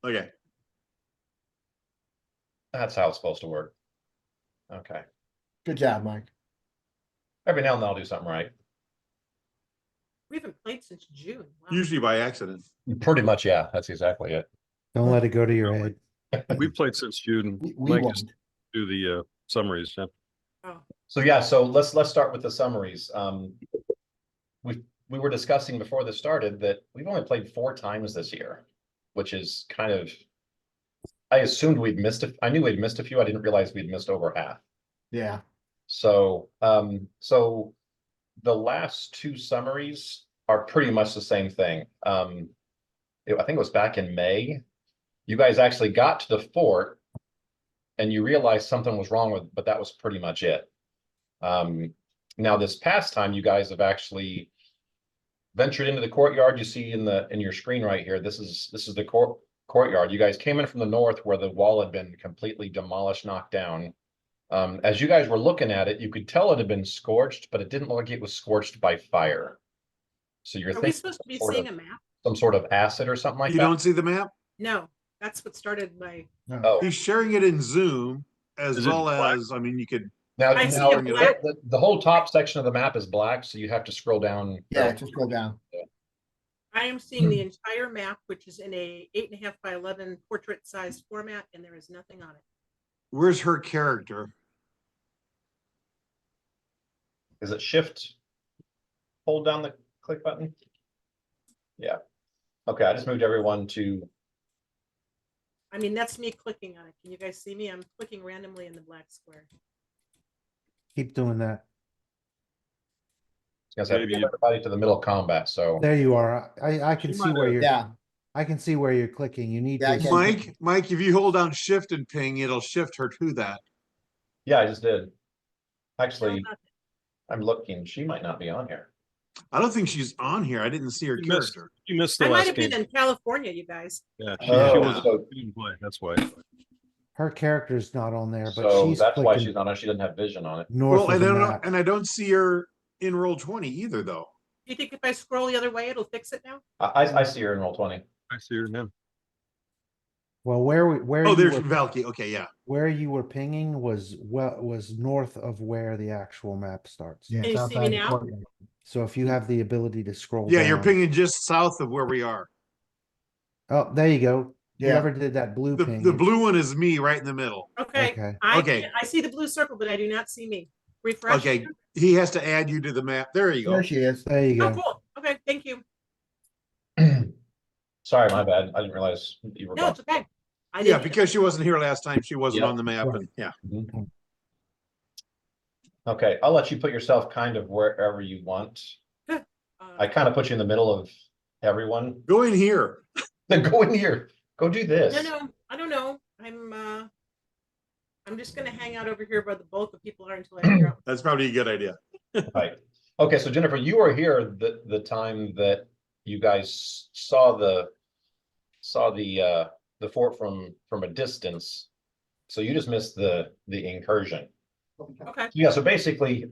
Okay. That's how it's supposed to work. Okay. Good job, Mike. Every now and then I'll do something right. We haven't played since June. Wow. Usually by accident. Pretty much, yeah. That's exactly it. Don't let it go to your head. We played since June. We Mike won't. just do the summaries. Yeah. Oh, So yeah, so let's start with the summaries. We were discussing before this started that we've only played 4 times this year, which is kind of. I assumed we'd missed I knew we'd missed a few. I didn't realize we'd missed over half. Yeah. So so the last 2 summaries are pretty much the same thing. I think it was back in May. You guys actually got to the fort and you realized something was wrong with, but that was pretty much it. Now this past time, you guys have actually ventured into the courtyard. You see in your screen right here. This is the courtyard. You guys came in from the north where the wall had been completely demolished, knocked down. As you guys were looking at it, you could tell it had been scorched, but it didn't look like it was scorched by fire. So you're are thinking we supposed to be seeing a map? some sort of acid or something like You that. don't see the map? No, that's what started my. Oh, He's sharing it in Zoom as Is it well black? as, I mean, you could, now, I see now a black- the whole top section of the map is black, so you have to scroll down. Yeah, just go down. I am seeing the entire map, which is in a 8.5 by 11 portrait sized format, and there is nothing on it. where's her character? Is it shift? Hold down the click button. Yeah. Okay, I just moved everyone to. I mean, that's me clicking on it. Can you guys see me? I'm clicking randomly in the black square. Keep doing that. Yes, I Maybe get you- everybody to the middle combat. So There you are. I can She see might where have- you're. Yeah. I can see where you're clicking. You need Yeah, I to. can- Mike, if you hold down shift and ping, it'll shift her to that. yeah, I just did. No, Actually, not- I'm looking. She might not be on here. I don't think she's on here. I didn't see her You missed, character. you missed the I might last have game. been in California, you guys. Yeah, she Oh, was so- she didn't play. That's why. Her character's not on there, but So she's that's why clicking she's not on. She doesn't have vision on it. north Well, of the and map. I don't see her in roll 20 either, though. Do you think if I scroll the other way, it'll fix it now? I see her in roll 20. I see her now. Well, where Oh, you there's were, Valky. Okay, yeah. where you were pinging was north of where the actual map starts. Yeah, Can you it's see me outside the now? courtyard. So if you have the ability to scroll Yeah, down. you're pinging just south of where we are. Oh, there you go. Yeah. Whoever did that blue The, ping. the it's- blue one is me right in the middle. Okay. Okay. Okay. I see the blue circle, but I do not see me. Refresh. Okay, he has to add you to the map. There you go. There she is. There you Oh, go. cool. Okay, thank you. Sorry, my bad. I didn't realize you were No, gone. it's okay. I Yeah, didn't- because she wasn't here last time. She wasn't Yeah. on the map. Right. And yeah. Mhm. Okay, I'll let you put yourself kind of wherever you want. I kind of put you in the middle of everyone. Go in here. Then go in here. Go do this. No, I don't know. I'm just gonna hang out over here where the bulk of people are until I figure out. That's probably a good idea. Right. Okay, so Jennifer, you were here the time that you guys saw the fort from a distance. So you just missed the incursion. Okay. Yeah, so basically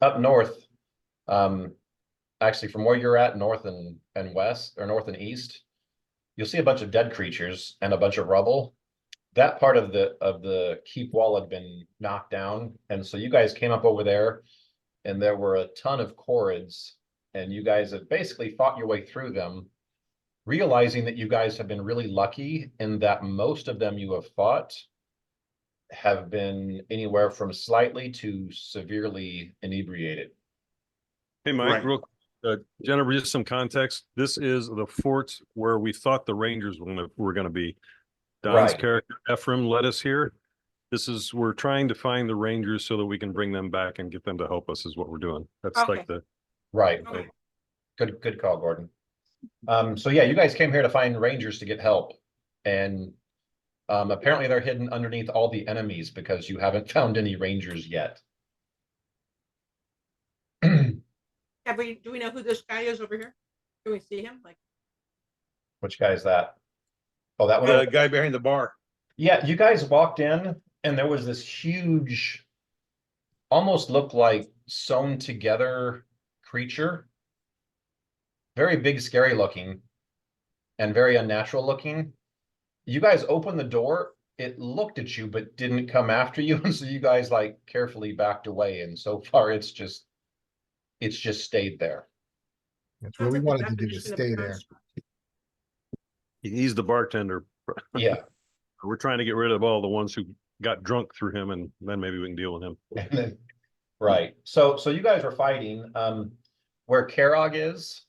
up north, actually from where you're at, north and west, or north and east, you'll see a bunch of dead creatures and a bunch of rubble. That part of the keep wall had been knocked down, and so you guys came up over there, and there were a ton of corrids, and you guys have basically fought your way through them, realizing that you guys have been really lucky in that most of them you have fought have been anywhere from slightly to severely inebriated. Hey, Mike, Right. real Jennifer, just some context. This is the fort where we thought the Rangers were gonna be. Don's Right. character Ephraim led us here. We're trying to find the Rangers so that we can bring them back and get them to help us is what we're doing. That's Okay. like the, Right. Okay. Good call, Gordon. So yeah, you guys came here to find rangers to get help. And apparently they're hidden underneath all the enemies because you haven't found any rangers yet. Do we know who this guy is over here? Can we see him? Like, Which guy is that? Oh, that one? The guy behind the bar. Yeah, you guys walked in and there was this huge, almost looked like sewn together creature. Very big, scary looking and very unnatural looking. you guys opened the door, it looked at you, but didn't come after you. And so you guys like carefully backed away. And so far it's just stayed there. That's what Sounds we like the wanted to do, is definition of stay there. construct. He's the bartender. Yeah. We're trying to get rid of all the ones who got drunk through him, and then maybe we can deal with him. And then, right. So you guys were fighting, where Kerog is,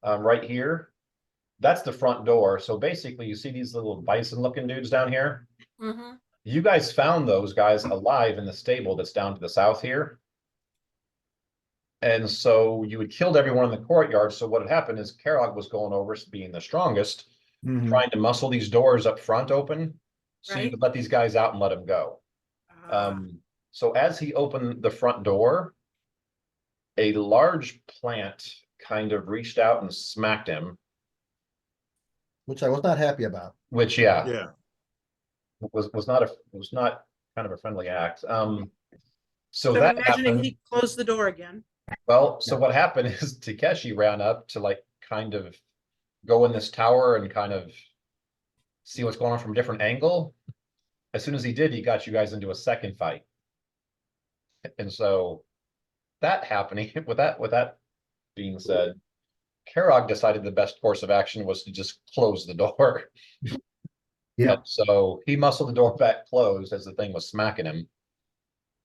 right here. That's the front door. So basically you see these little bison looking dudes down here. Mhm. You guys found those guys alive in the stable that's down to the south here. And so you had killed everyone in the courtyard. So what had happened is Kerog was going over, being the strongest, Mhm. trying to muscle these doors up front open. So you Right. could let these guys out and let them go. Ah, So as he opened the front door, a large plant kind of reached out and smacked him, Which I was not happy about. which, yeah, Yeah. was not kind of a friendly act. So so I'm that imagining happened. he closed the door again. Well, so Yeah. what happened is Takeshi ran up to like kind of go in this tower and kind of see what's going on from a different angle. As soon as he did, he got you guys into a second fight. And so that happening, with that being said, Kerog decided the best course of action was to just close the door. Yeah. And so he muscled the door back closed as the thing was smacking him.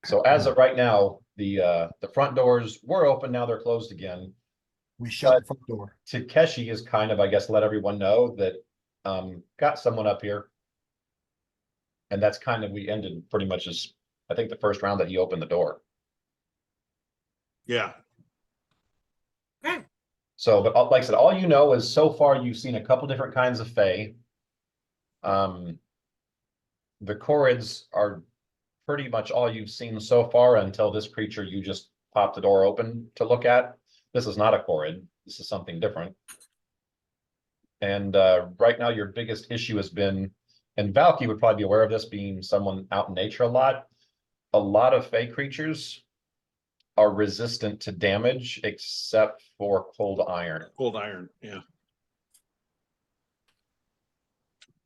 So as of right now, the front doors were open, now they're closed again. We shut the front door. Takeshi is kind of, I guess, let everyone know that got someone up here. And that's kind of, we ended pretty much as, I think, the first round that he opened the door. Yeah. Okay. So, but like I said, all you know is so far you've seen a couple different kinds of Fae. The Chorids are pretty much all you've seen so far until this creature you just popped the door open to look at. This is not a Chorid. This is something different. And right now your biggest issue has been, and Valky would probably be aware of this, being someone out in nature a lot of Fae creatures are resistant to damage except for cold iron. Cold iron. Yeah.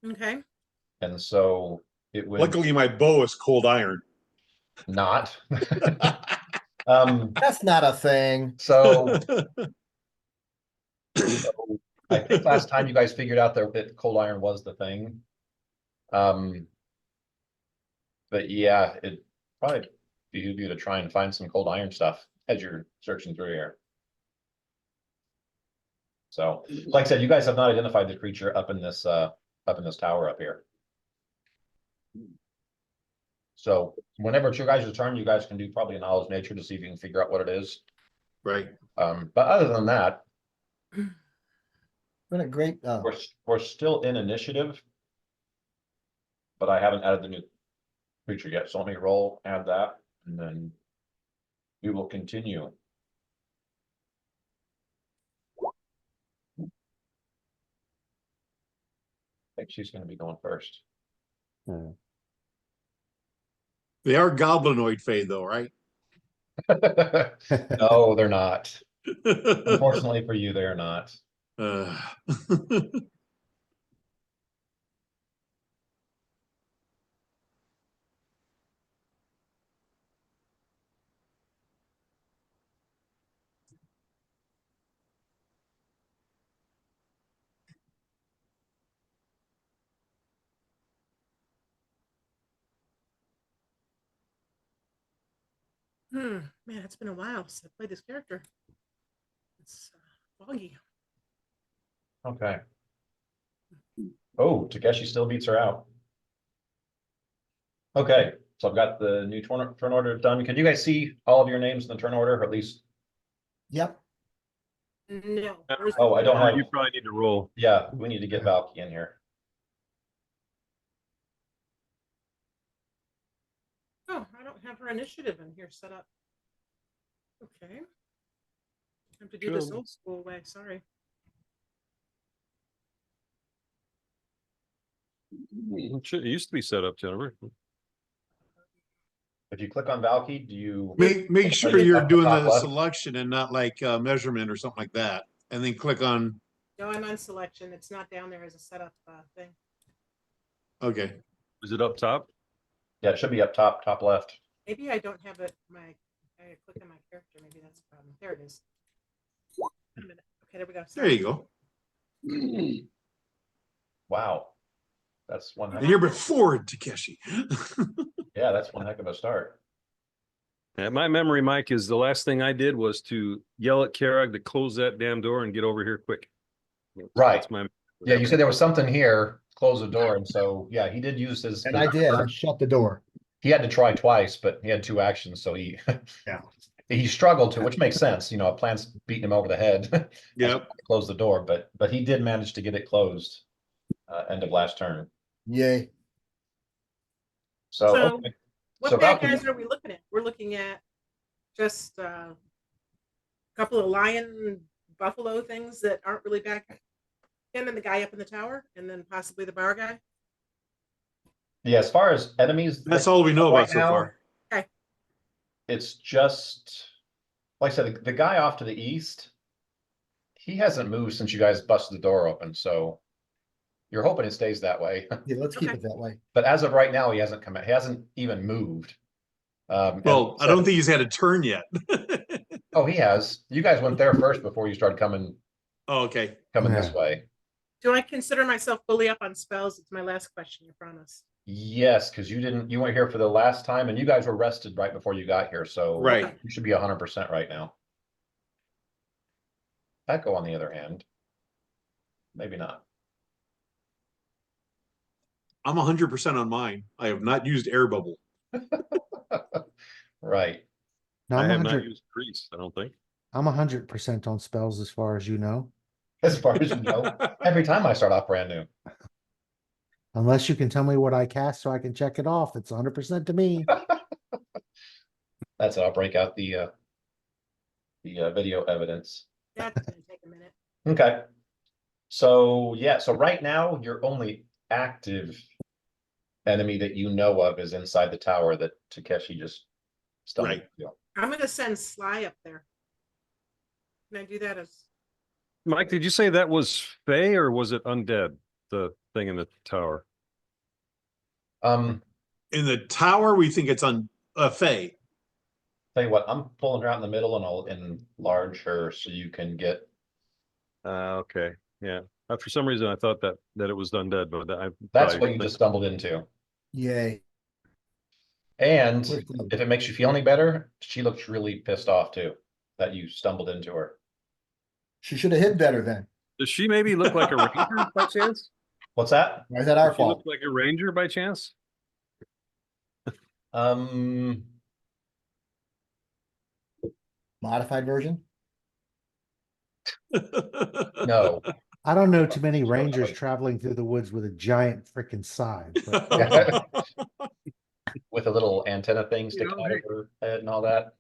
Okay. And so it would Luckily, my bow is cold iron. not. That's not a thing. So I think last time you guys figured out that cold iron was the thing. But yeah, it probably behoove you to try and find some cold iron stuff as you're searching through here. So, like I said, you guys have not identified the creature up in this tower up here. So whenever it's your guys' turn, you guys can do probably a knowledge nature to see if you can figure out what it is. Right. But other than that, Been a great, we're still in initiative. But I haven't added the new creature yet, so let me roll, add that, and then we will continue. I think she's gonna be going first. They are goblinoid Fae, though, right? No, they're not. Unfortunately for you, they're not. Uh, Man, it's been a while since I played this character. It's foggy. Okay. Oh, Takeshi still beats her out. Okay, so I've got the new turn order done. Can you guys see all of your names in the turn order, or at least? yep. No. where's Oh, I don't the- have- You probably need to roll. Yeah, we need to get Valky in here. Oh, I don't have her initiative in here set up. Okay. I have to do this Good. old school way, sorry. It used to be set up, Jennifer. If you click on Valky, do you? make sure Are you you're up the doing top the left? selection and not like measurement or something like that. And then click on, No, I'm on selection. It's not down there as a setup thing. Okay. Is it up top? Yeah, it should be up top, top left. Maybe I don't have it, I click on my character, maybe that's the problem. There it is. Wait a minute. Okay, there we go. There you go. Wow. That's one heck And you're before Takeshi. yeah, that's one heck of a start. And my memory, Mike, is the last thing I did was to yell at Karag to close that damn door and get over here quick. Right. That's my. Yeah, you said there was something here, close the door, and so, yeah, he did use his. And I did, I shut the door. He had to try twice, but he had 2 actions, so he. Yeah. He struggled to, which makes sense, you know, a plant's beating him over the head. Yep. Close the door, but he did manage to get it closed, end of last turn. Yay. So, So, okay. What So bad Valky- guys are we looking at? We're looking at just a couple of lion buffalo things that aren't really bad. Him and the guy up in the tower, and then possibly the bar guy. Yeah, as far as enemies. That's all we know right about so now, far. It's just, like I said, the guy off to the east, he hasn't moved since you guys busted the door open, so you're hoping it stays that way. Yeah, let's keep Okay. it that way. But as of right now, he hasn't come, he hasn't even moved. And Well, I don't think he's had a turn yet. Oh, he has. You guys went there first before you started coming Oh, okay. this Yeah. way. Do I consider myself fully up on spells? It's my last question, I promise. Yes, because you weren't here for the last time, and you guys were rested right before you got here, so Right. you should be 100% right now. Echo, on the other hand, maybe not. I'm 100% on mine. I have not used air bubble. Right. No, I I'm have not 100. used grease, I don't think. I'm 100% on spells as far as you know. As far as you know, every time I start off brand new. Unless you can tell me what I cast so I can check it off. It's 100% to me. That's it. I'll break out the video evidence. That's gonna take a minute. Okay. So yeah, so right now your only active enemy that you know of is inside the tower that Takeshi just stumbled Right. into. I'm gonna send Sly up there. Can I do that as? Mike, did you say that was Fey or was it undead? The thing in the tower? Um, In the tower, we think it's on Faye. tell you what, I'm pulling her out in the middle and I'll enlarge her so you can get. Okay, yeah. For some reason, I thought that it was undead, but That's what you just stumbled into. Yay. And Where's the- if it makes you feel any better, she looks really pissed off too that you stumbled into her. She should have hid better then. Does she maybe look like a ranger by chance? What's that? Why is that our Does she look fault? like a ranger by chance? Modified version? No. I don't know too many Sure, rangers like- traveling through the woods with a giant freaking scythe. But With a little antenna thing sticking know, out of her head and all that.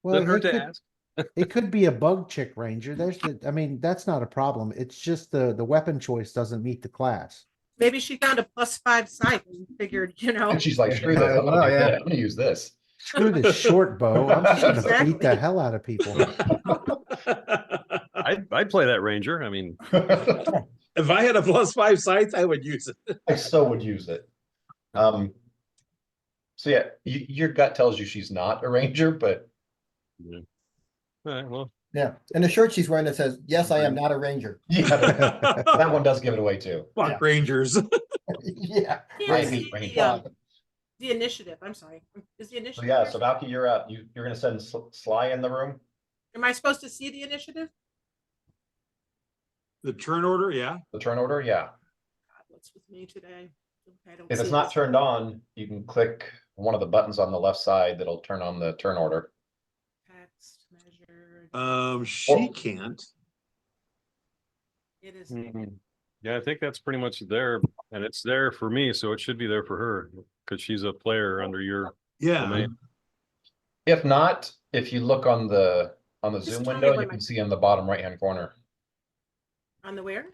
well, Doesn't hurt it to could, ask. it could be a bug chick ranger. I mean, that's not a problem. It's just the weapon choice doesn't meet the class. Maybe she found a +5 scythe and figured, And she's like, screw this, I'm Well, gonna, yeah. I'm gonna use this. Screw this short bow. I'm just gonna beat the Exactly. hell out of people. I'd play that ranger. I mean, If I had a +5 sights, I would use it. I so would use it. So yeah, your gut tells you she's not a ranger, but yeah. All right, well, Yeah. And the shirt she's wearing that says, yes, I am not a ranger. yeah, that one does give it away too. Fuck Yeah. Rangers. Yeah. Can't I see hate ranger. the initiative. I'm sorry. Is the So initiative? yeah, there? so Valky, you're up. You're gonna send Sly in the room. Am I supposed to see the initiative? The turn order, yeah. The turn order, yeah. God, what's with me today? Okay, I don't If see it's not this. turned on, you can click one of the buttons on the left side that'll turn on the turn order. Text measure. She can't. It is. yeah, I think that's pretty much there, and it's there for me, so it should be there for her because she's a player under your Yeah. domain. If not, if you look on the Just Zoom tell me window, where you my- can see in the bottom right-hand corner, On the where?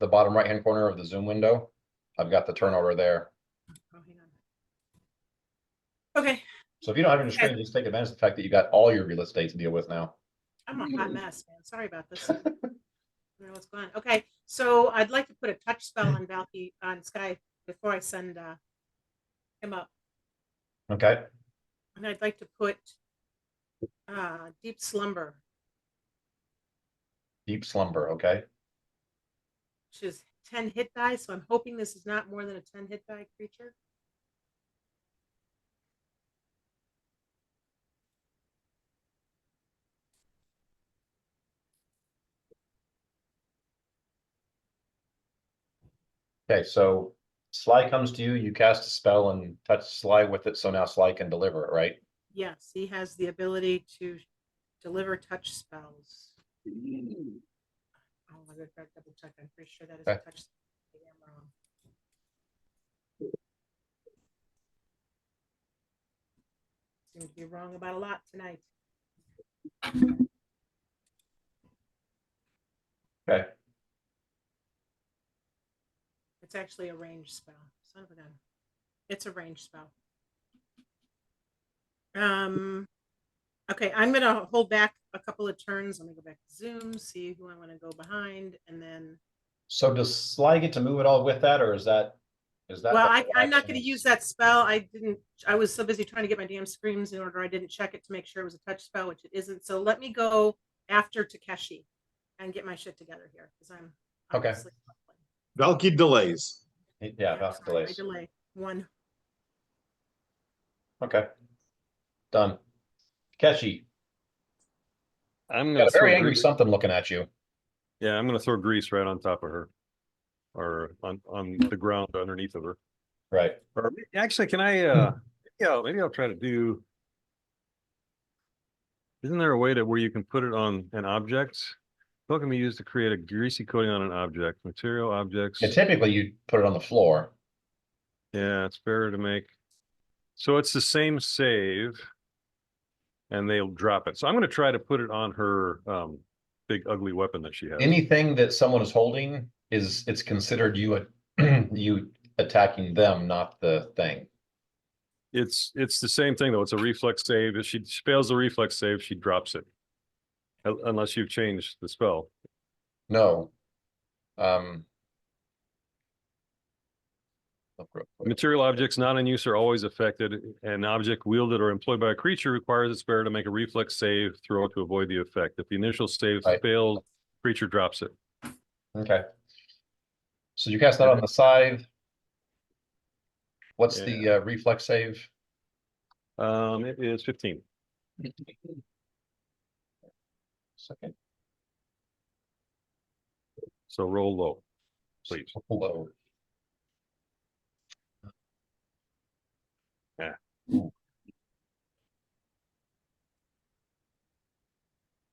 the bottom right-hand corner of the Zoom window. I've got the turn order there. Oh, hang on. Okay, So if you don't have it on your Okay. screen, just take advantage of the fact that you got all your real estate to deal with now. I'm a hot mess, man. Sorry about this. I don't know what's going on. Okay, so I'd like to put a touch spell on Valky, on Sky before I send him up. Okay, And I'd like to put Deep Slumber, deep slumber, okay. which is 10 hit die. So I'm hoping this is not more than a 10 hit die creature. Okay, so Sly comes to you, you cast a spell and touch Sly with it, so now Sly can deliver it, right? Yes, he has the ability to deliver touch spells. Oh, I gotta double check. I'm pretty sure that is a Okay. touch spell. I am wrong. Seem to be wrong about a lot tonight. Okay, It's actually a ranged spell. Son of a gun. It's a ranged spell. Okay, I'm gonna hold back a couple of turns. Let me go back to Zoom, see who I want to go behind, and then. so does Sly get to move it all with that, or is that? Well, I'm not going to use that spell. I was so busy trying to get my damn screens in order. I didn't check it to make sure it was a touch spell, which it isn't. So let me go after Takeshi and get my shit together here because I'm Okay. obviously. Valky delays. Yeah, that's sorry, I delays. delay one. Okay. Done. Keshi, I'm got gonna a very throw angry grease. something looking at you. Yeah, I'm gonna throw grease right on top of her. Or on the ground underneath of her. Right. Or actually, can I yeah, maybe I'll try to do. Isn't there a way to where you can put it on an object? What can be used to create a greasy coating on an object? Material objects. Yeah, typically you put it on the floor. Yeah, it's better to make. So it's the same save. And they'll drop it. So I'm going to try to put it on her big ugly weapon that she has. Anything that someone is holding it's considered you you attacking them, not the thing. It's the same thing though. It's a reflex save. If she fails the reflex save, she drops it. Unless you've changed the spell. No. Look real quick. Material objects not in use are always affected. An object wielded or employed by a creature requires its bearer to make a reflex save throw to avoid the effect. If the initial save Right. fails, creature drops it. Okay. So you cast that on the side. What's the reflex save? It is 15. Second. So roll low, please. Low. Yeah. Ooh.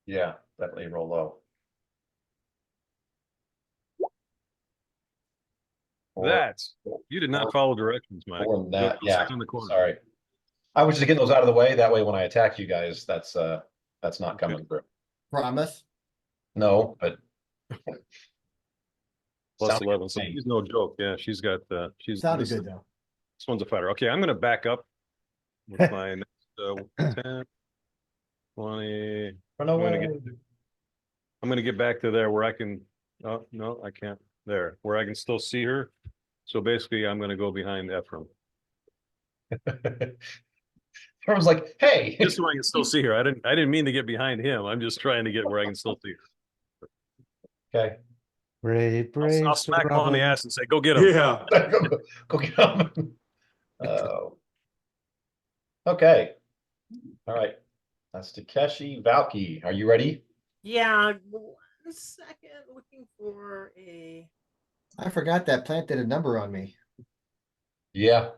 Yeah, definitely roll low. That's you did not follow directions, Mike. More than that, Go yeah. sit in the corner. Sorry. I was just getting those out of the way. That way when I attack you guys, that's not coming through. Promise. No, but Plus sounds like 11. it's So me. she's no joke. Yeah, she's got Sounded this, good though. this one's a fighter. Okay, I'm gonna back up with my next 10, 20. Run I'm gonna away. I'm gonna get back to there where I can oh no, I can't there, where I can still see her. So basically I'm gonna go behind Ephraim. Everyone's like, hey. Just so I can still see her. I didn't mean to get behind him. I'm just trying to get where I can still see her. Okay. Brave, brave. I'll smack him on the Robin. ass and say, go get him. Yeah. Go get them. Oh. Okay. All right. That's Takeshi. Valky, are you ready? Yeah, 1 second. Looking for a. I forgot that plant did a number on me. Yeah.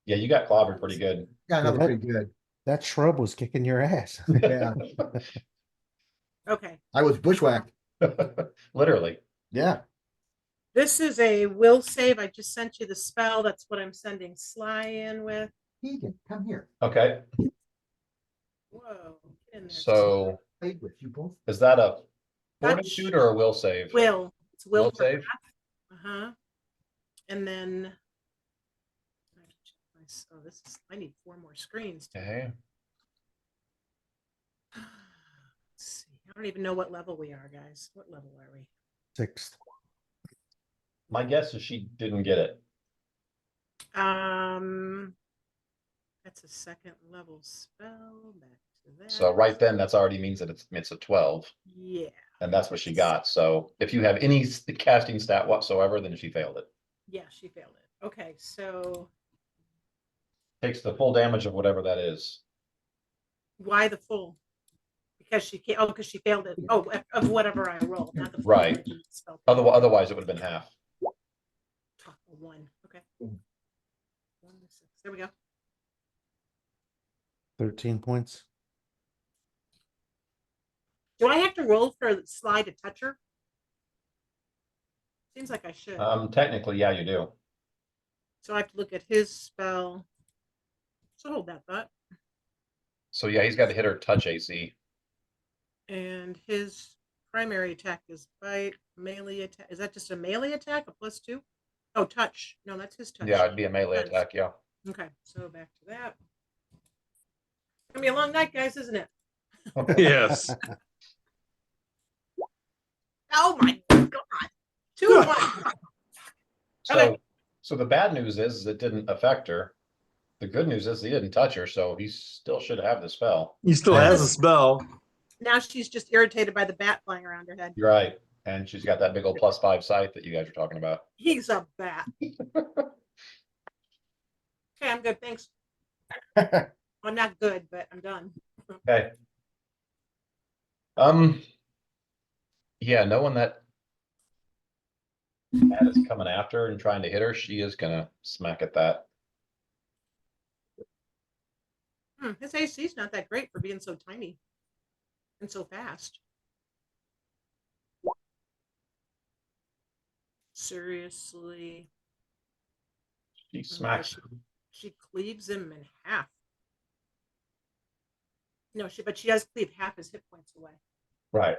Yeah, you got clobbered pretty good. Got another that- pretty good. That shrub was kicking your ass. Yeah, Okay, I was bushwhacked. Literally. Yeah. this is a will save. I just sent you the spell. That's what I'm sending Sly in with. Egan, come here. Okay. Whoa, get in there. So Played with you both. is that a Touch. fortitude or a will save? Will. It's will, Will for save? Uh-huh. And then oh, this is I need 4 more screens. Okay. Let's see. I don't even know what level we are, guys. What level are we? 6th. My guess is she didn't get it. That's a second level spell. Back to that. So right then, that's already means that it's a 12, Yeah. and that's what she got. So if you have any casting stat whatsoever, then she failed it. Yeah, she failed it. Okay, so Takes the full damage of whatever that is. why the full? Because she can't. Oh, because she failed it. Oh, of whatever I rolled, not the full Right. damage of the spell. Otherwise, it would have been half. Top of one. Okay. 1 to 6. There we go. 13 points. Do I have to roll for Sly to touch her? Seems like I should. Technically, yeah, you do. So I have to look at his spell. So hold that thought. So yeah, he's got to hit her touch AC. And his primary attack is bite, melee attack. Is that just a melee attack? A +2? Oh, touch. No, that's his touch. Yeah, it'd be a melee Nice. attack, yeah. Okay, so back to that. It's gonna be a long night, guys, isn't it? Yes. Oh my god. 2 to 1. So, Okay. so the bad news is it didn't affect her. The good news is he didn't touch her, so he still should have the spell. He still has a spell. Now she's just irritated by the bat flying around her head. You're right. And she's got that big old +5 scythe that you guys are talking about. He's a bat. Okay, I'm good. Thanks. I'm not good, but I'm done. Okay. Yeah, knowing that Matt is coming after her and trying to hit her, she is gonna smack at that. His AC's not that great for being so tiny and so fast. Seriously. She smacks. She cleaves him in half. No, but she does cleave half his hit points away. Right.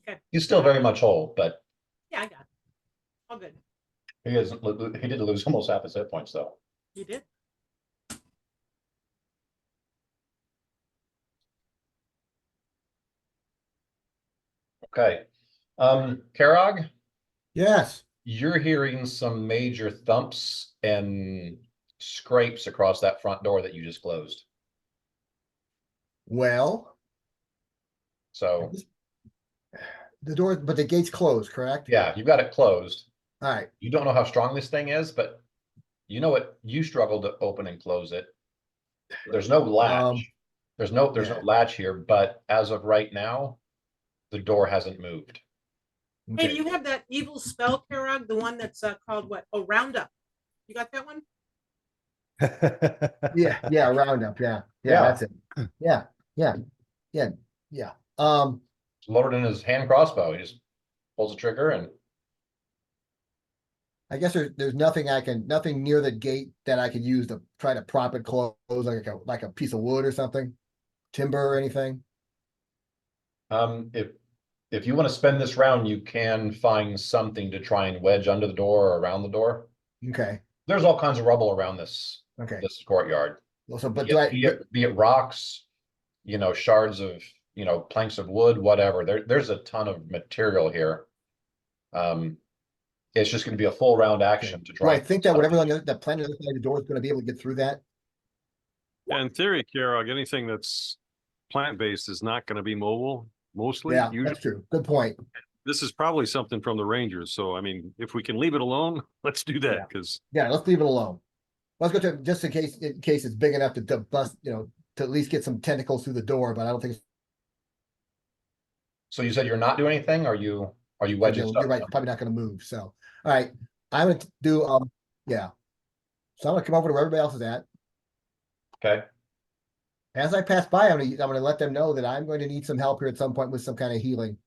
Okay. He's still very much whole, but Yeah, I got it. All good. he did lose almost half his hit points though. You did. Okay. Karog, Yes. you're hearing some major thumps and scrapes across that front door that you just closed. Well, So the door, but the gate's closed, correct? yeah, you've got it closed. All right. You don't know how strong this thing is, but you know what? You struggled to open and close it. There's no latch. There's no yeah. latch here, but as of right now, the door hasn't moved. Hey, do Okay. you have that evil spell, Karag? The one that's called what? Oh, Roundup. You got that one? Yeah, roundup. Yeah, Yeah. that's it. Yeah. It's loaded in his hand crossbow. He just pulls the trigger and I guess there's nothing nothing near the gate that I could use to try to prop it close, like a piece of wood or something, timber or anything. if you want to spend this round, you can find something to try and wedge under the door or around the door. Okay. There's all kinds of rubble around this Okay. courtyard. Well, so, but Be it rocks, shards of, planks of wood, whatever. There's a ton of material here. It's just going to be a full round action to do try. I think that whatever on that planet on the other side of the door is going to be able to get through that? Yeah, in theory, Karog, anything that's plant-based is not going to be mobile, mostly. Yeah, Usually, that's true. Good point. this is probably something from the Rangers. So, I mean, if we can leave it alone, let's do that because Yeah, let's leave it alone. Let's go to just in case it's big enough to bust, to at least get some tentacles through the door, but I don't think So you said you're not doing anything? Are you wedging stuff? you're right, probably not gonna move. So, all right, I'm gonna do yeah. So I'm gonna come over to where everybody else is at. Okay. As I pass by, I'm gonna let them know that I'm going to need some help here at some point with some kind of healing.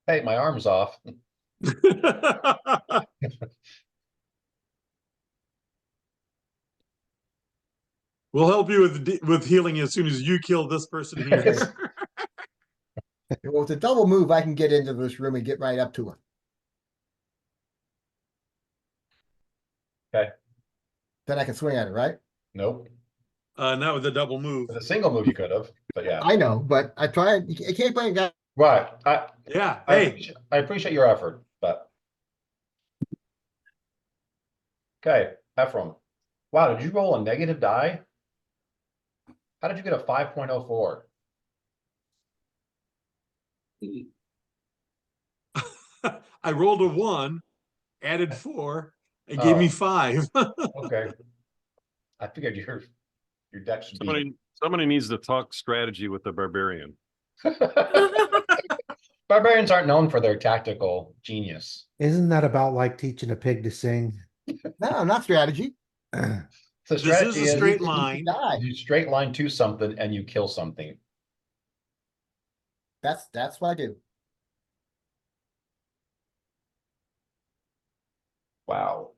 Hey, my arm's off. We'll help you with healing as soon as you kill this person here. Well, with a double move, I can get into this room and get right up to her. Okay. Then I can swing at her, right? Nope. Not with a double move. With a single move you could have, but yeah. I know, but I tried. You can't play a guy. Right. Yeah. Hey, I appreciate your effort, but Okay, Ephraim. Wow, did you roll a negative die? How did you get a 5.04? I rolled a 1, added 4, and gave me Oh. 5. Okay. I figured your deck should be. Somebody needs to talk strategy with the barbarian. Barbarians aren't known for their tactical genius. Isn't that about like teaching a pig to sing? No, not strategy. The This is strategy a is straight You line. die. you straight line to something and you kill something. That's what I do. Wow.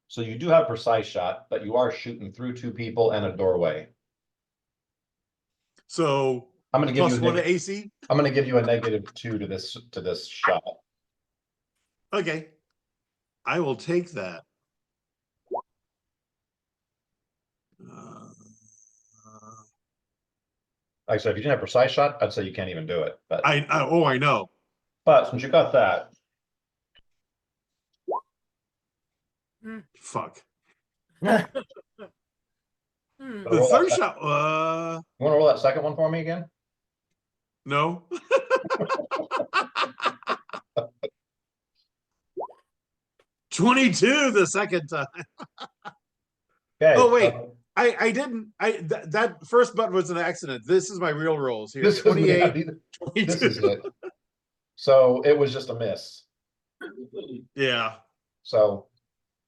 So you do have precise shot, but you are shooting through 2 people and a doorway. So I'm gonna give plus you a 1 to negative, AC. I'm gonna give you a -2 to this shot. Okay. I will take that. Like I said, if you didn't have precise shot, I'd say you can't even do it. But I know. but since you got that, Fuck. Hmm. wanna The roll third that shot. you want to roll that second one for me again? No. 22 the second time. Okay. Oh wait, I didn't. That first button was an accident. This is my real rolls here. This is 28, this 22. is it. So it was just a miss. Yeah. So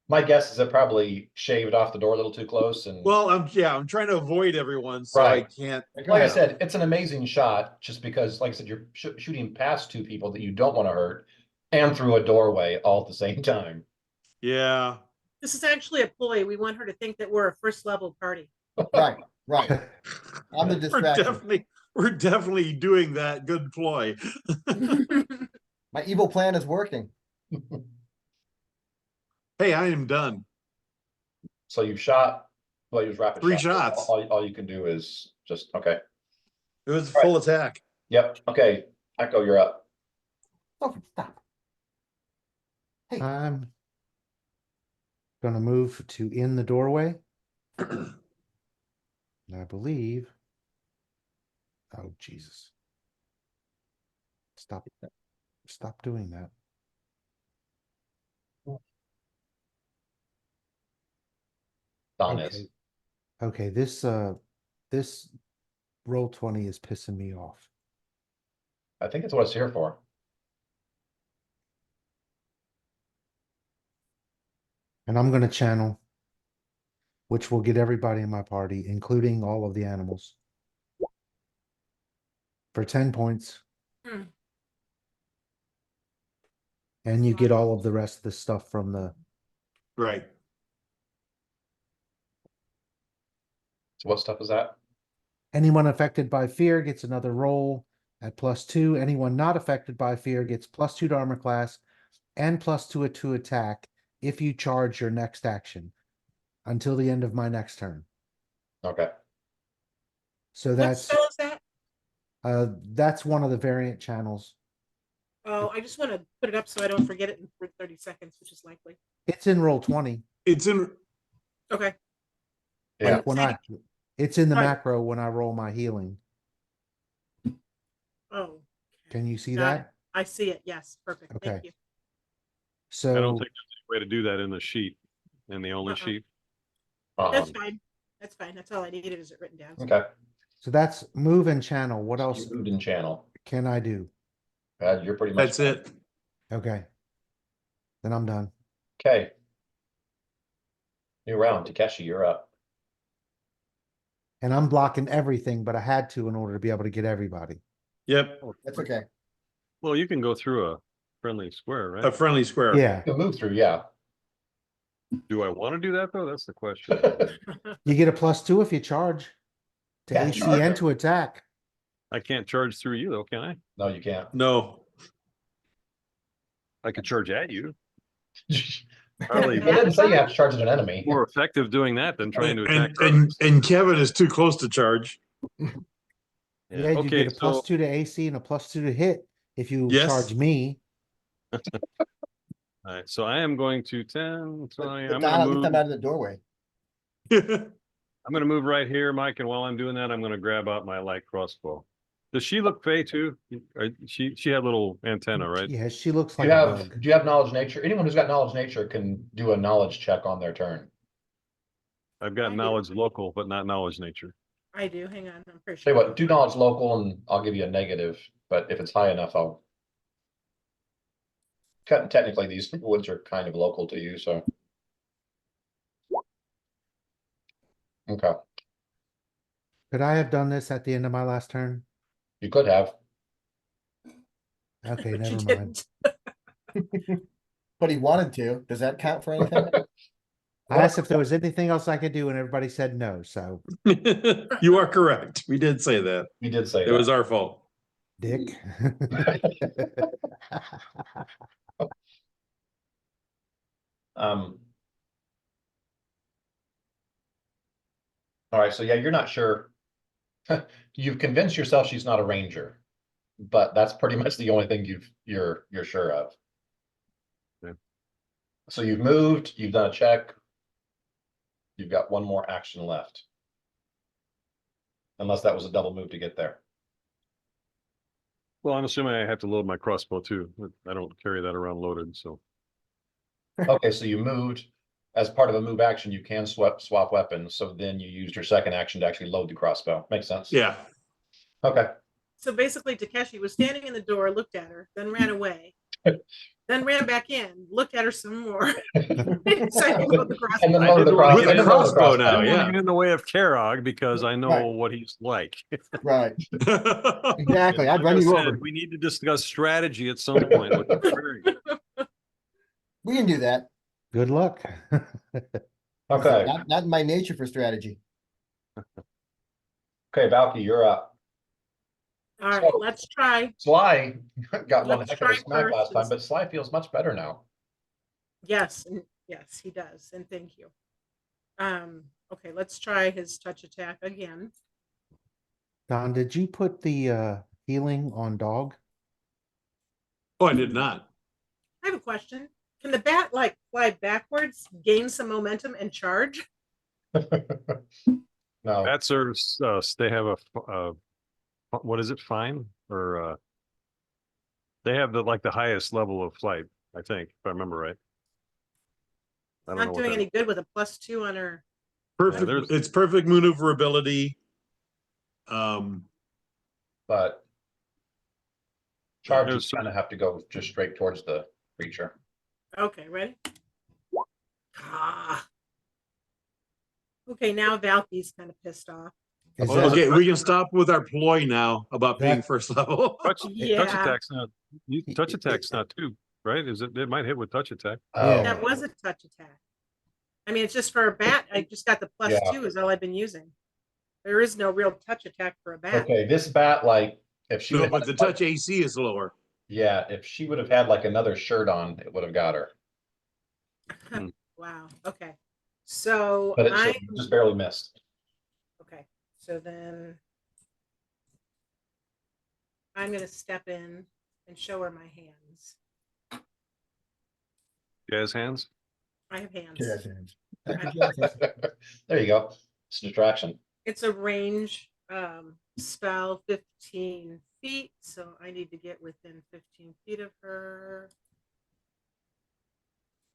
my guess is it probably shaved off the door a little too close. And Well, I'm trying to avoid everyone, so Right. I can't. like I yeah. said, it's an amazing shot just because, like I said, you're shooting past 2 people that you don't want to hurt and through a doorway all at the same time. Yeah. This is actually a ploy. We want her to think that we're a first level party. Right, right. I'm the We're distraction. definitely doing that good ploy. My evil plan is working. Hey, I am done. So you shot, well, you was rapid 3 shot. shots. All you can do is just, okay. It was a All right. full attack. Yep. Okay. Echo, you're up. Oh, stop. Hey. I'm gonna move to in the doorway. I believe. Oh, Jesus. Stop doing that. Don Okay. is. Okay, this roll 20 is pissing me off. I think it's what it's here for. And I'm gonna channel, which will get everybody in my party, including all of the animals. For 10 points. Hmm. And you get all of the rest of the stuff from the Right. So what stuff is that? anyone affected by fear gets another roll at +2. Anyone not affected by fear gets +2 to armor class and +2 to attack if you charge your next action until the end of my next turn. Okay. So What that's spell is that? that's one of the variant channels. Oh, I just want to put it up so I don't forget it in 30 seconds, which is likely. It's in roll 20. It's in. Okay. Yeah. Like when it's in the Right. macro when I roll my healing. Oh. Can you see Got that? it. I see it. Yes. Perfect. Okay. Thank you. So I don't think there's any way to do that in the sheet, in the only Uh-uh. sheet. That's fine. That's fine. That's all I needed is it written down. Okay. so that's move and channel. What else You moved in channel. can I do? You're pretty much. That's it. Okay. Then I'm done. Okay. New round. Takeshi, you're up. And I'm blocking everything, but I had to in order to be able to get everybody. Yep. That's okay. Well, you can go through a friendly square, right? A friendly square. Yeah. You can move through, yeah. Do I want to do that though? That's the question. You get a +2 if you charge to Yeah, AC charge and it. to attack. I can't charge through you though, can I? No, you can't. No. I could charge at you. It Probably didn't say you have to charge at an enemy. more effective doing that than trying to attack. And Kevin is too close to charge. Yeah, you Okay, get a so +2 to AC and a +2 to hit if you Yes. charge me. all right, right, so I am going to 10, 20, But I'm Don, gonna at least move, I'm out of the doorway. I'm gonna move right here, Mike, and while I'm doing that, I'm gonna grab out my light crossbow. Does she look fey too? She had little antenna, right? Yeah, she looks Do like you a have, bug. do you have knowledge nature? Anyone who's got knowledge nature can do a knowledge check on their turn. I've got I do. knowledge local, but not knowledge nature. I do. Hang on. I'm pretty Tell sure. you what, do knowledge local and I'll give you a negative, but if it's high enough, I'll. Technically, these woods are kind of local to you, so. Okay, Could I have done this at the end of my last turn? you could have. Okay, But you never mind. didn't. But he wanted to. Does that count for anything? I asked if there was anything else I could do, and everybody said no. So, You are correct. We did say that. We did say It was that. our fault. Dick. Um. All right, so yeah, you're not sure. You've convinced yourself she's not a ranger, but that's pretty much the only thing you're sure of. Yeah. So you've moved, you've done a check. You've got one more action left. Unless that was a double move to get there. Well, I'm assuming I have to load my crossbow too. I don't carry that around loaded, so. Okay, so you moved. As part of a move action, you can swap weapons. So then you used your second action to actually load the crossbow. Makes sense. Yeah. Okay. So basically, Takeshi was standing in the door, looked at her, then ran away, then ran back in, looked at her some more. Decided to load the crossbow. And then I load the didn't wanna crossbow. get and then a load the crossbow I now, don't yeah. want to get in the way of Karog because I know Right. what he's like. Right. Exactly. I'd Like run I you said, over. we need to discuss strategy at some point. With the Prairie. We can do that. Good luck. Okay. Not in my nature for strategy. Okay, Valky, you're up. All right, So- let's try. Sly got one Let's heck of a try smack first last time, and- but Sly feels much better now. Yes, yes, he does, and thank you. Okay, let's try his touch attack again. Don, did you put the healing on dog? Oh, I did not. I have a question. Can the bat like fly backwards, gain some momentum, and charge? No, Bats are, they have what is it, fine? Or, they have the highest level of flight, I think, if I remember right. I don't know Not what doing that- any good with a +2 on her. Perfect. there's- It's perfect maneuverability. but charge, you There's some- kind of have to go just straight towards the creature. Okay, ready? Ah. Okay, now Valky's kind of pissed off. Is Well, that, Okay, we can stop with our ploy now about being That- first level. Touch Yeah. attack's not, touch attack's not too, right? It might hit with touch attack. Yeah. That was a touch attack. I mean, it's just for a bat. I just got the +2 Yeah. is all I've been using. There is no real touch attack for a bat. Okay, this bat, like, if she No, would but the touch AC is lower. yeah, if she would have had like another shirt on, it would have got her. Wow. Okay. So But I it's just barely missed. okay. So then I'm gonna step in and show her my hands. Jazz hands? I have hands. Jazz hands. There you go. It's a distraction. It's a range spell 15 feet, so I need to get within 15 feet of her.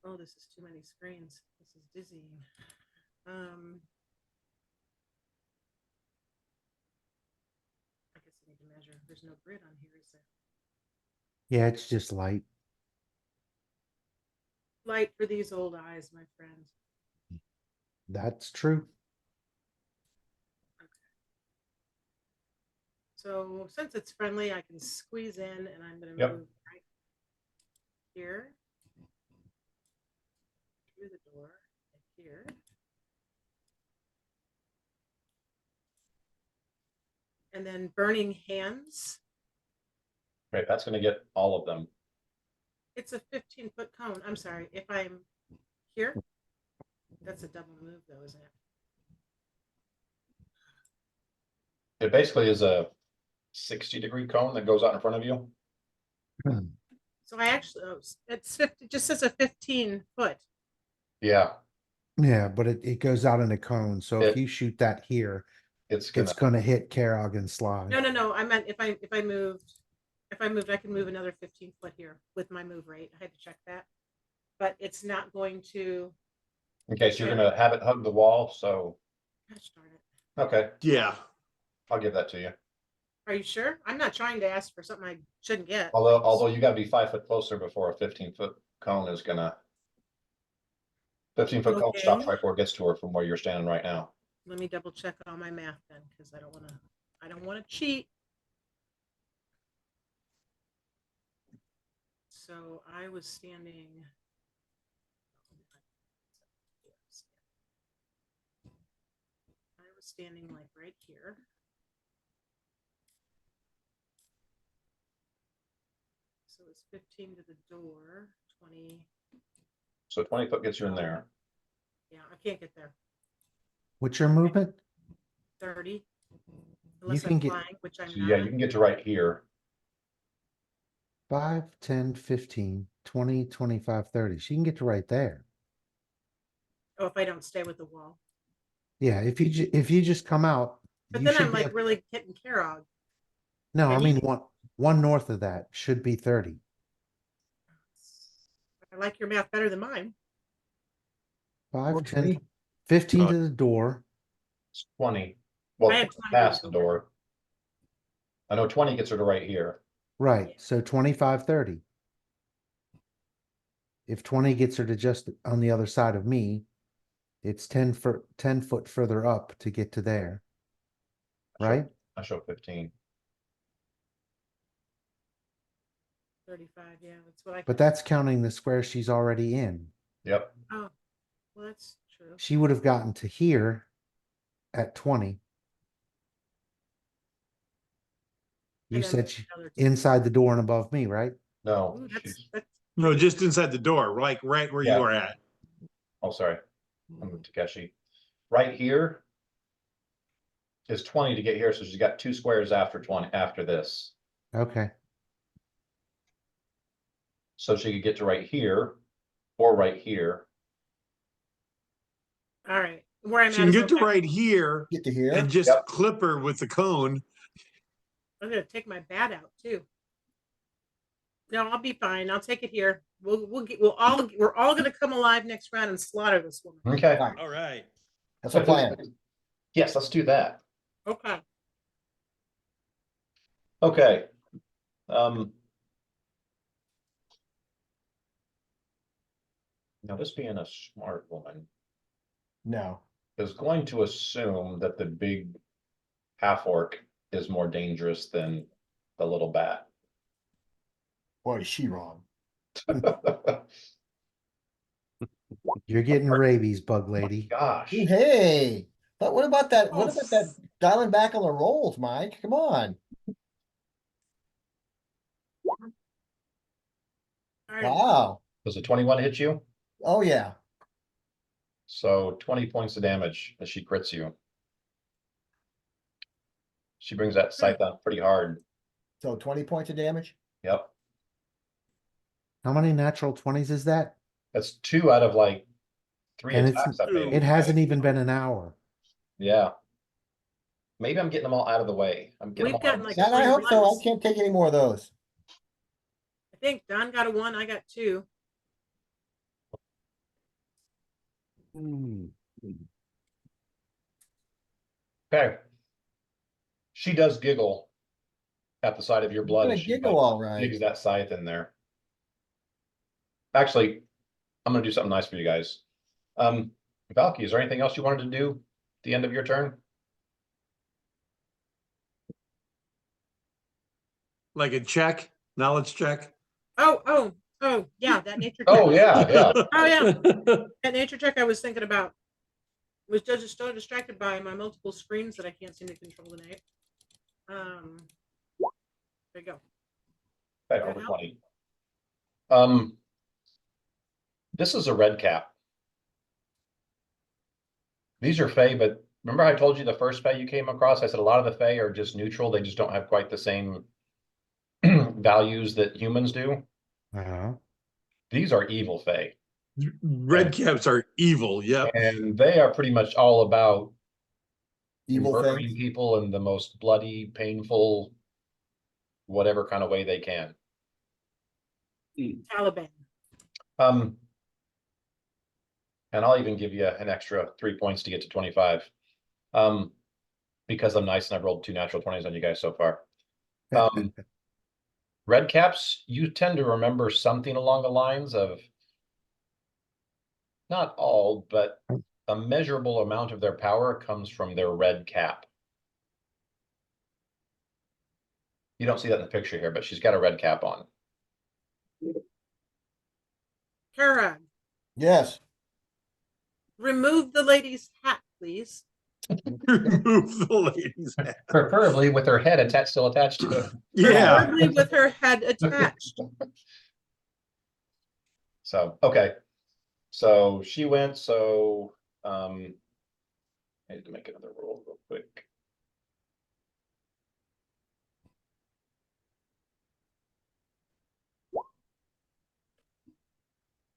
Oh, this is too many screens. This is dizzying. I guess I need to measure. There's no grid on here, is there? yeah, it's just light. Light for these old eyes, my friend. That's true. So since it's friendly, I can squeeze in and I'm gonna Yep. move right here. Through the door, right here. And then burning hands. Right, that's gonna get all of them. It's a 15-foot cone. I'm sorry, if I'm here, that's a double move though, isn't it? It basically is a 60-degree cone that goes out in front of you. So I actually, it's 50, it just says a 15 foot. Yeah, Yeah, but it goes out in a cone, so if It- you shoot that here, it's gonna, it's gonna hit Carog and slide. No, I meant if I moved, I could move another 15 foot here with my move rate. I had to check that. But it's not going to, okay, so you're gonna have it hug the wall, so, gosh darn it. okay, Yeah. I'll give that to you. Are you sure? I'm not trying to ask for something I shouldn't get. Although you gotta be 5 foot closer before a 15-foot cone is gonna. 15-foot cone stops Okay. right before it gets to her from where you're standing right now. Let me double check all my math then, because I don't want to cheat. So I was standing. I was standing like right here. So it's 15 to the door, 20. So 20 foot gets you in there. Yeah, I can't get there. What's your movement? 30. Unless can I'm get- flying, which I'm So yeah, you not. can get to right here. 5, 10, 15, 20, 25, 30. She can get to right there. Oh, if I don't stay with the wall. Yeah, if you just come out, But you then should I'm be like ab- really hitting Carog. no, I and mean he- one north of that should be 30. I like your math better than mine. 5, Works 10, me. 15 to the door. It's 20. Well, I had 20 past the to the door. door. I know 20 gets her to right here. Right, Yeah. so 25, 30. If 20 gets her to just on the other side of me, it's 10 foot further up to get to there. Right? I show 15. 35, yeah, that's what I. But that's counting the square she's already in. Yep. Oh, well, that's true. She would have gotten to here at 20. You And then said she, another- inside the door and above me, right? No. Ooh, she's- that's No, just inside the door, like right where Yeah. you are at. Oh, sorry. I moved Takeshi. Right here is 20 to get here, so she's got 2 squares after 20 after this. Okay. So she could get to right here or right here. all right. Where I'm She at can is get to okay. right here Get to here. and just Yep. clip her with the cone. I'm gonna take my bat out too. No, I'll be fine. I'll take it here. We're all gonna come alive next round and slaughter this woman. Okay. All right, All right. that's a plan. Yes, let's do that. Okay. Okay. Now this being a smart woman No. is going to assume that the big half orc is more dangerous than the little bat. Boy, is she wrong. You're getting rabies, bug lady. Gosh, Ooh, hey, but what about that? What Oh, about that dialing back on the rolls, Mike? Come on. All right. Wow. does a 21 hit you? Oh, yeah. So 20 points of damage as she crits you. She brings that scythe down pretty hard. So 20 points of damage. Yep. How many natural 20s is that? That's 2 out of like 3 And attacks I've made. It hasn't even been an hour. Yeah. Maybe I'm getting them all out of the way. I'm getting We've them all gotten like And I hope so. I 21s. can't take any more of those. I think Don got a 1. I got 2. Okay. She does giggle at the sight of your blood. Gonna as she, giggle like, all right. digs that scythe in there. Actually, I'm gonna do something nice for you guys. Valky, is there anything else you wanted to do at the end of your turn? Like a check, knowledge check. Oh, yeah, that nature check. Oh, yeah, yeah. Oh, yeah. That nature check I was thinking about was just so distracted by my multiple screens that I can't seem to control tonight. There you go. Okay, That over help? 20. This is a red cap. These are Fey, but remember I told you the first Fey you came across? I said a lot of the Fey are just neutral. They just don't have quite the same values that humans do. Uh-huh. These are evil Fae. Red caps are evil. Yep. And they are pretty much all about Evil murdering things. people in the most bloody, painful, whatever kind of way they can. Taliban. Um, and I'll even give you an extra 3 points to get to 25. Because I'm nice and I've rolled 2 natural 20s on you guys so far. Red caps, you tend to remember something along the lines of not all, but a measurable amount of their power comes from their red cap. You don't see that in the picture here, but she's got a red cap on. Kara, Yes. remove the lady's hat, please. Remove the lady's hat. Preferably with her head still attached to it. Yeah. Preferably with her head attached. So, okay. So she went, so I need to make another roll real quick.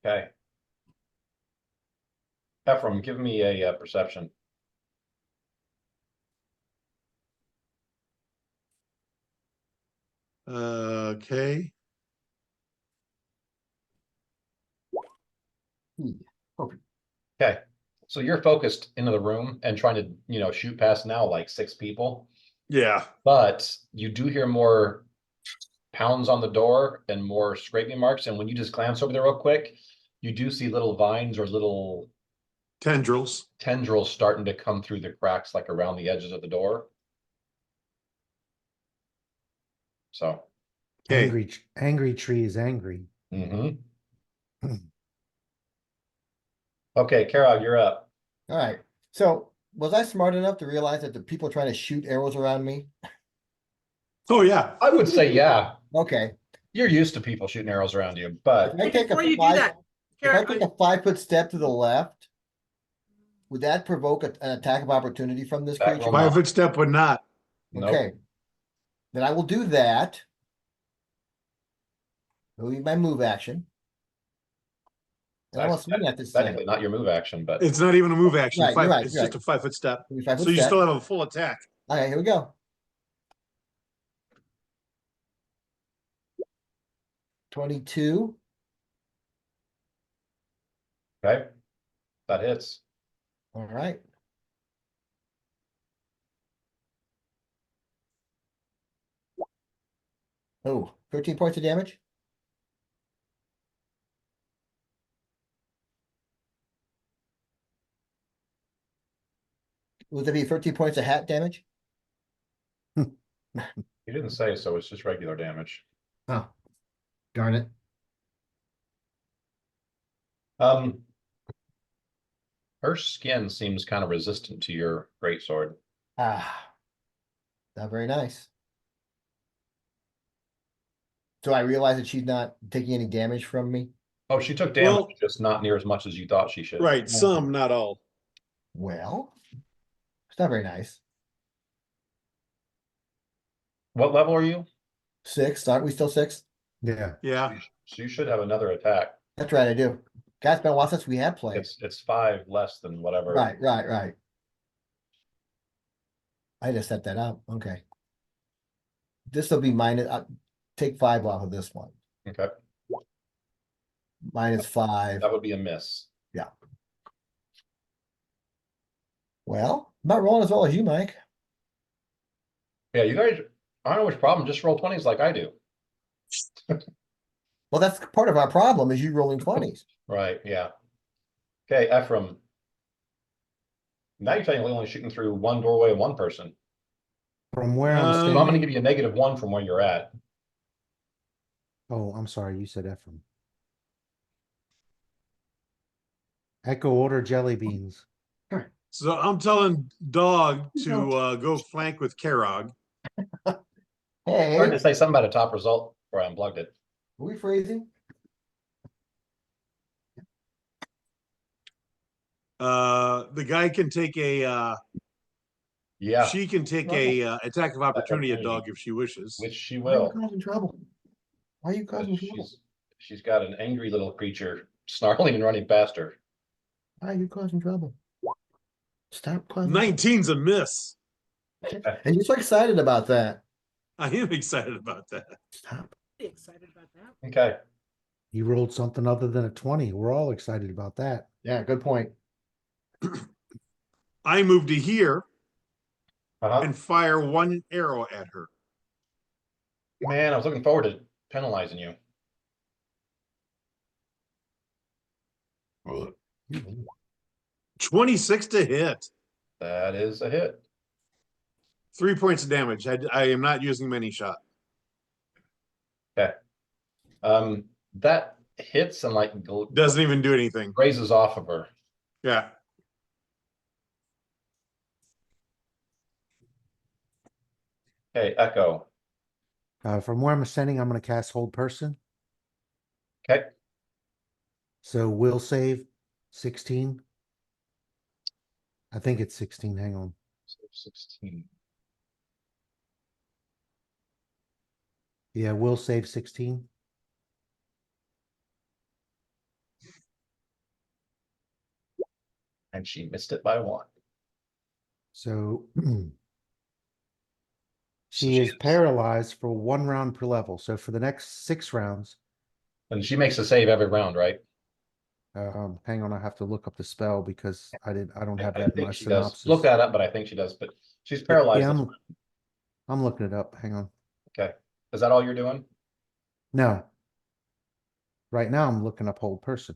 Okay. Ephraim, give me a perception. Okay. Okay. So you're focused into the room and trying to, shoot past now like 6 people, Yeah. but you do hear more pounds on the door and more scraping marks. And when you just glance over there real quick, you do see little vines or little Tendrils. tendrils starting to come through the cracks, like around the edges of the door. So, Okay. Angry tree is angry. Okay, Carol, you're up. All right. So was I smart enough to realize that the people trying to shoot arrows around me? Oh yeah. I would say, yeah, Okay. you're used to people shooting arrows around you, but If I take Before a you do 5, that, if I Kara, take a 5-foot step to the left, would that provoke an attack of opportunity from this That creature? will not. 5-foot step would not. Nope. Okay. Then I will do that. It'll be my move action. And I will swing at this Technically thing. not your move action, but It's not even a move action. Right, you're right, It's you're just a 5-foot step. It'll be 5-foot So you step. still have a full attack. Okay, here we go. 22. okay, that hits. All right. Oh, 13 points of damage. Would that be 13 points of hat damage? You didn't say, so it's just regular damage. Oh, darn it. Her skin seems kind of resistant to your greatsword. Ah, not very nice. So I realize that she's not taking any damage from me. Oh, she took damage, Well- just not near as much as you thought she should. Right. Some, not all. Well, it's not very nice. What level are you? 6, aren't we still 6? Yeah. Yeah. So you should have another attack. That's right, I do. God, it's been a while since we had played. It's 5 less than whatever. Right. I just set that up. Okay. This will be minus. Take 5 off of this one. Okay, -5. that would be a miss. Well, I'm not rolling as well as you, Mike. Yeah, you guys, I don't know which problem, just roll 20s like I do. Well, that's part of our problem is you rolling 20s. Right, yeah. Okay, Ephraim. Now you're technically only shooting through one doorway and one person. From where I'm So I'm standing. gonna give you a -1 from where you're at. Oh, I'm sorry. You said Ephraim. Echo order jelly beans. So I'm telling Dog to go flank with Karog. Hey, Hard are to say something about a top result before I unplugged it. we freezing? The guy can take a Yeah, she can take a attack of opportunity at opportunity. Dog if she wishes. which she Why are you will. causing trouble? Why are you causing trouble? She's She's got an angry little creature snarling and running past her. Ah, you're causing trouble. Stop causing. 19's a miss. And you're so excited about that. I am excited about that. Stop. Pretty excited about that. Okay. You rolled something other than a 20. We're all excited about that. Yeah, good point. I move to here Uh-huh. and fire one arrow at her. Man, I was looking forward to penalizing you. 26 to hit. That is a hit. 3 points of damage. I am not using many shot. Okay. That hits and like Doesn't even do anything. raises off of her. Yeah. Okay, Echo. From where I'm ascending, I'm going to cast Hold Person. Okay. So will save 16. I think it's 16. Hang on. So 16. Yeah, will save 16. And she missed it by 1. So So she is paralyzed for 1 round per level. So for the next 6 rounds, And she makes a save every round, right? hang on, I have to look up the spell because I don't have I that in think my she does. synopsis. Look that up, but I think she does. But she's paralyzed. Yeah, this I'm looking it up. Hang on. Okay. Is that all you're doing? No. Right now I'm looking up Hold Person.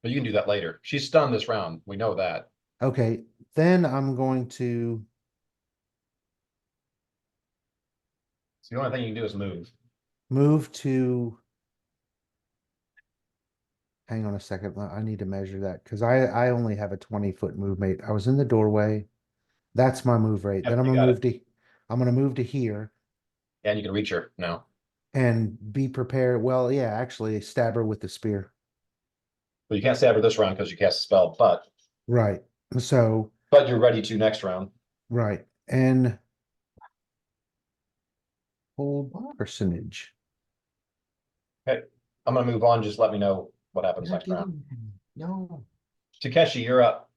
But you can do that later. She's stunned this round. We know that. Okay, then I'm going to So the only thing you can do is move. move to. Hang on a second. I need to measure that because I only have a 20-foot movement. I was in the doorway. That's my move rate. Yep, Then I'm you gonna got move to here And you can reach her now. and be prepared. Well, yeah, actually stab her with the spear. But you can't stab her this round because you cast a spell, Right. So but you're ready to next round. right. And hold personage. Okay. I'm gonna move on. Just let me know what happens Not next round. even- No. Takeshi, you're up.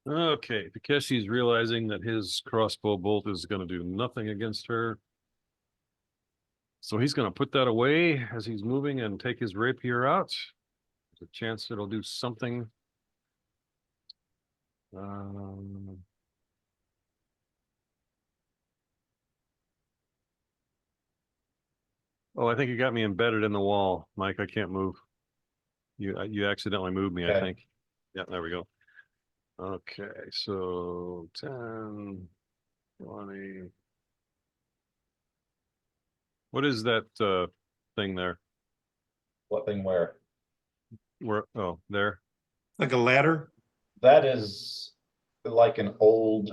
Okay, Takeshi's realizing that his crossbow bolt is going to do nothing against her. So he's going to put that away as he's moving and take his rapier out. There's a chance it'll do something. Oh, I think you got me embedded in the wall, Mike. I can't move. You accidentally moved me, I Okay. think. Yeah, there we go. Okay, so 10, 20. What is that thing there? What thing where? Where? Oh, there. Like a ladder. That is like an old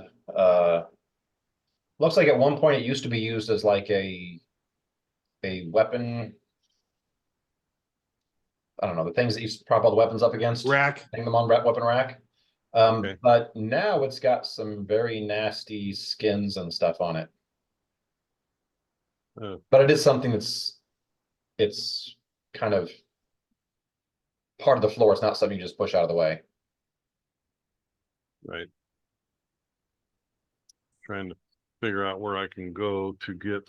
looks like at one point it used to be used as like a weapon. I don't know, the things that you prop all the weapons up against. Rack. Hang them on weapon rack. Okay. But now it's got some very nasty skins and stuff on it. But it is something it's kind of part of the floor. It's not something you just push out of the way. Right. Trying to figure out where I can go to get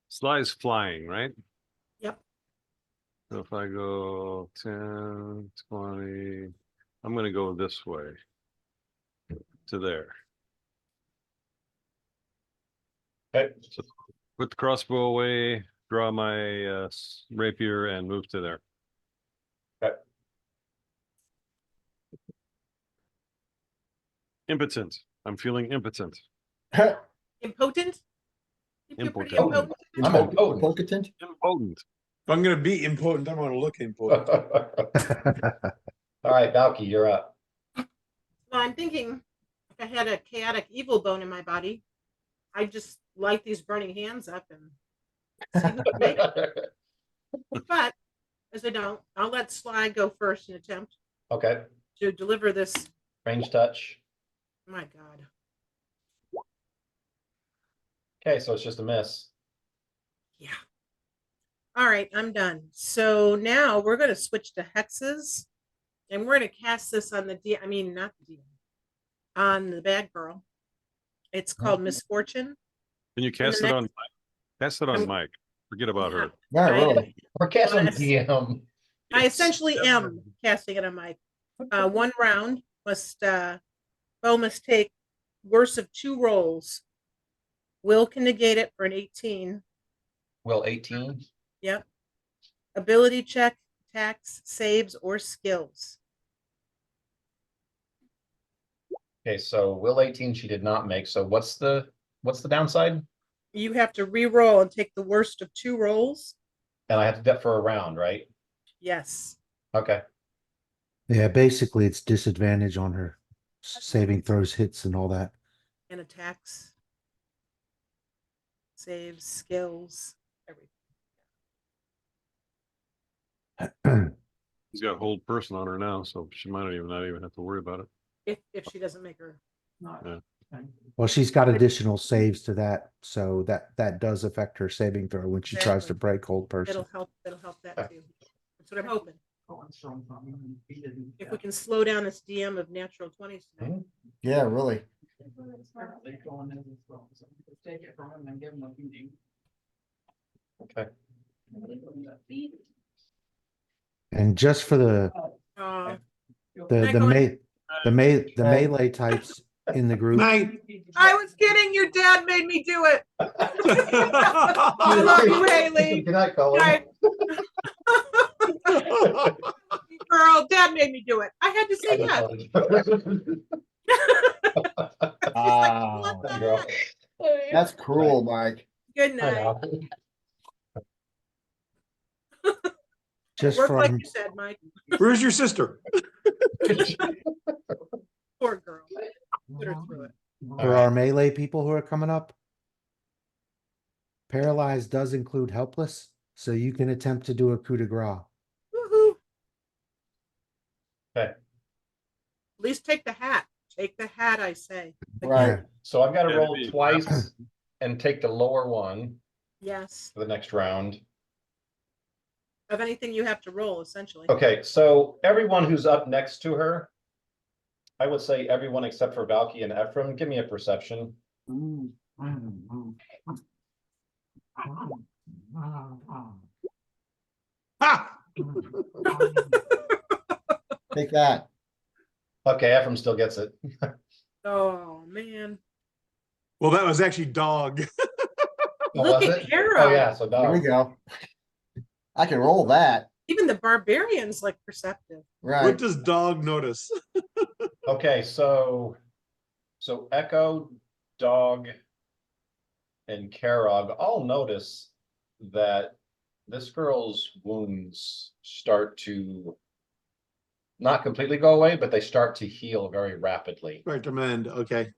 Sly's flying, right? Yep. So if I go 10, 20, I'm going to go this way to there. Okay. So put the crossbow away, draw my rapier, and move to there. Okay. Impotent. I'm feeling impotent. Impotent? You feel pretty Impotent. impotent? I'm impotent. Impotent? Impotent. If I'm gonna be impotent, I'm gonna look impotent. All right, Valky, you're up. Well, I'm thinking if I had a chaotic evil bone in my body, I'd just light these burning hands up and see who can make it. But as I don't, I'll let Sly go first and attempt Okay, to deliver this. range touch. My God. Okay, so it's just a miss. Yeah. All right, I'm done. So now we're gonna switch to hexes. And we're gonna cast this on the D, I mean, not the D, on the bad girl. It's called Misfortune. Can you the cast it next- on, cast it on I'm- Mike? Forget about Yeah. her. Yeah, I- really. We're casting Well, DM. I essentially am casting it on Mike. 1 round Bo must take worse of 2 rolls. Will can negate it for an 18. Will 18. Yep. Ability check, attacks, saves, or skills. Okay, so Will 18 she did not make. So what's the downside? You have to re-roll and take the worst of 2 rolls. And I have to do that for a round, right? Yes. Okay. Yeah, basically it's disadvantage on her saving throws, hits, and all that. And attacks, saves, skills, everything. He's got hold person on her now, so she might not even have to worry about it. If she doesn't make her. Well, she's got additional saves to that, so that does affect her saving throw when she tries to Exactly. break hold person. It'll help that too. That's what I'm hoping. If we can slow down this DM of natural 20s tonight. Yeah, really. Okay. And just for the Uh, the Can I the melee types in the group, Night. I was kidding. Your dad made me do it. I love you, Haley. Good night, Colin. Right. Girl, dad made me do it. I had to say yes. Wow. What the Girl. heck? That's cruel, Mike. Good I night. know. just Work like from you said, Mike. Where's your sister? Poor girl. Put her through it. for our melee people who are coming up. Paralyzed does include helpless, so you can attempt to do a coup de grace. Woohoo. Okay. At least take the hat. Take the hat, I say. Right. So I've got to Yeah, roll maybe. twice and take the lower one Yes. for the next round. Of anything you have to roll, essentially. Okay, so everyone who's up next to her, I would say everyone except for Valky and Ephraim, give me a perception. Ha! Take that. Okay, Ephraim still gets it. Oh, man. Well, that was actually dog. Oh, Look was at it? Kara. Oh, yeah, so There we dog. go. I can roll that. Even the barbarian's like perceptive. What Right. does dog notice? Okay, so Echo, Dog, and Karog all notice that this girl's wounds start to not completely go away, but they start to heal very rapidly. Recommend. Okay.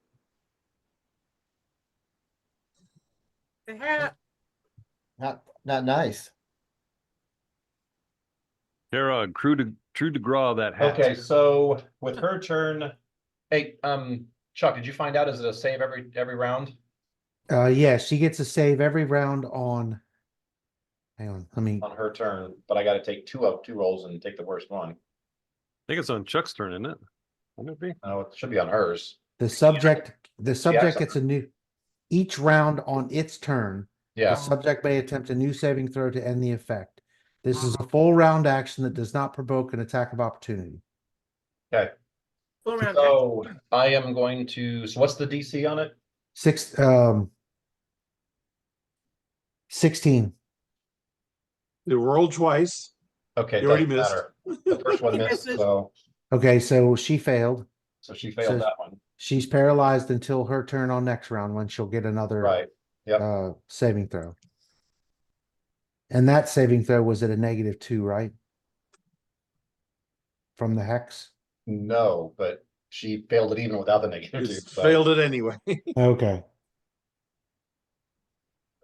The hat. Not nice. Kara, true de gras that hat. Okay, so with her turn, hey, Chuck, did you find out is it a save every round? Yeah, she gets a save every round on. Hang on, let me. On her turn, but I got to take two rolls and take the worst one. I think it's on Chuck's turn, isn't it? Wouldn't it be? No, it should be on hers. The subject acts- gets a new. Each round on its turn, the Yeah. subject may attempt a new saving throw to end the effect. This is a full round action that does not provoke an attack of opportunity. Okay. Full round. So I am going to. So what's the DC on it? 16. You rolled twice. Okay, You already doesn't missed. matter. The first one He missed, misses. so Okay, so she failed. she failed So- that one. She's paralyzed until her turn on next round when she'll get another Right. Yep. saving throw. And that saving throw was at a -2, right? From the hex. No, but she failed it even without the negative two. Just So. failed it anyway. Okay.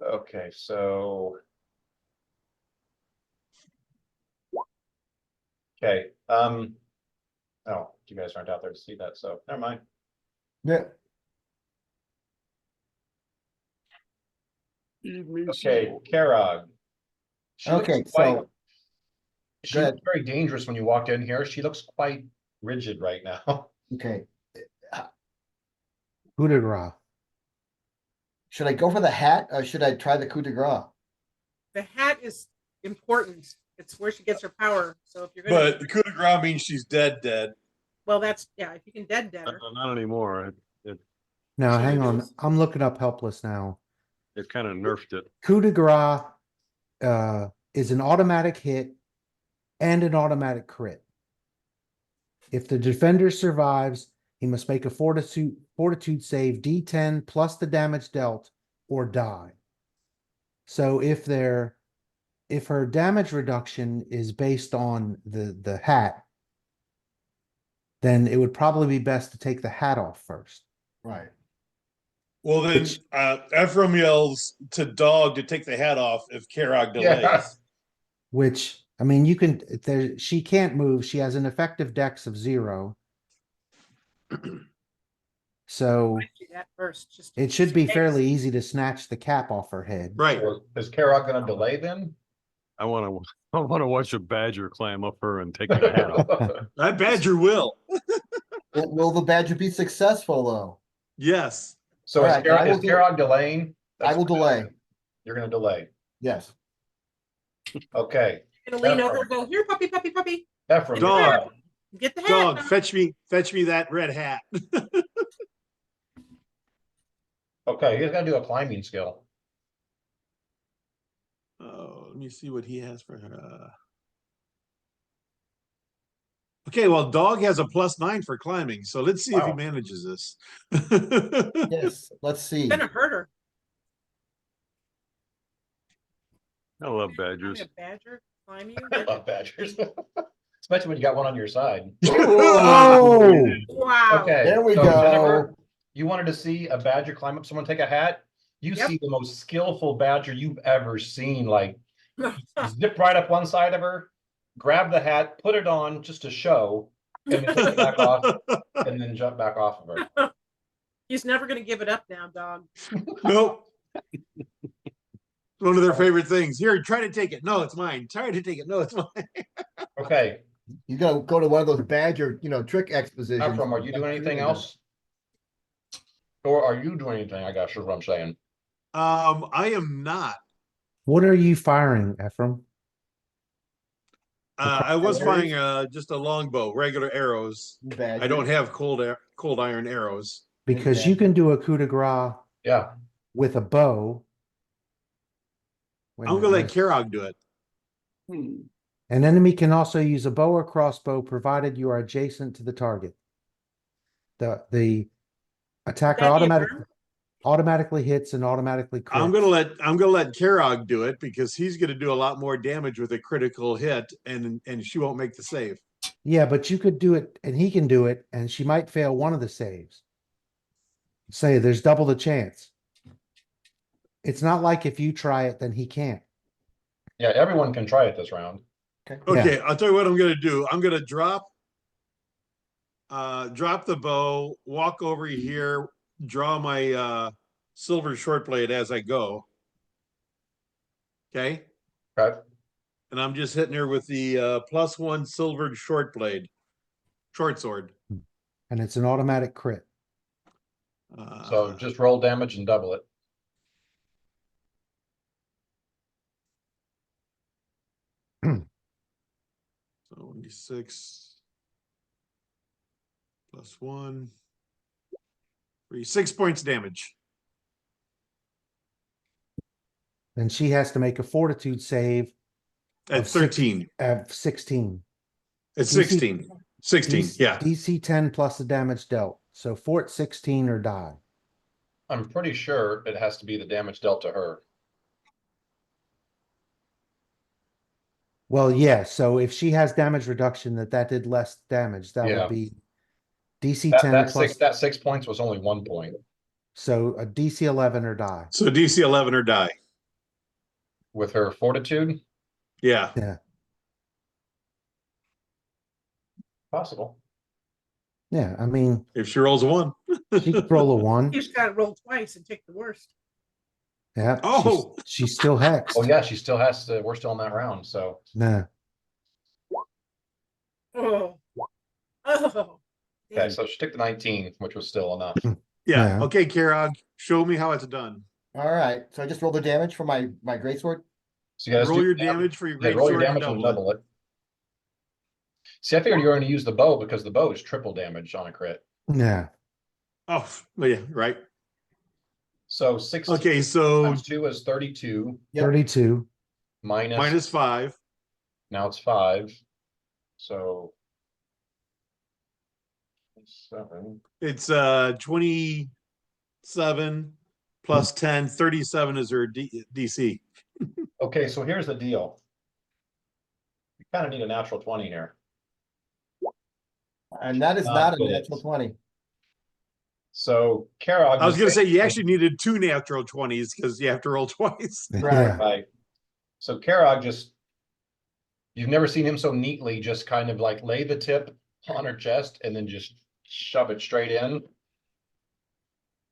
Okay, so. Okay, oh, you guys aren't out there to see that, so never mind. Yeah. Okay, Karag. She looks Okay, quite- so She go looked very dangerous when you walked in here. She looks quite rigid right now. okay. Coup de grace. Should I go for the hat or should I try the coup de grace? The hat is important. It's where she gets her power. So if you're gonna, But the coup de grace means she's dead. well, that's yeah. If you can dead her. Not anymore. Now, So hang it on. is. I'm looking up helpless now. It kind of nerfed it. Coup de grace is an automatic hit and an automatic crit. If the defender survives, he must make a fortitude save D10 plus the damage dealt or die. So if her damage reduction is based on the hat, then it would probably be best to take the hat off first. Right. Well, then Which- Ephraim yells to Dog to take the hat off if Karag delays. Yeah. Which, I mean, you can, she can't move. She has an effective dex of 0. So Do that first. Just it should be in case. fairly easy to snatch the cap off her head. Right. So is Karag gonna delay then? I want to watch a badger climb up her and take the hat off. That Badger will. Will the Badger be successful though? Yes. So is Alright, I will Karag delaying? I will delay. You're gonna delay. Yes. Okay, Gonna lean over and go, here, puppy, puppy, puppy. Ephraim. Dog. Get the hat. Dog, fetch me that red hat. Okay, he's gonna do a climbing skill. Oh, let me see what he has for her. Okay, well, Dog has a +9 for climbing, so let's see if he Wow. manages this. Yes. Let's see. It's gonna hurt her. I love Having badgers. a badger climb you. I love badgers. Especially when you got one on your side. Oh, Wow. Okay. There we so go. Jennifer, you wanted to see a badger climb up someone take a hat? You Yep. see the most skillful badger you've ever seen. Like zip right up one side of her, grab the hat, put it on just to show, and then take it back off, and then jump back off of her. He's never gonna give it up now, Dog. Nope. One of their favorite things. Here, try to take it. No, it's mine. Try to take it. No, it's mine. Okay, You gotta go to one of those Badger, trick expositions. Ephraim, are you doing anything else? Or are you doing anything? I guess is what I'm saying. I am not. what are you firing, Ephraim? I was arrows? firing just a longbow, regular arrows. Badger. I don't have cold iron arrows. Because Okay. you can do a coup de grace Yeah, with a bow. Wait a I'm gonna let minute. Karag do it. An enemy can also use a bow or crossbow provided you are adjacent to the target. The attacker Would that be a burn? automatically hits and automatically crits. I'm gonna let Karag do it because he's gonna do a lot more damage with a critical hit, and she won't make the save. Yeah, but you could do it and he can do it, and she might fail one of the saves. Say there's double the chance. It's not like if you try it, then he can't. yeah, everyone can try it this round. Okay, I'll tell you what I'm gonna do. I'm gonna drop the bow, walk over here, draw my silver short blade as I go. Okay, Okay, and I'm just hitting her with the +1 silvered short blade, short sword. And it's an automatic crit. so just roll damage and double it. So 1d6 +1, 3, 6 points damage. Then she has to make a fortitude save At Of six- 13. of 16. At DC 16. 16, yeah. DC 10 plus the damage dealt. So fort 16 or die. I'm pretty sure it has to be the damage dealt to her. Well, yeah. So if she has damage reduction that did less damage, that Yeah. would be DC That, 10 that plus. six that 6 points was only 1 point So a DC 11 or die. So DC 11 or die. with her fortitude. Yeah. Yeah. Possible. Yeah. I mean, If she rolls a 1. she could roll a 1. You just gotta roll twice and take the worst. Yeah. Oh! She's still hexed. Oh yeah, she still has to, we're still in that round, so. Nah. Oh. Oh. Okay, Damn. so she took the 19, which was still enough. Yeah. Yeah. Okay, Kerog, show me how it's done. All right, so I just roll the damage for my greatsword. So you guys Roll do your damage for your yeah, great roll your sword and damage and double it. double it. See, I figured you were going to use the bow because the bow is triple damage on a crit. Yeah. Oh, yeah, right. So 16 Okay, so times 2 is 32 Yep. 32. minus 5. now it's 5. So 7. It's 27 plus 10. 37 is her DC. Okay, so here's the deal. You kind of need a natural 20 here. And that is Not not a good. natural 20. So Kerog I was going to say you basically- actually needed 2 natural 20s because you have to roll twice. Right. Yeah. Right. So Kerog just, you've never seen him so neatly just kind of like lay the tip on her chest and then just shove it straight in.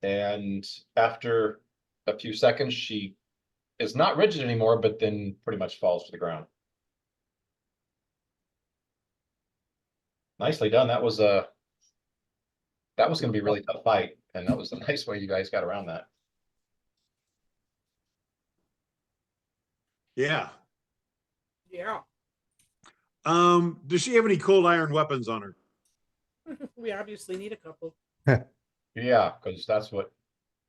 And after a few seconds, she is not rigid anymore, but then pretty much falls to the ground. Nicely done. That was going to be a really tough fight, and that was a nice way you guys got around that. Yeah. Yeah. Does she have any cold iron weapons on her? We obviously need a couple. Yeah, because that's what.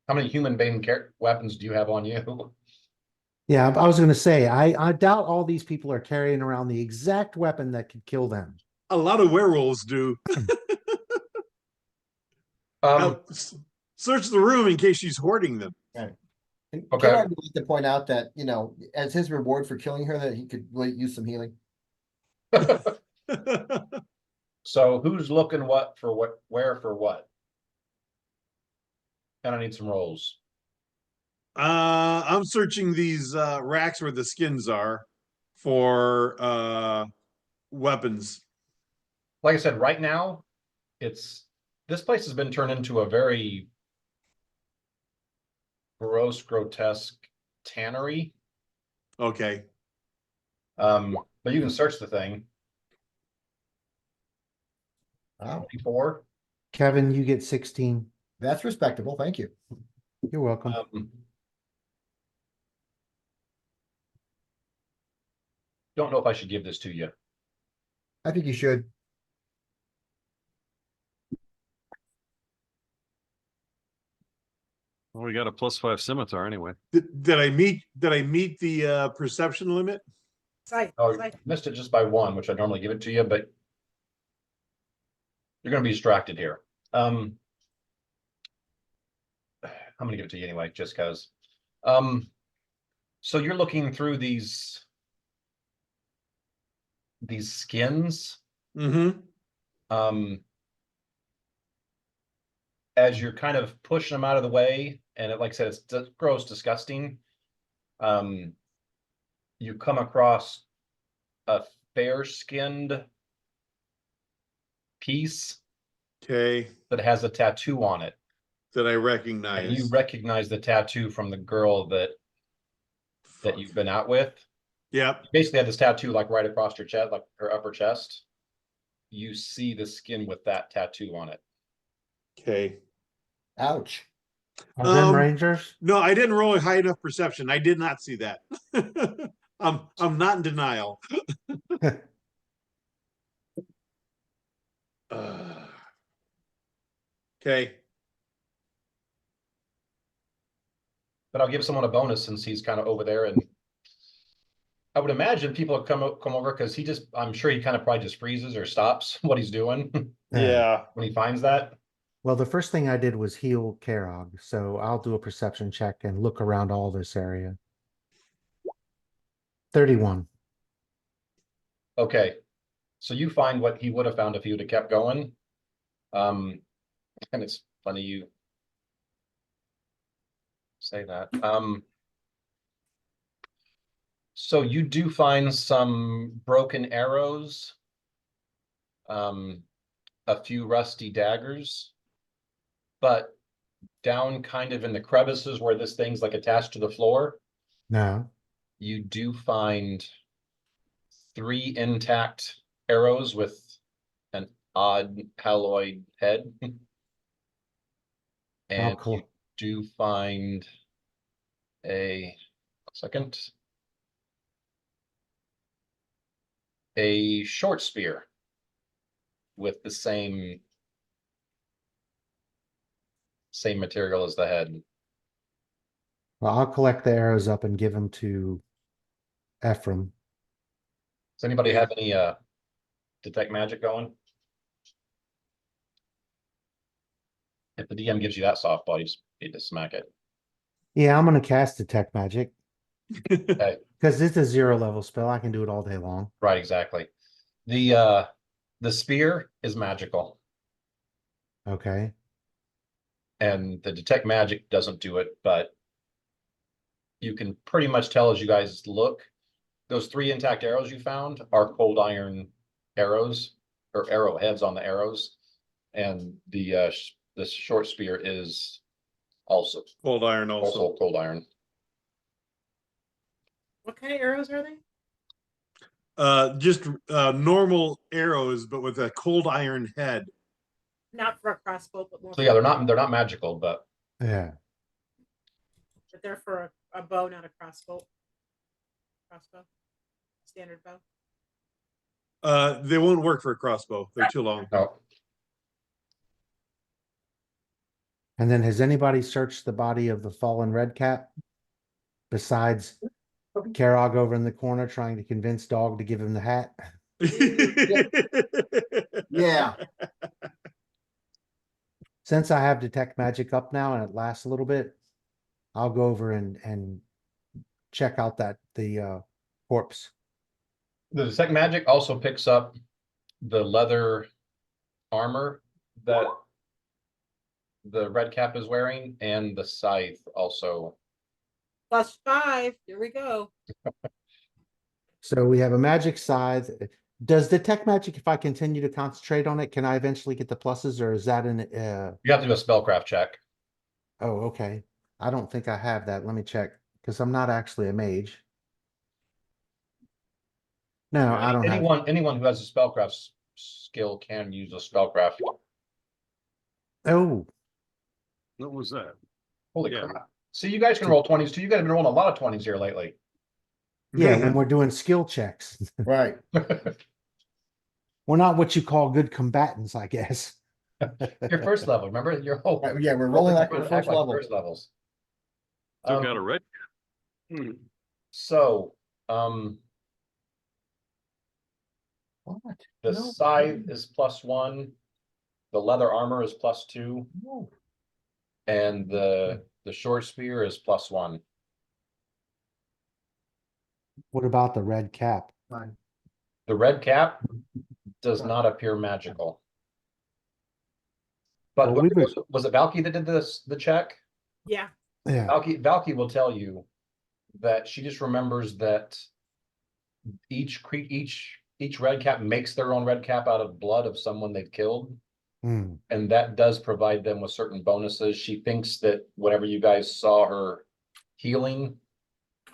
How many human being weapons do you have on you? Yeah, I was going to say, I doubt all these people are carrying around the exact weapon that could kill them. A lot of werewolves do. Search the room in case she's hoarding them. And Okay. Kerog would like to point out that, you know, as his reward for killing her, that he could really use some healing. So who's looking what for what, where for what? Kind of need some rolls. I'm searching these racks where the skins are for weapons. Like I said, right now, this place has been turned into a very gross, grotesque tannery. Okay. But you can search the thing. Wow, 24. Kevin, you get 16. that's respectable. Thank you. You're welcome. Don't know if I should give this to you. I think you should. Well, we got a +5 scimitar anyway. Did I meet the perception limit? Sight. Oh, Sight. missed it just by 1, which I normally give it to you, but you're going to be distracted here. I'm going to give it to you anyway, just because. So you're looking through these skins. Mm-hmm. As you're kind of pushing them out of the way, and it, like I said, it's gross, disgusting. You come across a fair-skinned piece Okay. that has a tattoo on it. That I And recognize. you recognize the tattoo from the girl that you've been out with. Yep. Basically had this tattoo like right across her chest, like her upper chest. You see the skin with that tattoo on it. Okay. Ouch. Are them Rangers? No, I didn't roll a high enough perception. I did not see that. I'm not in denial. Okay. But I'll give someone a bonus since he's kind of over there, and I would imagine people will come over because I'm sure he kind of probably just freezes or stops what he's doing Yeah. when he finds that. Well, the first thing I did was heal Kerog, so I'll do a perception check and look around all this area. 31. Okay, so you find what he would have found if he would have kept going. And it's funny you say that. So you do find some broken arrows, a few rusty daggers, but down kind of in the crevices where this thing's like attached to the floor, No. you do find 3 intact arrows with an odd haloid head. And cool. you do find a second. A short spear with the same material as the head. Well, I'll collect the arrows up and give them to Ephraim. Does anybody have any detect magic going? If the DM gives you that softball, you just need to smack it. Yeah, I'm gonna cast Detect Magic Okay, because it's a 0 level spell. I can do it all day long. right, exactly. The spear is magical, Okay. and the detect magic doesn't do it, but you can pretty much tell as you guys look. Those 3 intact arrows you found are cold iron arrows, or arrowheads on the arrows, and the short spear is also Cold iron also. cold iron. What kind of arrows are they? Just normal arrows, but with a cold iron head. Not for a crossbow, but more. So yeah, they're not magical, but Yeah. But they're for a bow, not a crossbow. Crossbow, standard bow. They won't work for a crossbow. They're too long. no. And then has anybody searched the body of the fallen red cap? Besides Karog over in the corner trying to convince Dog to give him the hat. Yeah. Since I have Detect Magic up now and it lasts a little bit, I'll go over and check out the corpse. The detect magic also picks up the leather armor that the red cap is wearing, and the scythe also. +5. Here we go. So we have a magic scythe. Does Detect Magic, if I continue to concentrate on it, can I eventually get the pluses, or is that an You have to do a spellcraft check. oh, okay. I don't think I have that. Let me check, because I'm not actually a mage. No, I don't have. Anyone who has a spellcraft skill can use a spellcraft. Oh, What was that? Holy Yeah. crap. See, you guys can roll 20s too. You guys have been rolling a lot of 20s here lately. yeah, when we're doing skill checks. Right. We're not what you call good combatants, I guess. Your first level, remember? Your whole Right, yeah, we're rolling like we're first level. First levels. Took out a red. So, What? the No. scythe is +1, the leather armor is +2, No. and the short spear is +1. What about the red cap? Fine. The red cap does not appear magical. But Well, was it Valky that did the check? Yeah. Yeah. Valky will tell you that she just remembers that each red cap makes their own red cap out of blood of someone they've killed. Hmm. And that does provide them with certain bonuses. She thinks that whatever you guys saw her healing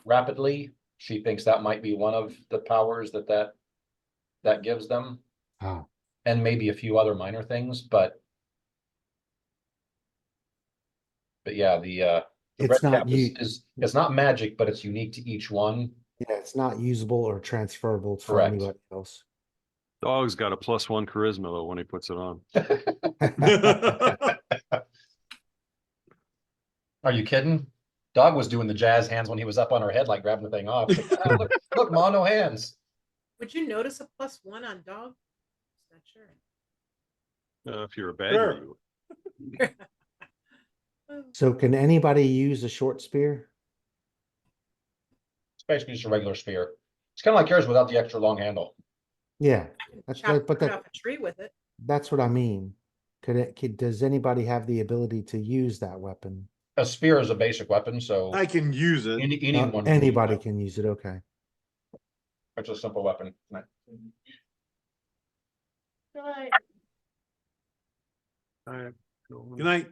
rapidly, she thinks that might be one of the powers that gives them, Oh, and maybe a few other minor things, but yeah, the it's red not cap is it's not magic, but it's unique to each one. yeah, it's not usable or transferable for Correct. anybody else. Dog's got a +1 charisma though when he puts it on. Are you kidding? Dog was doing the jazz hands when he was up on her head, like grabbing the thing off. Like, "Ah, look, mono hands." Would you notice a +1 on dog? Not sure. If you're a bad Sure. you. So can anybody use a short spear? It's basically just a regular spear. It's kind of like yours without the extra long handle. Yeah, I can That's chop right, but fruit that- off a tree with it. that's what I mean. Does anybody have the ability to use that weapon? A spear is a basic weapon, so I can use it. anyone can use Anybody it. can use it, okay. It's a simple weapon. Good night.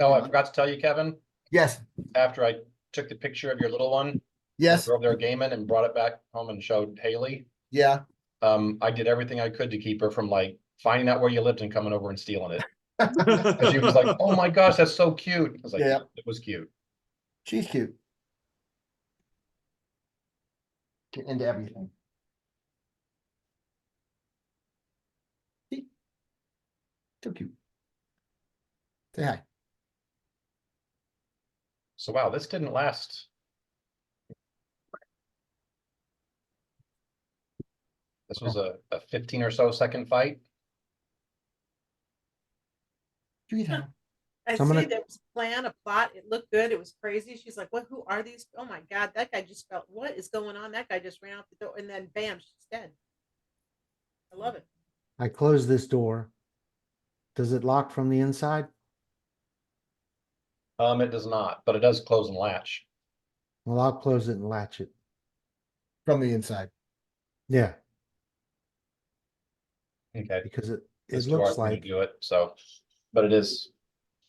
Oh, I forgot to tell you, Kevin, Yes, after I took the picture of your little one, yes, drove there gaming and brought it back home and showed Haley. yeah. I did everything I could to keep her from like finding out where you lived and coming over and stealing it. And she was like, "Oh my gosh, that's so cute." I was like, Yeah. "It was cute." She's cute. Get into everything. See? So cute. Say hi. So wow, this didn't last. This was a 15 or so second fight. Sweetheart. I So I'm see gonna- there was a plan, a plot. It looked good. It was crazy. She's like, "What? Who are these? Oh my god, that guy just felt. What is going on? That guy just ran out the door, and then bam, she's dead." I love it. I close this door. Does it lock from the inside? It does not, but it does close and latch. Well, I'll close it and latch it. From the inside. Yeah, Okay, because it it's too hard looks for me to like do it. So, but it is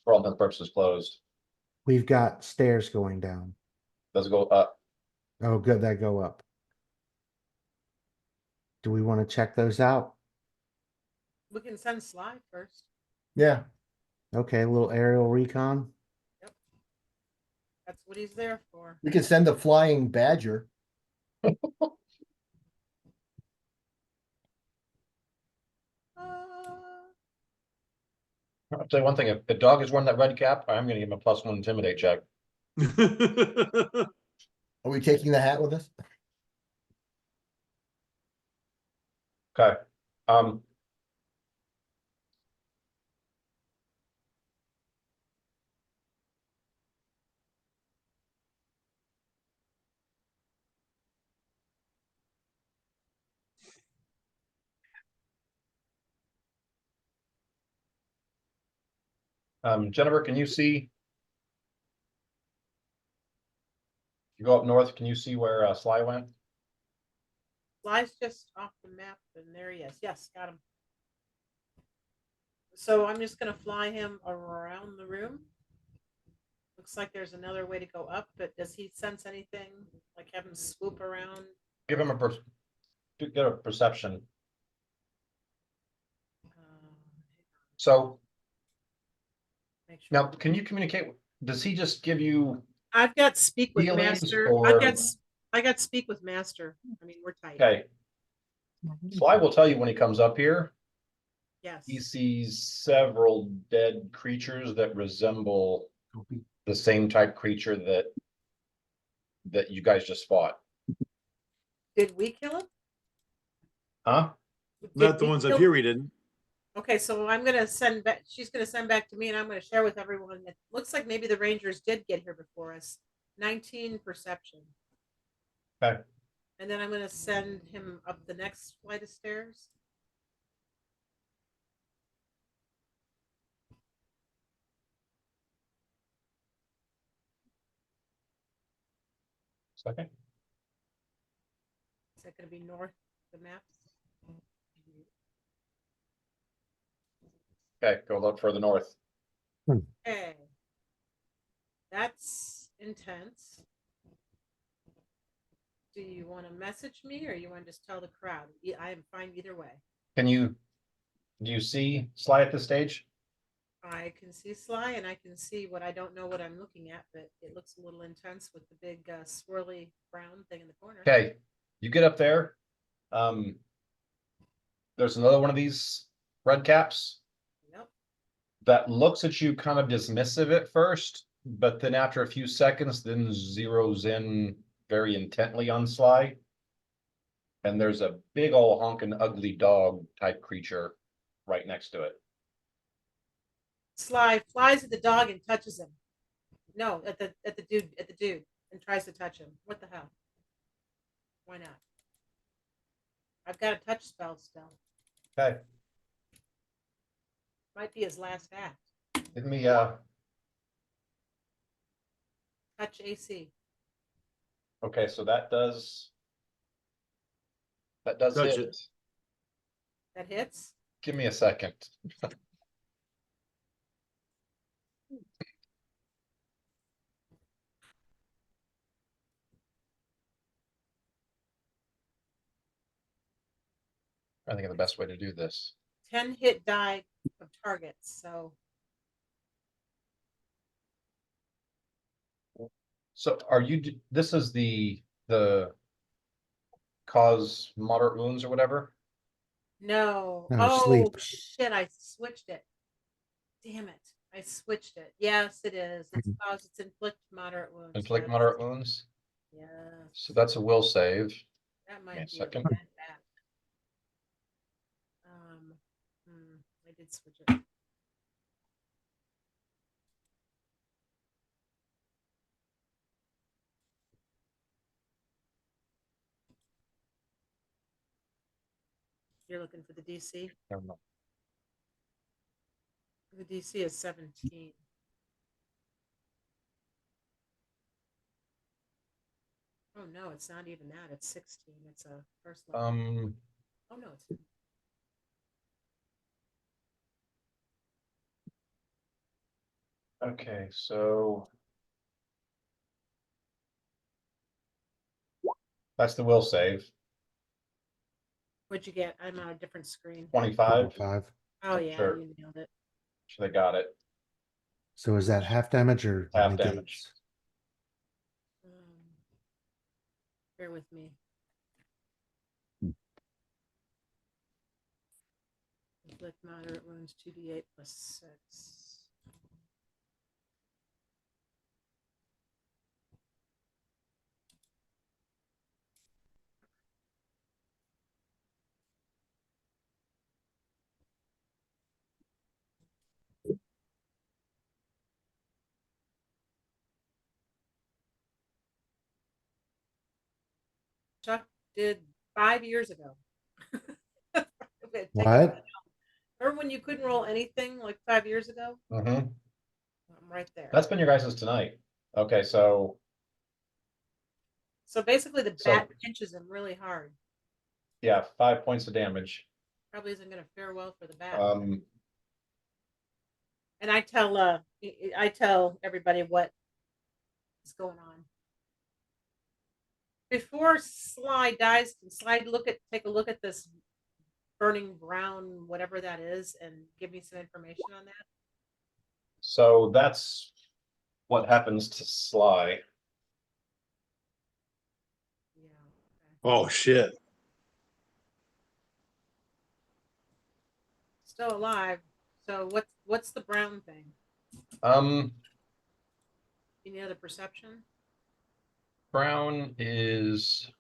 for all intents and purposes closed. we've got stairs going down. Does it go up? Oh, good, that go up. Do we want to check those out? We can send Sly first. Yeah. Okay, a little aerial recon. That's what he's there for. We could send the flying badger. I'll tell you one thing: if the dog is wearing that red cap, I'm going to give him a +1 intimidate check. Are we taking the hat with us? Okay. Jennifer, can you see? You go up north, can you see where Sly went? Sly's just off the map, and there he is. Yes, got him. So I'm just gonna fly him around the room. Looks like there's another way to go up, but does he sense anything? Like have him swoop around? Give him get a perception. So Make sure. now, can you communicate? Does he just give you? I've got speak with Feelings master. or- I got speak with master. I mean, we're tight. Okay, Sly will tell you when he comes up here. Yes. He sees several dead creatures that resemble the same type creature that you guys just fought. Did we kill him? Huh? Did Not the we ones kill- up here, we didn't. Okay, so I'm gonna send back. She's gonna send back to me, and I'm gonna share with everyone. It looks like maybe the Rangers did get here before us. 19 perception, Okay. and then I'm gonna send him up the next flight of stairs. Second. Is that gonna be north of the map? Okay, go a little further north. Okay. That's intense. Do you want to message me or you want to just tell the crowd? I am fine either way. Do you see Sly at this stage? I can see Sly and I can see what I don't know what I'm looking at, but it looks a little intense with the big swirly brown thing in the corner. Okay, you get up there. There's another one of these red caps Yep. that looks at you kind of dismissive at first, but then after a few seconds, then zeroes in very intently on Sly. And there's a big old honking ugly dog type creature right next to it. Sly flies at the dog and touches him. No, at the dude and tries to touch him. What the hell? Why not? I've got a touch spell still. Okay, Might be his last act. give me Touch AC. okay, so that does Touch hit. it. That hits. Give me a second. I think of the best way to do this. 10 hit die of targets. So So are you, this is the cause moderate wounds or whatever? no. No, Oh sleep. shit! I switched it. Damn it! I switched it. Yes, it is. It's cause it's inflict moderate wounds. Inflict Yes. moderate wounds? Yes. So that's a will save. That Give me a might be second. bad. I did switch it. You're looking for the DC. Never mind. The DC is 17. Oh no, it's not even that. It's 16. It's a first level. Oh no, it's Okay, so that's the will save. what'd you get? I'm on a different screen. 25. 5. Oh yeah, Sure. you nailed it. So they got it. So is that half damage or Half negates? damage. Bear with me. Inflict moderate wounds 2d8 plus 6. Chuck did 5 years ago. What? Remember when you couldn't roll anything like 5 years ago? Mm-hmm. I'm right there. That's been your guys's tonight. Okay, so So basically the So- bat pinches him really hard. yeah, 5 points of damage. Probably isn't gonna fare well for the bat. And I tell everybody what is going on. Before Sly dies, can Sly take a look at this burning brown, whatever that is, and give me some information on that? So that's what happens to Sly. Yeah. Okay. Oh shit. Still alive. So what's the brown thing? Any other perception? Brown is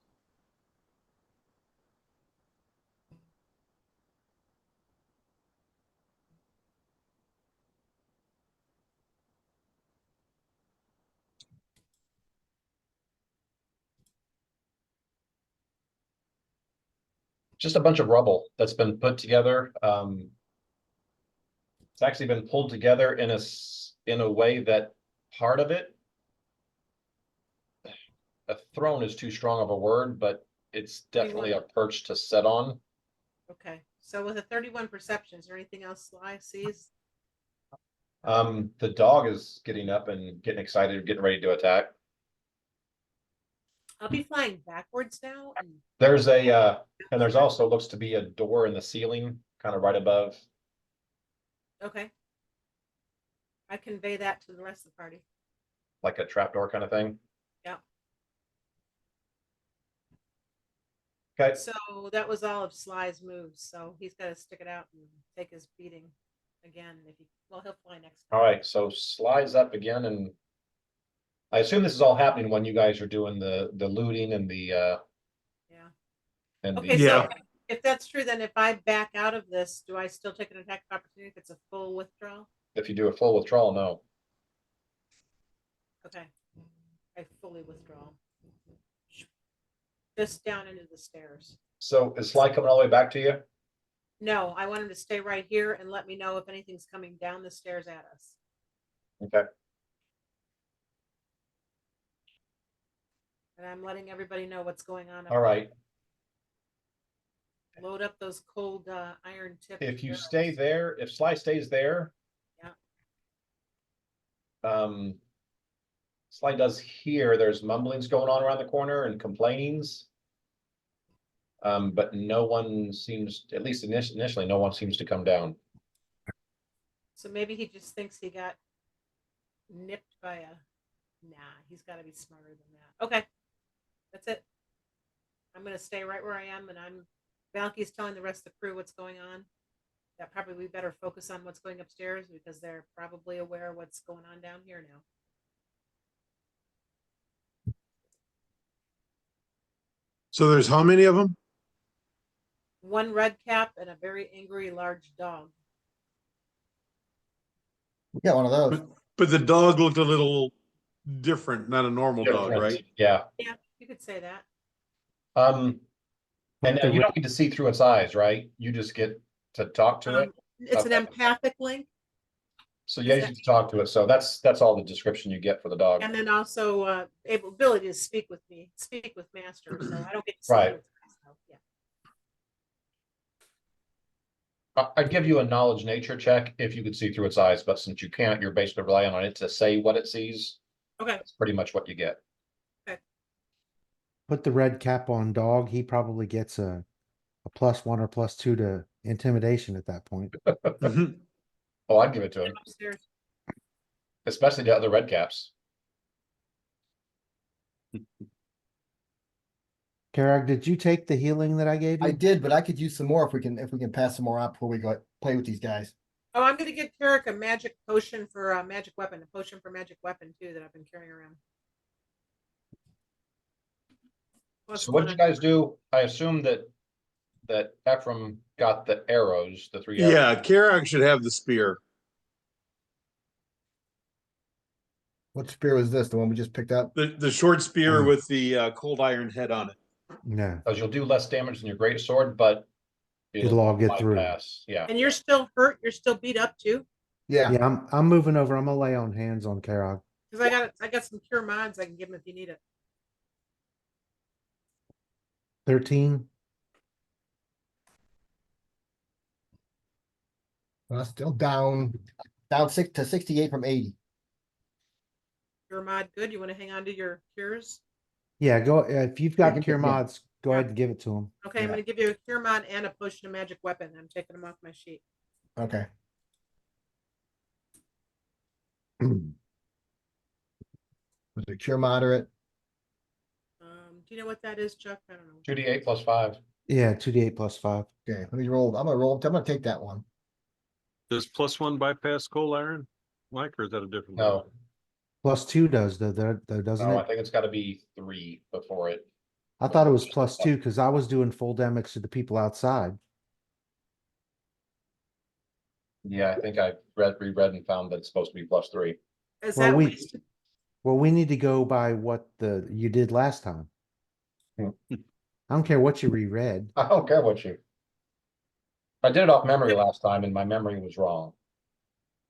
just a bunch of rubble that's been put together. It's actually been pulled together in a way that part of it, a throne is too strong of a word, but it's definitely a perch to sit on. Okay. So with a 31 perception, is there anything else Sly sees? The dog is getting up and getting excited, getting ready to attack. I'll be flying backwards now. And There's and there's also looks to be a door in the ceiling, kind of right above. okay. I convey that to the rest of the party. Like a trapdoor kind of thing. Yeah. Okay. So that was all of Sly's moves. So he's got to stick it out and take his beating again. He'll fly next time. All right. So Sly's up again, and I assume this is all happening when you guys are doing the looting and the Yeah. and Okay. the Yeah. So if that's true, then if I back out of this, do I still take an attack of opportunity if it's a full withdrawal? if you do a full withdrawal, no. Okay. I fully withdraw. Just down into the stairs. So is Sly coming all the way back to you? No, I want him to stay right here and let me know if anything's coming down the stairs at us. Okay. And I'm letting everybody know what's going on. All right. Load up those cold iron tipped. If you arrows. stay there, if Sly stays there. Yeah. Sly does hear there's mumblings going on around the corner and complainings. But no one seems, at least initially, no one seems to come down. So maybe he just thinks he got nipped by a. Nah, he's got to be smarter than that. Okay, that's it. I'm gonna stay right where I am, and Valky's telling the rest of the crew what's going on. That probably we better focus on what's going upstairs because they're probably aware of what's going on down here now. So there's how many of them? One red cap and a very angry large dog. We got one of those. But the dog looked a little different, not a normal dog, Different. right? Yeah. Yeah, you could say that. And Like the you don't get to see through its eyes, right? You just get to talk to it. It's an Okay. empathic link, So you get to talk to it. So that's all the description you get for the dog. and then also ability to speak with master. So I don't get to see Right. it. So, yeah. I'd give you a knowledge nature check if you could see through its eyes, but since you can't, you're basically relying on it to say what it sees. Okay. That's pretty much what you get. Put the red cap on dog. He probably gets a +1 or +2 to intimidation at that point. Mhm. Oh, I'd give it to him, Upstairs. especially the other red caps. Karag, did you take the healing that I gave I you? did, but I could use some more if we can pass some more out before we go play with these guys. Oh, I'm gonna give Tarek a magic potion for a magic weapon, magic weapon too that I've been carrying around. Plus So what did one you guys do? I assume that Ephraim got the arrows, the 3 arrows. Yeah, Karag should have the spear. What spear was this? The one we just picked up? The short spear with the cold iron head on it. No. Because you'll do less damage than your great sword, but It'll all get through. bypass. Yeah. And you're still hurt. You're still beat up too. Yeah. Yeah, I'm moving over. I'm gonna lay on hands on Karag. Because I got some cure mods I can give him if you need it. 13. Well, still down 6 to 68 from 80. Cure mod good. You want to hang on to your cures? Yeah, go if you've Yeah, got give cure me- yeah. mods, go ahead and give it to him. Okay, I'm Yeah. gonna give you a cure mod and a potion of magic weapon. I'm taking them off my sheet. Okay. Was it cure moderate? Do you know what that is, Chuck? I don't know. 2d8 plus 5. Yeah, 2d8 +5. Okay, let me roll. I'm gonna take that one. Does +1 bypass coal iron, Mike, or is that a different? No, +2 does though, doesn't no, I it? think it's got to be 3 before it. I thought it was +2 because I was doing full damage to the people outside. Yeah, I think I reread and found that it's supposed to be +3. Is Well, that we- wasted? Well, we need to go by what you did last time. Hmm. I don't care what you reread. I don't care what you. I did it off memory last time, and my memory was wrong.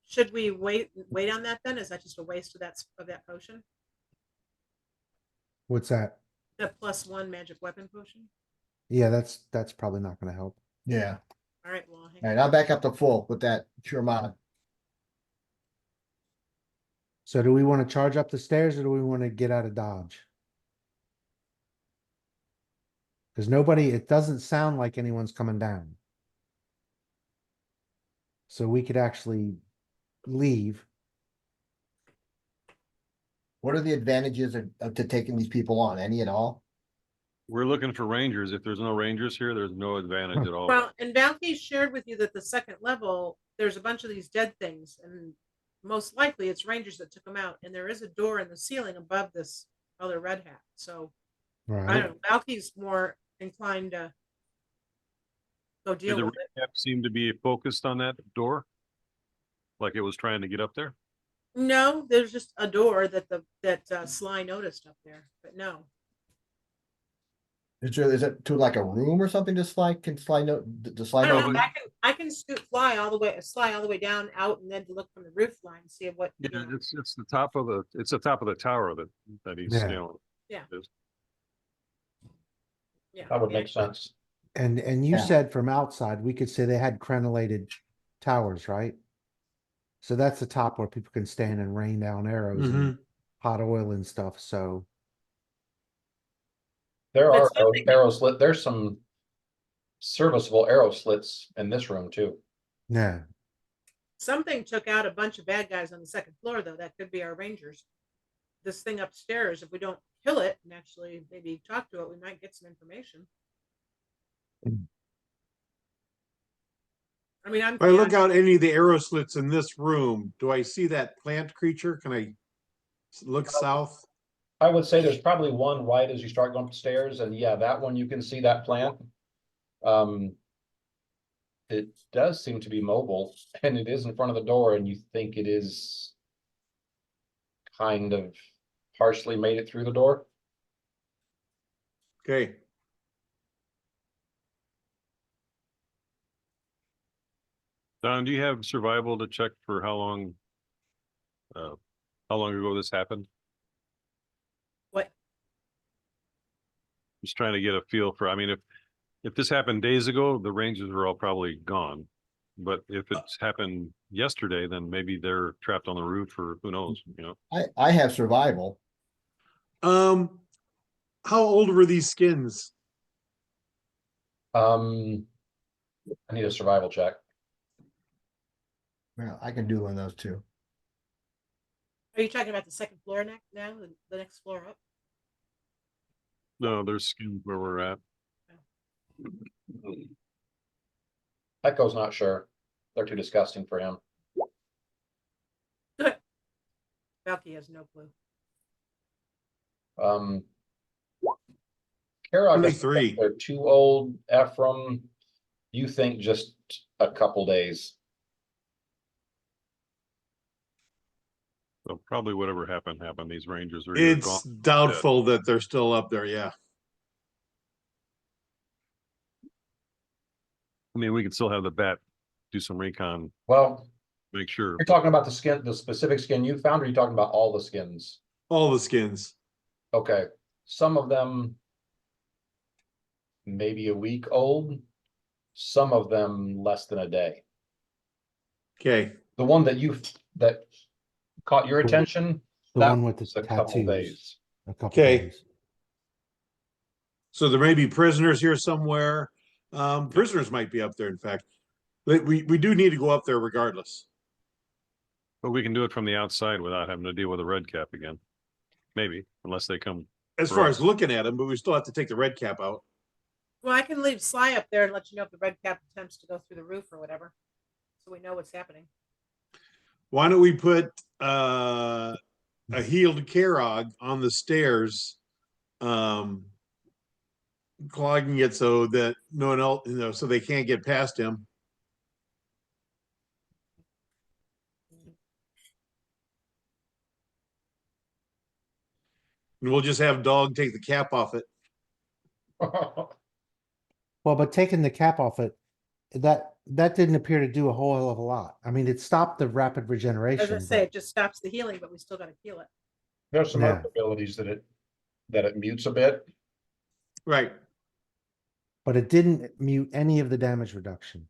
Should we wait on that then? Is that just a waste of that potion? What's that? The +1 magic weapon potion? Yeah, that's probably not going to help. Yeah. All right, well, hang All right, on. I'm back up to full with that cure mod. So do we want to charge up the stairs or do we want to get out of Dodge? Because it doesn't sound like anyone's coming down. So we could actually leave. What are the advantages of to taking these people on? Any at all? We're looking for rangers. If there's no rangers here, there's no advantage at all. Well, and Valky shared with you that the second level, there's a bunch of these dead things, and most likely it's rangers that took them out. And there is a door in the ceiling above this other red hat. So I Right. don't know. Valky's more inclined to go Did deal the with red it. cap seem to be focused on that door? Like it was trying to get up there? No, there's just a door that Sly noticed up there, but no. Is it to like a room or something to slide? Can slide note the I slide don't note? know. I can slide all the way down out and then to look from the roof line and see what. you Yeah, know. it's the top of the tower that he's, Yeah. you know. Yeah. is. Yeah, That would yeah. make sense. And you Yeah. said from outside, we could say they had crenellated towers, right? So that's the top where people can stand and rain down arrows and hot oil and stuff, so. There But are something- arrow slit, there's some serviceable arrow slits in this room too. Yeah, Something took out a bunch of bad guys on the second floor, though. That could be our rangers. This thing upstairs, if we don't kill it and actually maybe talk to it, we might get some information. I mean, I'm. If I look out any of the arrow slits in this room, do I see that plant creature? Can I look south? I would say there's probably one right as you start going up the stairs, and yeah, that one you can see that plant. It does seem to be mobile, and it is in front of the door, and you think it is kind of partially made it through the door. Okay. Don, do you have survival to check for how long ago this happened? What? Just trying to get a feel for, I mean, if this happened days ago, the rangers are all probably gone. But if it's happened yesterday, then maybe they're trapped on the roof or who knows, you know? I have survival. How old were these skins? I need a survival check. Well, I can do one of those too. Are you talking about the second floor now? The next floor up? No, there's skins where we're at. Echo's not sure. They're too disgusting for him. Valky has no clue. Kara, I guess 23. they're too old. Ephraim, you think just a couple days. So probably whatever happened. These rangers are either It's gone. doubtful that they're still up there. Yeah. I mean, we could still have the bat do some recon, Well, make sure. you're talking about the skin, the specific skin you found, or are you talking about all the skins? All the skins. Okay, some of them maybe a week old, some of them less than a day. Okay. The one that caught your attention, the that one with was the a couple tattoos, days. a couple Okay. days. So there may be prisoners here somewhere. Prisoners might be up there, in fact. We do need to go up there regardless. But we can do it from the outside without having to deal with a red cap again. Maybe, unless they come. As for far us. as looking at them, but we still have to take the red cap out. Well, I can leave Sly up there and let you know if the red cap attempts to go through the roof or whatever. So we know what's happening. Why don't we put a healed Karog on the stairs, clogging it so that no one else, so they can't get past him. And we'll just have Dog take the cap off it. Well, but taking the cap off it, that didn't appear to do a whole hell of a lot. I mean, it stopped the rapid As regeneration. I say, but- it just stops the healing, but we still got to heal it. There's some Yeah. other abilities that it mutes a bit. Right. but it didn't mute any of the damage reduction.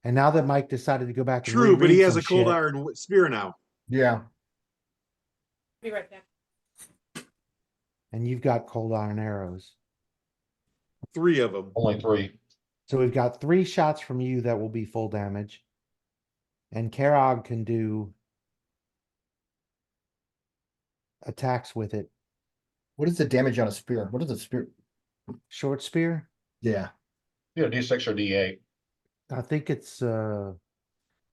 And now that Mike decided to go back and True, but he reread has some a cold shit, iron spear now. Yeah. Be right back. and you've got cold iron arrows. 3 of them. Only 3. So we've got 3 shots from you that will be full damage. And Karog can do attacks with it. What is the damage on a spear? What is a spear? Short spear? Yeah. You know, D6 or D8. I think it's well,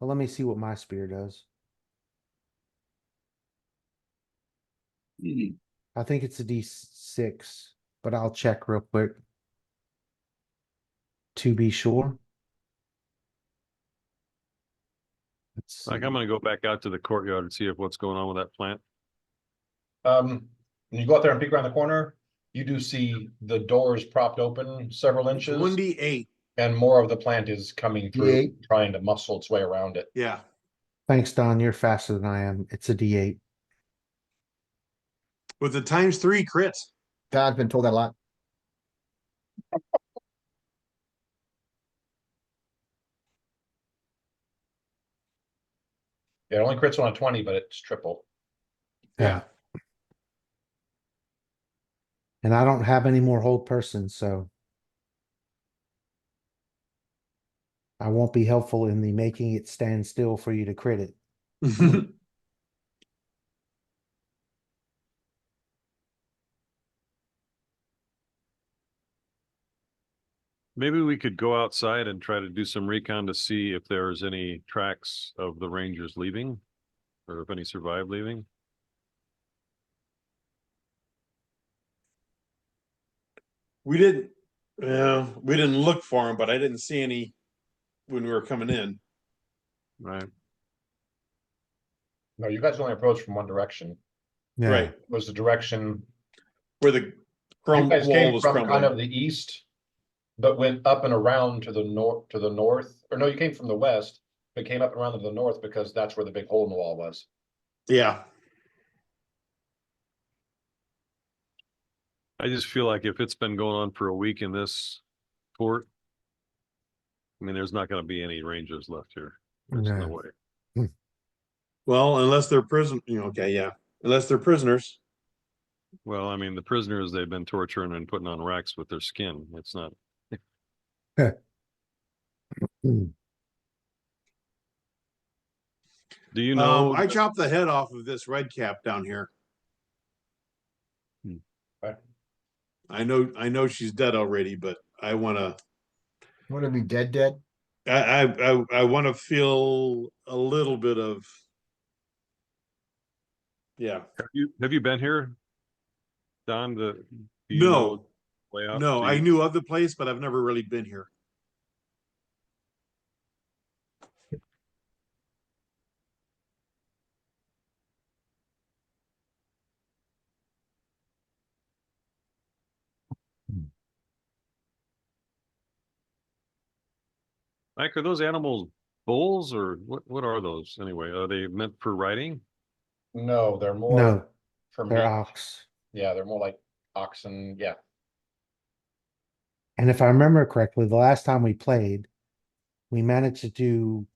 let me see what my spear does. I think it's a D6, but I'll check real quick to be sure. Let's Like, see. I'm gonna go back out to the courtyard and see if what's going on with that plant. When you go out there and peek around the corner, you do see the doors propped open several inches, 1d8. and more of the plant is coming through, D8. trying to muscle its way around it. Yeah. Thanks, Don. You're faster than I am. It's a D8. With the ×3 crit. Don's been told that a lot. It only crits on a 20, but it's triple. Yeah. And I don't have any more hold persons, so I won't be helpful in the making it stand still for you to crit it. Maybe we could go outside and try to do some recon to see if there's any tracks of the Rangers leaving, or if any survived leaving. We didn't look for them, but I didn't see any when we were coming in. Right. No, you guys only approached from one direction. Yeah. Right. Was the direction Where the you wall guys came was from kind crumbling. of the east, but went up and around to the north, or no, you came from the west, but came up and around to the north because that's where the big hole in the wall was. Yeah. I just feel like if it's been going on for a week in this fort, I mean, there's not going to be any Rangers left here. There's no No. way. Well, unless they're okay, yeah. Unless they're prisoners. Well, I mean, the prisoners they've been torturing and putting on racks with their skin. It's not. Do you know? I chopped the head off of this red cap down here. Okay. I know she's dead already, but I wanna Want to be dead? I wanna feel a little bit of yeah. Have you been here, Don? Do you No. know way out? No, Do I you- knew of the place, but I've never really been here. Mike, are those animals bulls or what are those anyway? Are they meant for riding? No, they're more No, for they're meat. ox. Yeah, they're more like oxen. Yeah. And if I remember correctly, the last time we played, we managed to do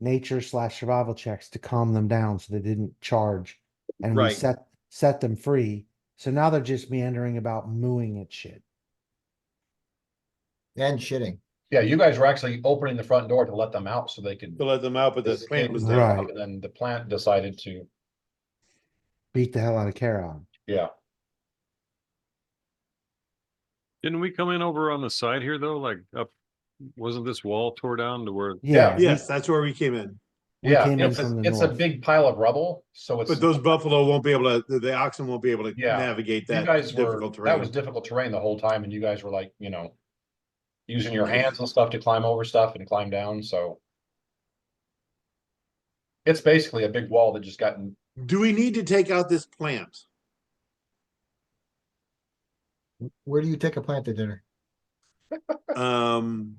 nature/survival checks to calm them down so they didn't charge. And we Right. set them free. So now they're just meandering about mooing at shit. And shitting. Yeah, you guys were actually opening the front door to let them out so they could. To let them out, but the escape plant was and there. Right. And then the plant decided to, Beat the hell out of Charon. yeah. Didn't we come in over on the side here though? Like up, wasn't this wall tore down to where? Yeah. Yes, that's where we came in. We Yeah, came in it's, from the it's a north. big pile of rubble, so it's. But those buffalo won't be able to the oxen won't be able to Yeah. navigate You that guys were, difficult that terrain. was difficult terrain the whole time, and you guys were like, using your hands and stuff to climb over stuff and climb down, so. It's basically a big wall that just got, Do we need to take out this plant? Where do you take a plant to dinner? Um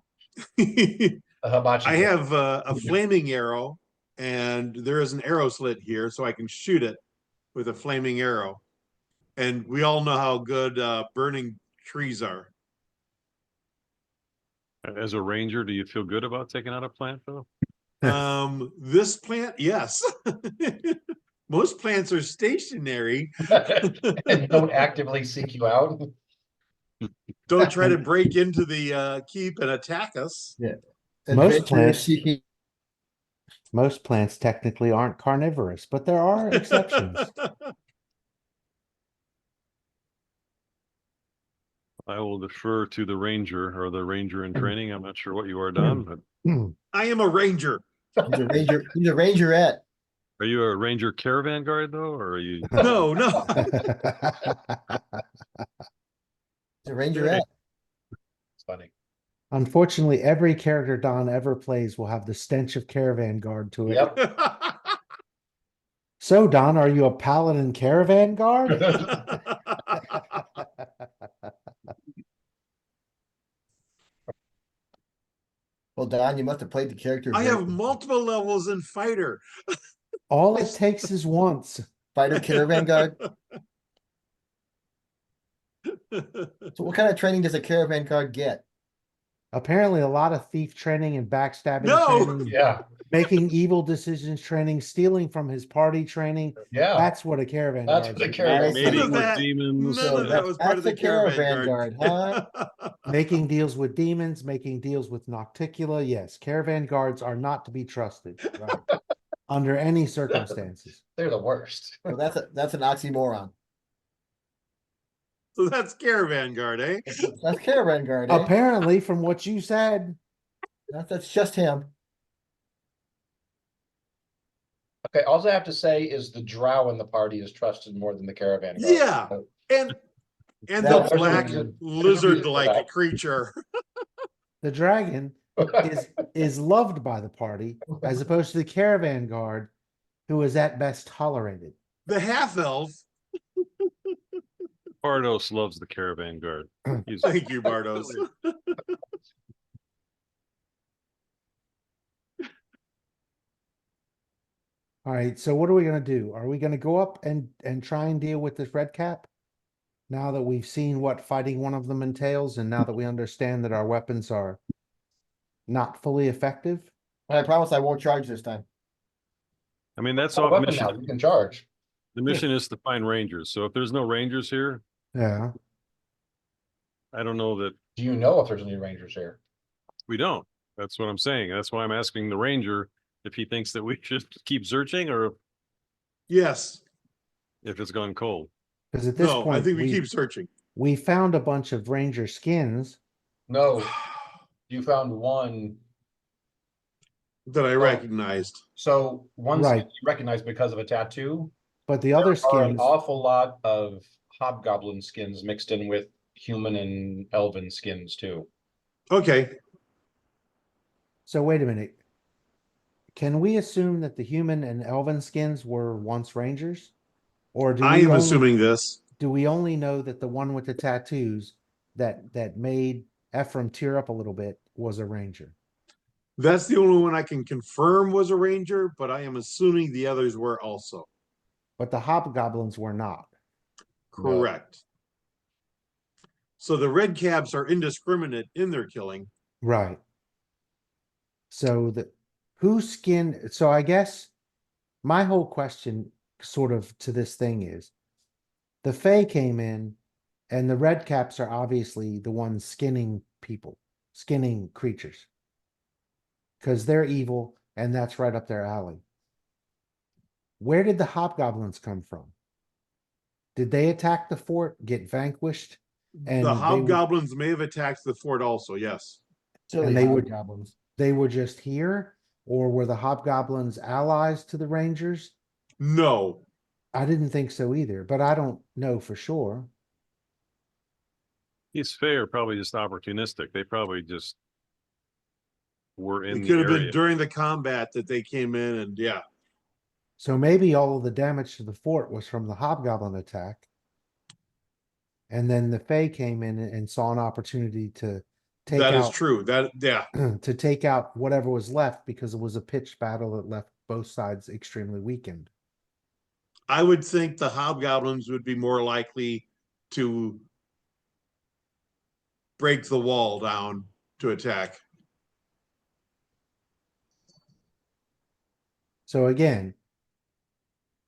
a hibachi. I have a flaming arrow, and there is an arrow slit here, so I can shoot it with a flaming arrow. And we all know how good burning trees are. As a ranger, do you feel good about taking out a plant though? This plant, yes. Most plants are stationary. And don't actively seek you out. Don't try to break into the keep and attack us. Adventurous plants- seeking- Most plants technically aren't carnivorous, but there are exceptions. I will defer to the ranger or the ranger in training. I'm not sure what you are, Don, but I am a ranger. He's a ranger. He's a rangerette. are you a ranger caravan guard though, or are you? No, no. He's a rangerette. It's funny. Unfortunately, every character Don ever plays will have the stench of caravan guard to it. Yep. So, Don, are you a paladin caravan guard? Well, Don, you must have played the character. I very- have multiple levels in fighter. All it takes is once. Fighter caravan guard. So what kind of training does a caravan guard get? Apparently, a lot of thief training and backstabbing No! training, Yeah, making evil decisions training, stealing from his party training. yeah. That's what a caravan That's guard's what a about. caravan I see. None Mating of with that. demons. None So of that was part of the that's a caravan caravan guard, guard. Making deals with demons, making deals with Nocticula. Yes, caravan guards are not to be trusted Right. under any circumstances. They're the worst. So that's an oxymoron. So that's caravan guard, eh? That's caravan guard, eh? Apparently, from what you said, That's just him. Okay, all I have to say is the drow in the party is trusted more than the caravan guard. Yeah. And That- the there's a black reason. lizard-like creature. the dragon is loved by the party, as opposed to the caravan guard, who is at best tolerated. The half-elf. Bardos loves the caravan guard. He's Thank you, Bardos. All right, so what are we gonna do? Are we gonna go up and try and deal with this red cap? Now that we've seen what fighting one of them entails, and now that we understand that our weapons are not fully effective? I promise I won't charge this time. I mean, that's It's a all weapon now, mission. you can charge. The mission is to find rangers. So if there's no rangers here, Yeah. I don't know that Do you know if there's any rangers here? we don't. That's what I'm saying. That's why I'm asking the ranger if he thinks that we should keep searching or Yes. if it's gone cold. Because at this No, point, I think we keep searching. we found a bunch of ranger skins. No, you found one. That I recognized. So one Right. skin you recognize because of a tattoo. But the other There are an skins, awful lot of hobgoblin skins mixed in with human and elven skins too. Okay. so wait a minute. Can we assume that the human and elven skins were once rangers? Or do I we am only, assuming this. do we only know that the one with the tattoos that made Ephraim tear up a little bit was a ranger? That's the only one I can confirm was a ranger, but I am assuming the others were also. But the hobgoblins were not. Correct. So the red caps are indiscriminate in their killing. Right. So the who skinned, so I guess my whole question sort of to this thing is the Fae came in and the red caps are obviously the ones skinning people, skinning creatures. Because they're evil and that's right up their alley. Where did the hobgoblins come from? Did they attack the fort, get vanquished? And The they were- hobgoblins may have attacked the fort also, yes. Silly And they would- hobgoblins. They were just here? Or were the hobgoblins allies to the rangers? No. I didn't think so either, but I don't know for sure. These fair probably just opportunistic. They probably just were in It the could have been area. during the combat that they came in and yeah. So maybe all of the damage to the fort was from the hobgoblin attack. And then the Fae came in and saw an opportunity to take That is out true. That yeah. to take out whatever was left because it was a pitched battle that left both sides extremely weakened. I would think the hobgoblins would be more likely to break the wall down to attack. So again,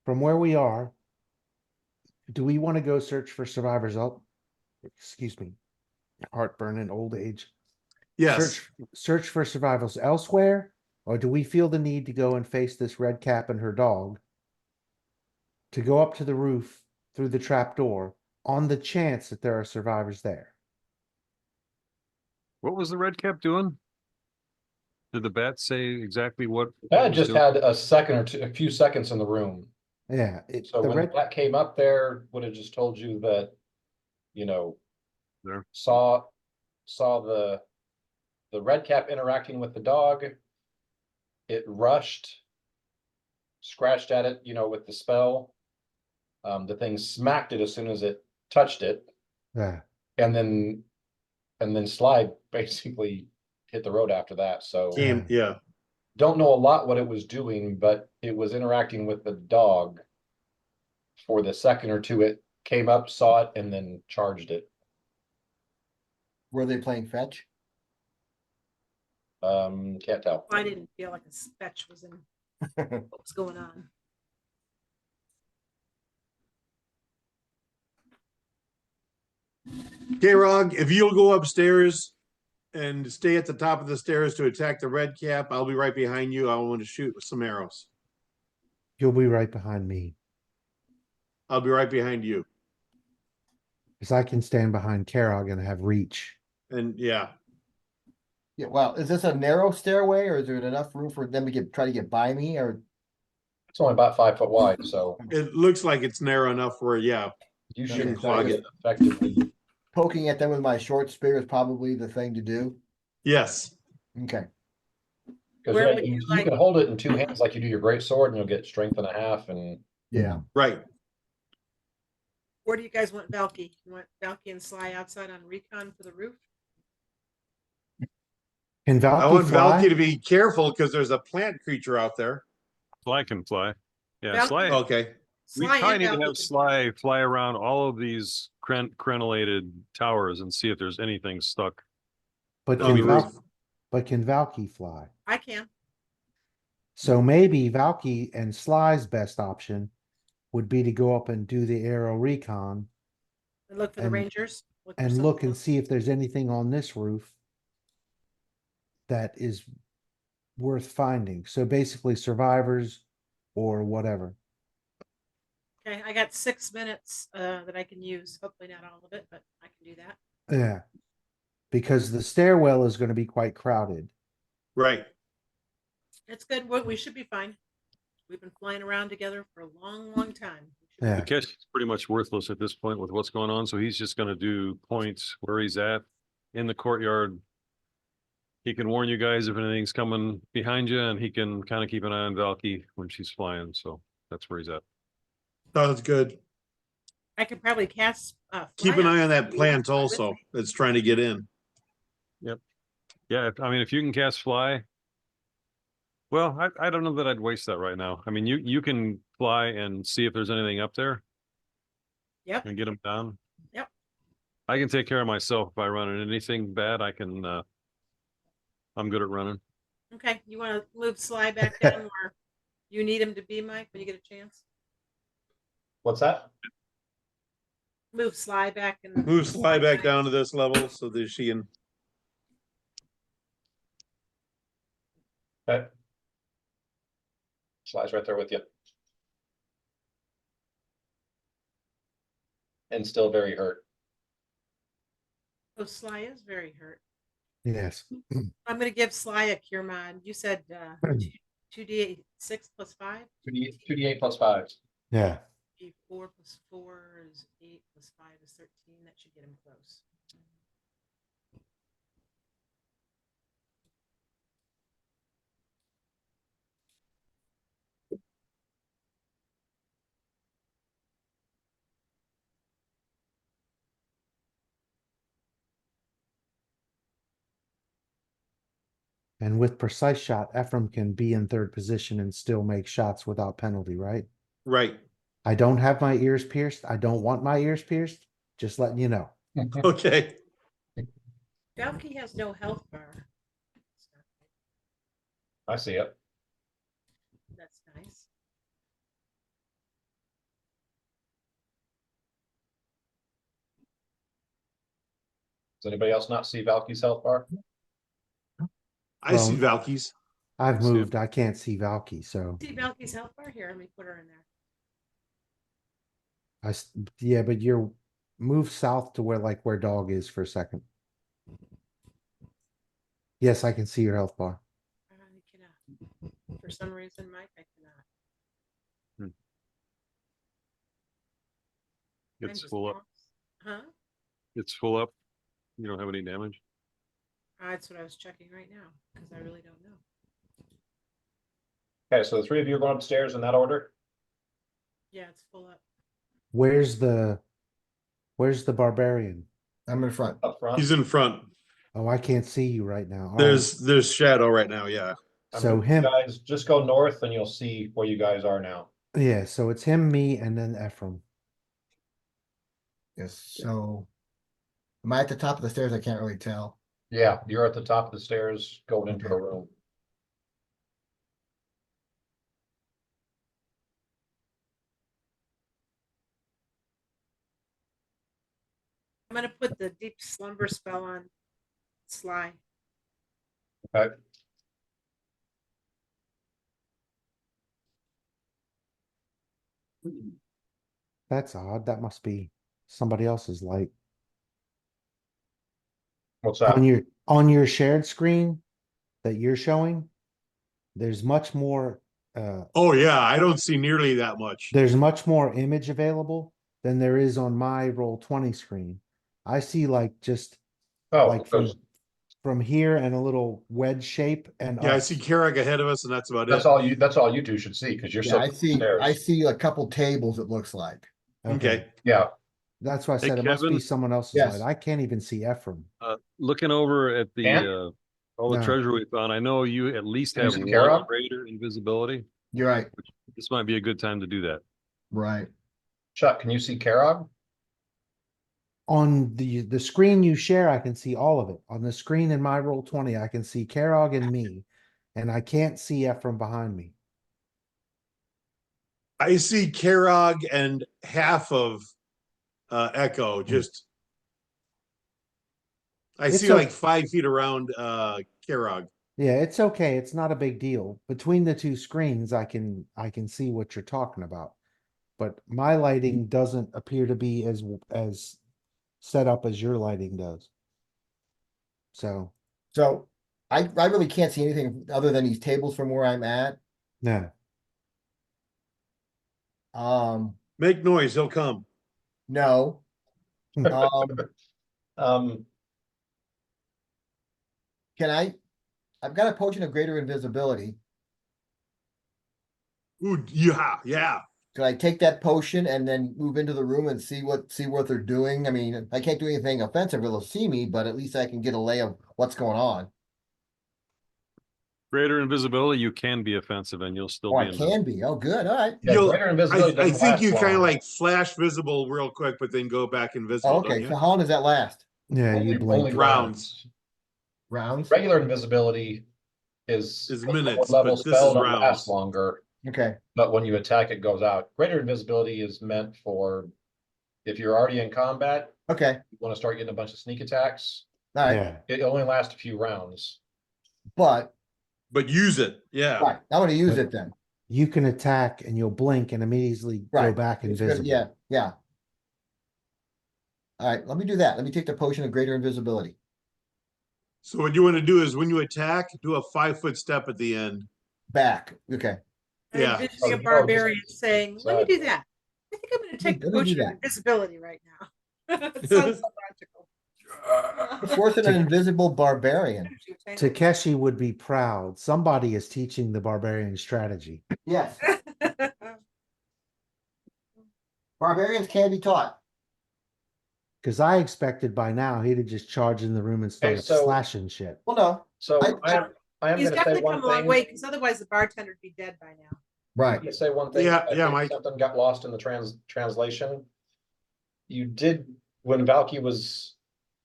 from where we are, do we want to go search for survivors? Oh, excuse me, heartburn and old age. Yes. Search for survivors elsewhere, or do we feel the need to go and face this red cap and her dog? To go up to the roof through the trap door on the chance that there are survivors there. What was the red cap doing? Did the bat say exactly what? That it was just doing? had a second or two, a few seconds in the room. Yeah, So the when red that came up there, would have just told you that, you know, There. saw the red cap interacting with the dog. It rushed, scratched at it, you know, with the spell. The thing smacked it as soon as it touched it, yeah. and then Slide basically hit the road after that. So Came, yeah. don't know a lot what it was doing, but it was interacting with the dog for the second or two. It came up, saw it, and then charged it. Were they playing fetch? Can't tell. I didn't feel like a fetch was in what was going on. K-Rog, if you'll go upstairs and stay at the top of the stairs to attack the red cap, I'll be right behind you. I want to shoot with some arrows. You'll be right behind me, I'll be right behind you. because I can stand behind Karog and have reach. And yeah, Yeah, well, is this a narrow stairway or is there enough room for them to try to get by me or? It's only about 5 foot wide, so it looks like it's narrow enough where, yeah, you Okay, should so clog it. effectively. Poking at them with my short spear is probably the thing to do? yes. Okay, Because Where yeah, would you, you you like- can hold it in 2 hands like you do your great sword, and you'll get strength and a half. And yeah. Right. Where do you guys want Valky? You want Valky and Sly outside on recon for the roof? Can I Valky want fly? Valky to be careful because there's a plant creature out there. Sly can fly. Yeah, Valky- Sly. Okay. We Sly probably and need to Valky have can Sly fly around all of these crenellated towers and see if there's anything stuck. But On can the roof. Can Valky fly? I can. So maybe Valky and Sly's best option would be to go up and do the aero recon And look for the And- Rangers. For and something look and else. see if there's anything on this roof that is worth finding. So basically survivors or whatever. Okay, I got 6 minutes that I can use. Hopefully not all of it, but I can do that. Yeah. Because the stairwell is going to be quite crowded. Right. It's good. We should be fine. We've been flying around together for a long, long time. We should be Yeah. The catch is pretty much worthless at this point with what's going on. So he's just going to do points where he's at in the courtyard. He can warn you guys if anything's coming behind you, and he can kind of keep an eye on Valky when she's flying. So that's where he's at. Sounds good. I could probably cast. Keep fly an eye on that you. plant Fly with also me. that's trying to get in. Yeah, I mean, if you can cast fly, well, I don't know that I'd waste that right now. I mean, you can fly and see if there's anything up there Yep. and get them down. Yep. I can take care of myself if I run into anything bad. I'm good at running. Okay. You want to move Sly back down where you need him to be, Mike, when you get a chance? what's that? Move Sly back and Move Sly back down to this level so that she can. Okay. Slides right there with you. And still very hurt. Oh, Sly is very hurt. Yes. I'm going to give Sly a cure mod. You said 2d6 plus 5? 2d8 plus 5. Yeah. 4 plus 4 is 8 plus 5 is 13. That should get him close. And with precise shot, Ephraim can be in third position and still make shots without penalty, right? Right. I don't have my ears pierced. I don't want my ears pierced. Just letting you know. Okay. Valky has no health bar. I see it. That's nice. Does anybody else not see Valky's health bar? I see Well, Valky's. I've See it. moved. I can't see Valky, so See Valky's health bar here. Let me put her in there. yeah, but you're move south to where dog is for a second. Yes, I can see your health bar. I cannot. For some reason, Mike, I cannot. It's Mine full just up. wants- Huh? It's full up. You don't have any damage. That's what I was checking right now because I really don't know. Okay, so the 3 of you are going upstairs in that order. Yeah, it's full up. Where's the barbarian? I'm in front. Up front. He's in front. Oh, I can't see you right now. All right. There's shadow right now. Yeah. So You him, guys just go north and you'll see where you guys are now. yeah, so it's him, me, and then Ephraim. Yes, so. Am I at the top of the stairs? I can't really tell. Yeah, you're at the top of the stairs going into a room. I'm gonna put the deep slumber spell on Sly. Okay. That's odd. That must be somebody else's light. What's that? On your shared screen that you're showing, there's much more Oh yeah, I don't see nearly that much. there's much more image available than there is on my Roll20 screen. I see like just Oh, like because from here and a little wedge shape and Yeah, I us. see Carrick ahead of us, and that's about that's it. all that's all you two should see, because you're Yeah, so I upstairs. see a couple tables, it looks like. Okay. Yeah, That's why I Hey, said it must be Kevin? someone else's Yes. light. I can't even see Ephraim. Looking over at And? all the No. treasure we found, I know you at least Can you have see one Kara? greater invisibility. You're right, This might be a good time to do that. right. Chuck, can you see Karog? On the screen you share, I can see all of it. On the screen in my Roll20, I can see Karog and me, and I can't see Ephraim behind me. I see Karog and half of Echo. Just I It's see o- like 5 feet around Karog. Yeah, it's okay. It's not a big deal. Between the two screens, I can see what you're talking about. But my lighting doesn't appear to be as set up as your lighting does. So, So I really can't see anything other than these tables from where I'm at. no. Make noise, he'll come. No. Um, I've got a potion of greater invisibility. Ooh, yeah. Could I take that potion and then move into the room and see what they're doing? I mean, I can't do anything offensive, they'll see me, but at least I can get a lay of what's going on. Greater invisibility, you can be offensive and you'll still Oh, be I invisible. can be. Oh, good. All right. yeah, greater invisibility I doesn't think last you kind of long. like flash visible real quick, but then go back invisible, Oh, don't okay. you? So how long does that last? Yeah, you blink. Only rounds. Rounds? Regular invisibility is Is a lower minutes, level but this spell is and it lasts rounds. longer, Okay. but when you attack, it goes out. Greater invisibility is meant for if you're already in combat, Okay. you want to start getting a bunch of sneak attacks. All right. Yeah. It only lasts a few rounds. But But use it, yeah. right, I'm gonna use But- it then. You can attack and you'll blink and immediately go Right. back It's gonna- invisible. yeah, yeah. All right, let me do that. Let me take the potion of greater invisibility. So what you want to do is when you attack, do a 5-foot step at the end. Back. Okay. I'm Yeah. envisioning a Oh, barbarian saying, "Let me sad. do that. I think I'm going to take the Let me do potion of that. invisibility right now." It sounds so logical. Forcing an invisible barbarian. Takeshi would be proud. Somebody is teaching the barbarian strategy. Yes. Barbarians can be taught. Because I expected by now he'd have just charged in the room and started so- slashing shit. Well, no. So I- I am He's going to say definitely one come a long thing. way because otherwise the bartender would be dead by now. I'm Right. gonna say one thing. Yeah, I yeah, think Mike. something got lost in the translation. You did, when Valky was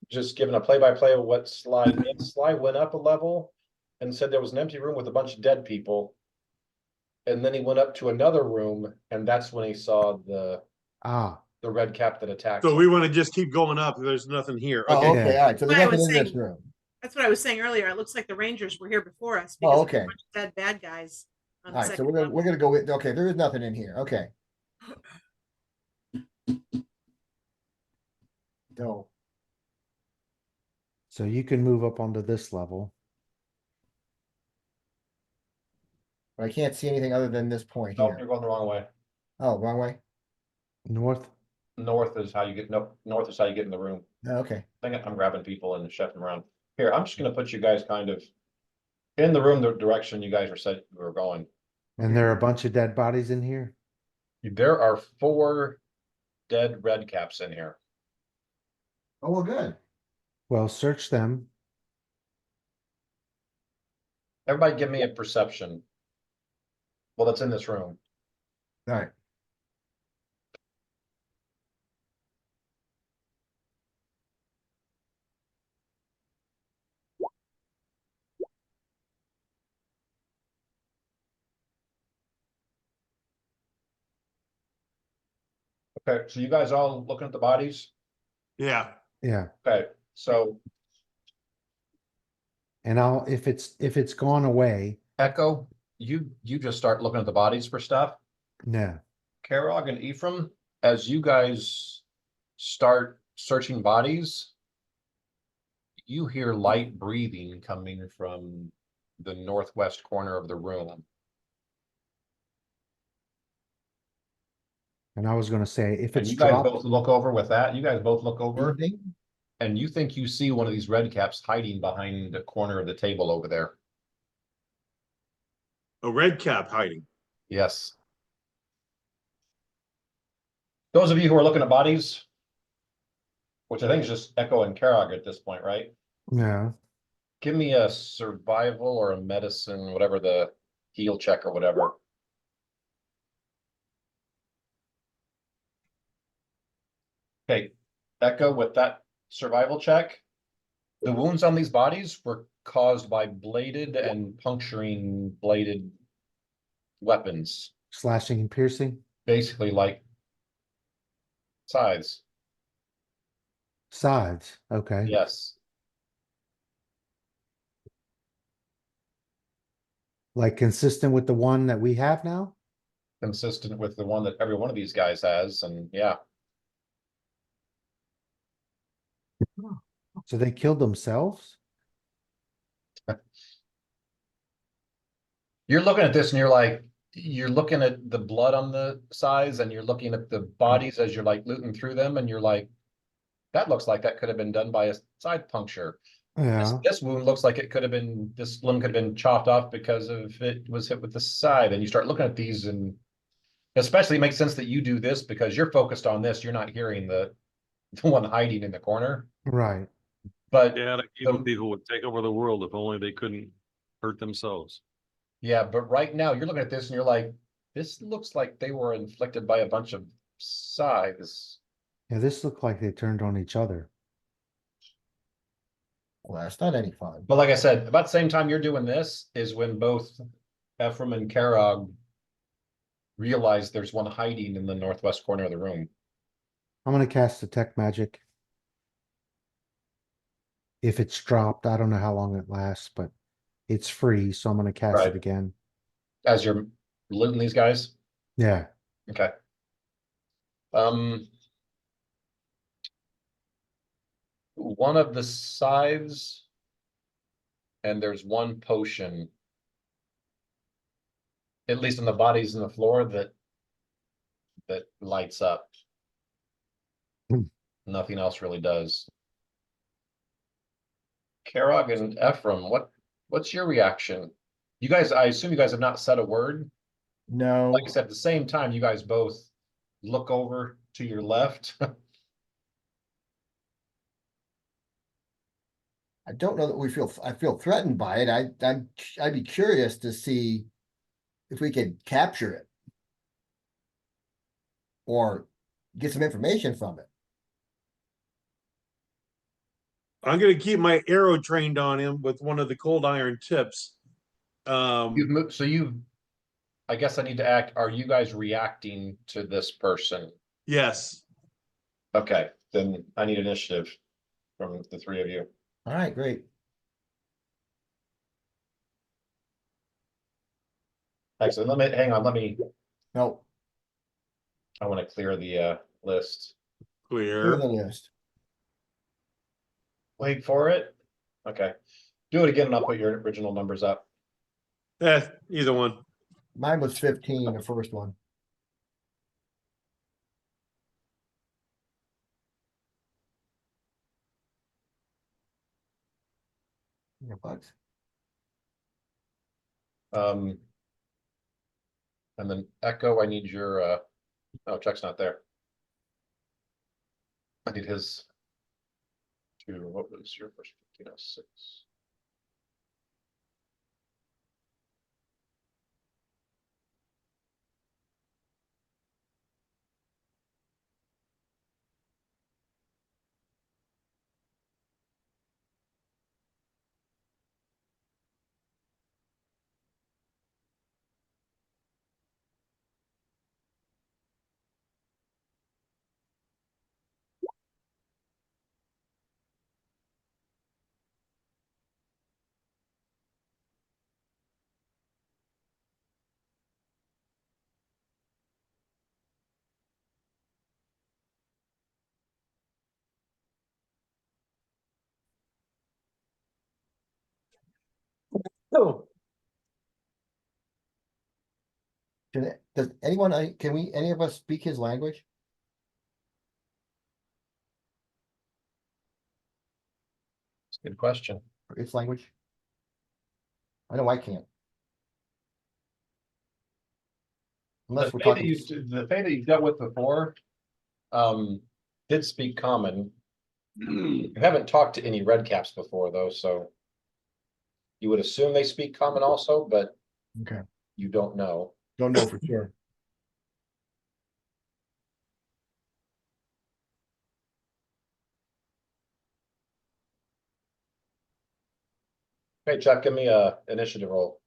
just given a play-by-play of what Sly did, Sly went up a level and said there was an empty room with a bunch of dead people. And then he went up to another room, and that's when he saw the Ah, red cap that attacked So him. we want to just keep going up. There's nothing here. Oh, Okay. okay. Yeah. All right. So there's What I nothing was in this saying- room. That's what I was saying earlier. It looks like the Rangers were here before us Oh, because okay. there's a bunch of dead bad guys. On All the right. So second we're gonna level. go with. Okay. There is nothing in here. Okay. No. so you can move up onto this level. But I can't see anything other than this point No, here. you're going the wrong way. Oh, wrong way. North. North is how you get, no, north is how you get in the room. Oh, okay. I think I'm grabbing people and shoving them around. Here, I'm just gonna put you guys kind of in the room, the direction you guys said you were going. And there are a bunch of dead bodies in here. There are 4 dead red caps in here. Oh, well, good. Well, search them. Everybody give me a perception. Well, that's in this room. All right. Okay, so you guys all looking at the bodies? Yeah. Yeah, Okay, so and I'll, if it's gone away, Echo, you just start looking at the bodies for stuff. yeah. Karog and Ephraim, as you guys start searching bodies, you hear light breathing coming from the northwest corner of the room. And I was gonna say, if And it's you guys dropped, both look over with that. You guys both look over, Evening? and you think you see one of these red caps hiding behind the corner of the table over there. A red cap hiding. Yes. Those of you who are looking at bodies, which I think is just Echo and Karog at this point, right? yeah, Give me a survival or a medicine, whatever the heal check or whatever. Okay, Echo, with that survival check, the wounds on these bodies were caused by bladed and puncturing bladed weapons, slashing and piercing, basically like scythes. sides, okay. Yes. Like consistent with the one that we have now? Consistent with the one that every one of these guys has, and yeah. So they killed themselves? You're looking at this and you're looking at the blood on the sides and you're looking at the bodies as you're like looting through them and you're like, that looks like that could have been done by a side puncture. Yeah, This wound looks like it could have been, this limb could have been chopped off because of it was hit with the side. And you start looking at these and especially it makes sense that you do this because you're focused on this. You're not hearing the one hiding in the corner. right. But Yeah, the evil people would take over the world if only they couldn't hurt themselves. yeah, but right now you're looking at this and you're like, this looks like they were inflicted by a bunch of scythes. Yeah, this looked like they turned on each other. Well, that's not any fun. But like I said, about the same time you're doing this is when both Ephraim and Karog realize there's one hiding in the northwest corner of the room. I'm gonna cast detect magic. If it's dropped, I don't know how long it lasts, but it's free, so I'm gonna cast Right. it again. As you're looting these guys. Yeah, Okay. One of the scythes, and there's one potion, at least on the bodies in the floor, that lights up. Hmm. Nothing else really does. Karog and Ephraim, what's your reaction? You guys, I assume you guys have not said a word. No, Like I said, at the same time, you guys both look over to your left. I don't know that I feel threatened by it. I'd be curious to see if we could capture it. Or get some information from it. I'm gonna keep my arrow trained on him with one of the cold iron tips. You've moved, so I guess I need to act, are you guys reacting to this person? Yes. Okay, then I need initiative from the three of you. All right, great. Excellent, hang on, No, I want to clear the list. clear the Clear. list. Wait for it. Okay, do it again and I'll put your original numbers up. Either one. Mine was 15, the first one. Yeah, bucks. And then Echo, I need your oh, Chuck's not there. I need his what was your first 1506? Does anyone, can we, any of us speak his language? It's a good question. Or its language? I know I can't. Unless we're talking. The Fae that you dealt with before, did speak common. You haven't talked to any red caps before though, so you would assume they speak common also, but Okay, you don't know. don't know for sure. Hey Chuck, give me a initiative roll.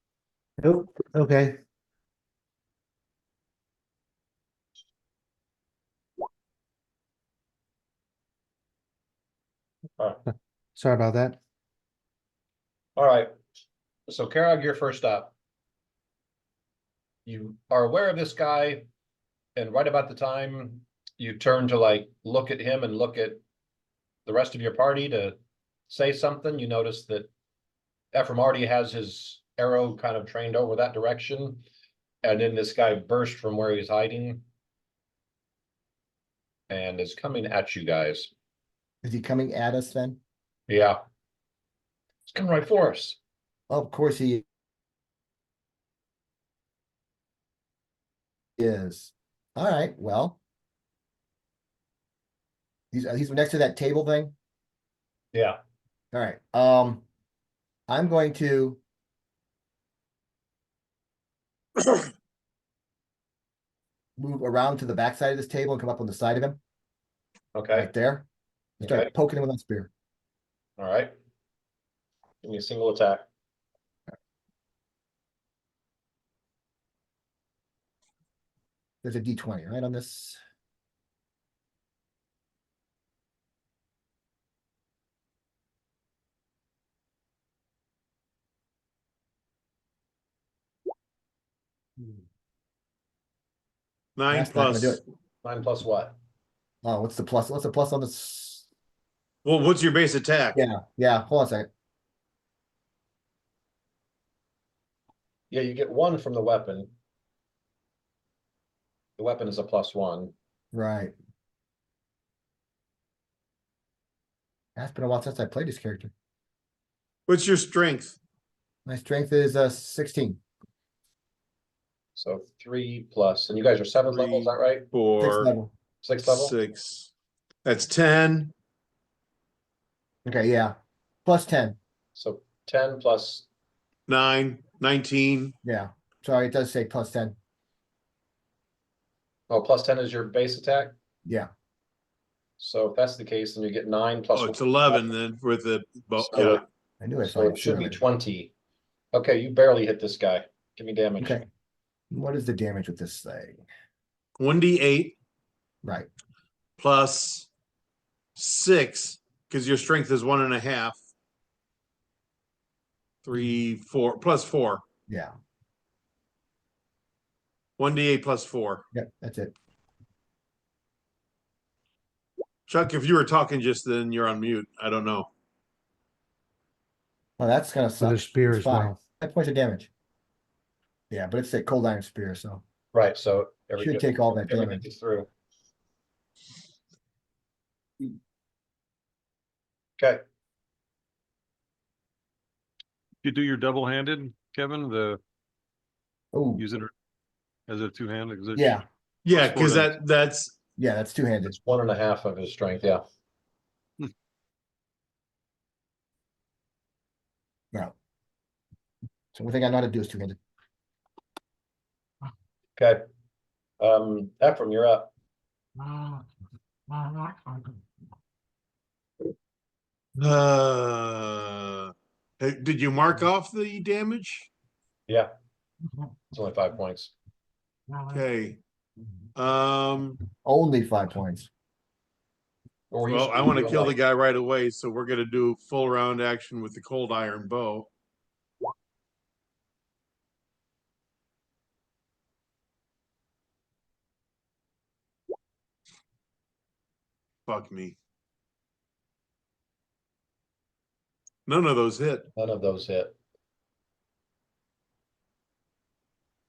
Nope, okay. Sorry about that. All right. So Karag, you're first up. You are aware of this guy, and right about the time you turn to like look at him and look at the rest of your party to say something, you notice that Ephraim already has his arrow kind of trained over that direction. And then this guy burst from where he's hiding and is coming at you guys. Is he coming at us then? Yeah. It's coming right for us. Of course he is. All right, well. He's next to that table thing. Yeah. All right, I'm going to. Move around to the backside of this table and come up on the side of him, Okay. right there. And start Okay. poking him with that spear. All right. Give me a single attack. There's a D20, right, on this. Nine That's not gonna do plus. it. 9 plus what? Oh, what's the plus? What's the plus on this? Well, what's your base attack? Yeah, hold on a second. Yeah, you get 1 from the weapon. The weapon is a +1. Right. It's been a while since I played this character. What's your strength? My strength is 16. So 3 plus, and you guys are 7th level, is that right? 6th 4, level. 6th level? 6. That's 10. Okay, yeah. Plus 10. So 10 plus, 9, 19. Yeah. Sorry, it does say plus 10. oh, plus 10 is your base attack? Yeah. So if that's the case, then you get 9 plus. Oh, it's 11 then with the bow. So Yeah. I knew I saw So it it should be earlier. 20. Okay, you barely hit this guy. Give me damage. Okay. What is the damage with this thing? 1d8 Right. plus 6, because your strength is 1.5. 3, 4, plus 4. Yeah. 1d8 plus 4. Yeah, that's it. Chuck, if you were talking just then, you're on mute. I don't know. Well, that's gonna With suck. a spear It's as 5. well. 5 points of damage. Yeah, but it's a cold iron spear, so Right, so should take all that everything damage. gets through. Okay, You do your double-handed, Kevin, Oh, use it as a two-handed. 'cause it's- yeah, Yeah, Plus because 4 that's yeah, that's two-handed. it's 1.5 of his strength, yeah. No. So one thing I know how to do is two-handed. Okay. Ephraim, you're up. hey, did you mark off the damage? Yeah, it's only 5 points. Okay. Only 5 points. Or you Well, I want to doing kill the like- guy right away, so we're gonna do full round action with the cold iron bow. Fuck me. None of those hit. None of those hit.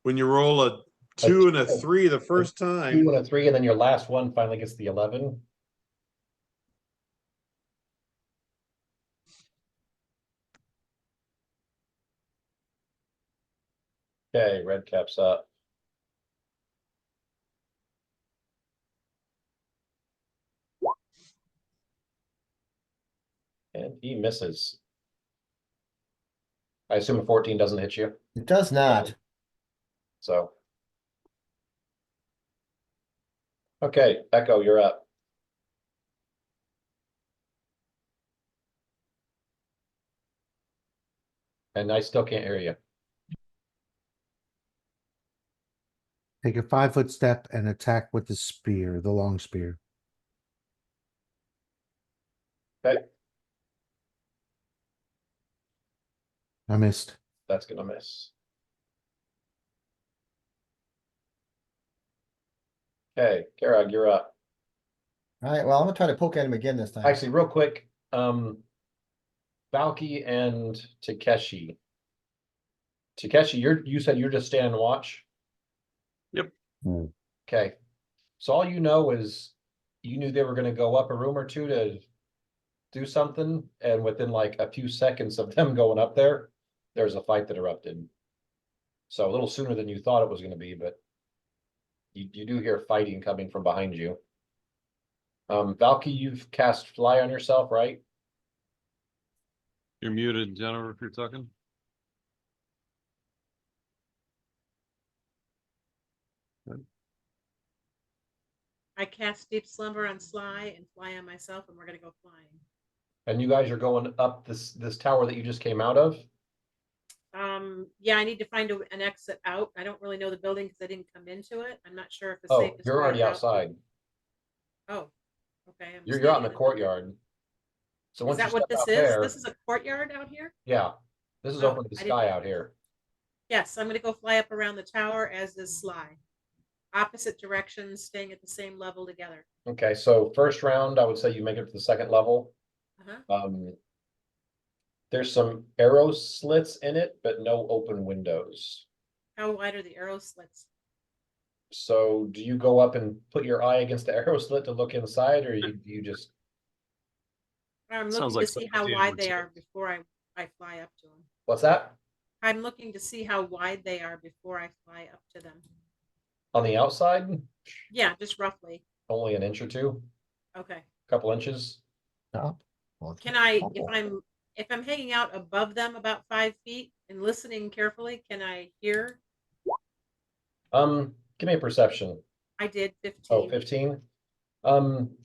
when you roll a 2 and a 3 the first 2 time. and a 3, and then your last one finally gets the 11. Okay, red cap's up. And he misses. I assume a 14 doesn't hit you, It does not. so. Okay, Echo, you're up. And I still can't hear you. Take a 5-foot step and attack with the spear, the long spear. Okay, I missed. that's gonna miss. Okay, Karag, you're up. All right, well, I'm gonna try to poke at him again this time. Actually, real quick, Valky and Takeshi. Takeshi, you said you're just standing and watch? Yep. Okay, so all you know is you knew they were gonna go up a room or two to do something, and within like a few seconds of them going up there's a fight that erupted. So a little sooner than you thought it was gonna be, but you do hear fighting coming from behind you. Valky, you've cast fly on yourself, right? You're muted, Jennifer, if you're talking. I cast deep slumber on Sly and fly on myself, and we're gonna go flying. And you guys are going up this tower that you just came out of? Yeah, I need to find an exit out. I don't really know the building because I didn't come into it. I'm not sure if the Oh, safest you're way already is out. outside. Oh, okay. I'm You're out in standing the building. courtyard. So Is once you that what step this out is? there, This is a courtyard out here? yeah, this is Oh, open to the I didn't sky know. out here. Yes, I'm gonna go fly up around the tower as is Sly. Opposite directions, staying at the same level together. Okay, so first round, I would say you make it to the second level. Uh-huh. There's some arrow slits in it, but no open windows. How wide are the arrow slits? So do you go up and put your eye against the arrow slit to look inside, or you just, I'm Sounds looking like to see something how Dan wide would they say. are before I fly up to them. what's that? I'm looking to see how wide they are before I fly up to them. On the outside, Yeah, just roughly. only an inch or two, Okay. couple inches. Stop. Well, Can I, if I'm hanging out above them about 5 feet and listening carefully, can I hear? Give me a perception. I did Oh, 15. 15.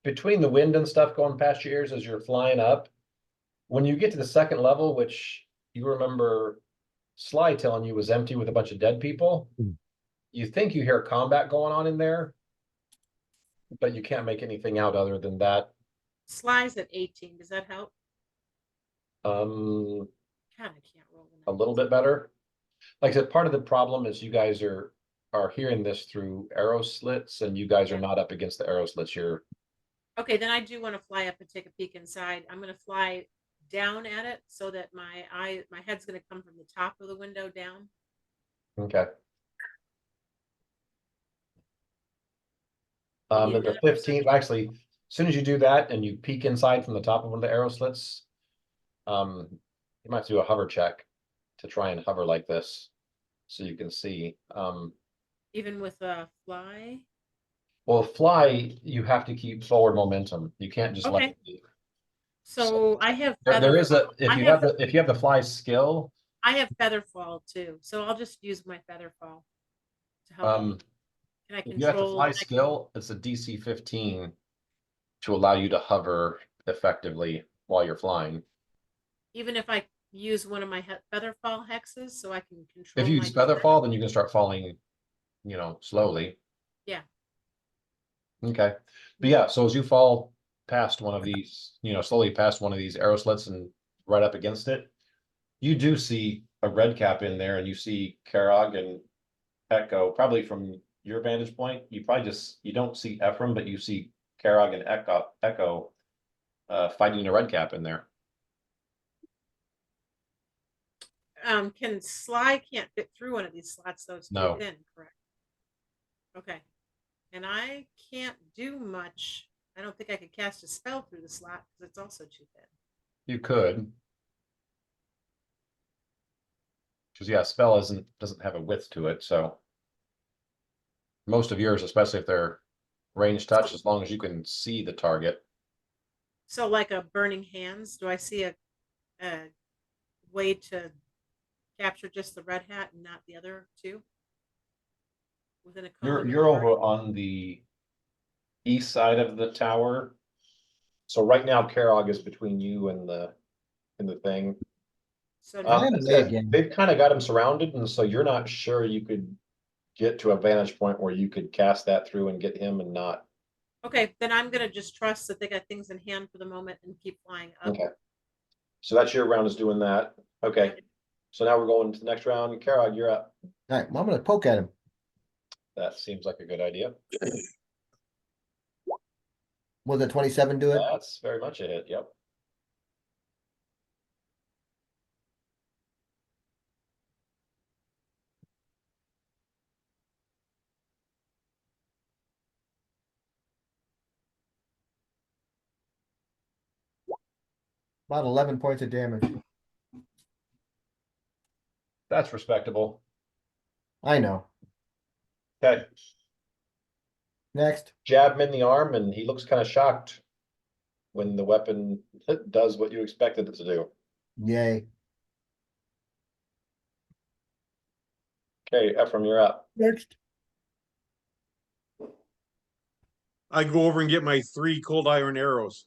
Between the wind and stuff going past your ears as you're flying up, when you get to the second level, which you remember Sly telling you was empty with a bunch of dead people, you think you hear combat going on in there, but you can't make anything out other than that. Sly's at 18. Does that help? Um, God, I can't roll a little bit better. Like I said, part of the problem is you guys are hearing this through arrow slits, and you guys are not up against the arrow slits. You're Okay, then I do want to fly up and take a peek inside. I'm going to fly down at it so that my head's going to come from the top of the window down. okay. You need At the another 15th, actually, as soon as you do that and you peek inside from the top of one of the arrow slits, you might have to do a hover check to try and hover like this so you can see. Even with a fly? Well, fly, you have to keep forward momentum. You can't just let Okay. it be. So I have There is a fall. if you have the fly skill, I have feather fall too, so I'll just use my feather fall to help me. Can I if you have the control? fly skill, it's a DC 15 to allow you to hover effectively while you're flying. Even if I use one of my feather fall hexes, so I can control. If you my use feather descent? fall, then you can start falling, slowly. Yeah. Okay. But yeah, so as you fall past one of these, slowly past one of these arrow slits and right up against it, you do see a red cap in there, and you see Karag and Echo, probably from your vantage point. You don't see Ephraim, but you see Karag and Echo fighting a red cap in there. Can Sly can't fit through one of these slots, though it's too No. thin, correct? Okay. And I can't do much. I don't think I could cast a spell through the slot because it's also too thin. You could. Because yeah, spell doesn't have a width to it, so most of yours, especially if they're range touch, as long as you can see the target. So like a burning hands, do I see a way to capture just the red hat and not the other two? Within a cone You're of over on the east side of the tower. So right now Karog is between you and the thing. So I am late again. They've kind of got him surrounded, and so you're not sure you could get to a vantage point where you could cast that through and get him and not. okay, then I'm gonna just trust that they got things in hand for the moment and keep flying up. Okay. So that's your round is doing that. Okay. So now we're going to the next round. Karog, you're up. All right, well, I'm gonna poke at him. That seems like a good idea. Will the 27 do it? That's very much a hit. Yep. About 11 points of damage. That's respectable. I know. Okay. Next. Jab him in the arm, and he looks kind of shocked when the weapon does what you expected it to do. Yay. Okay, Ephraim, you're up. Next. I go over and get my 3 cold iron arrows.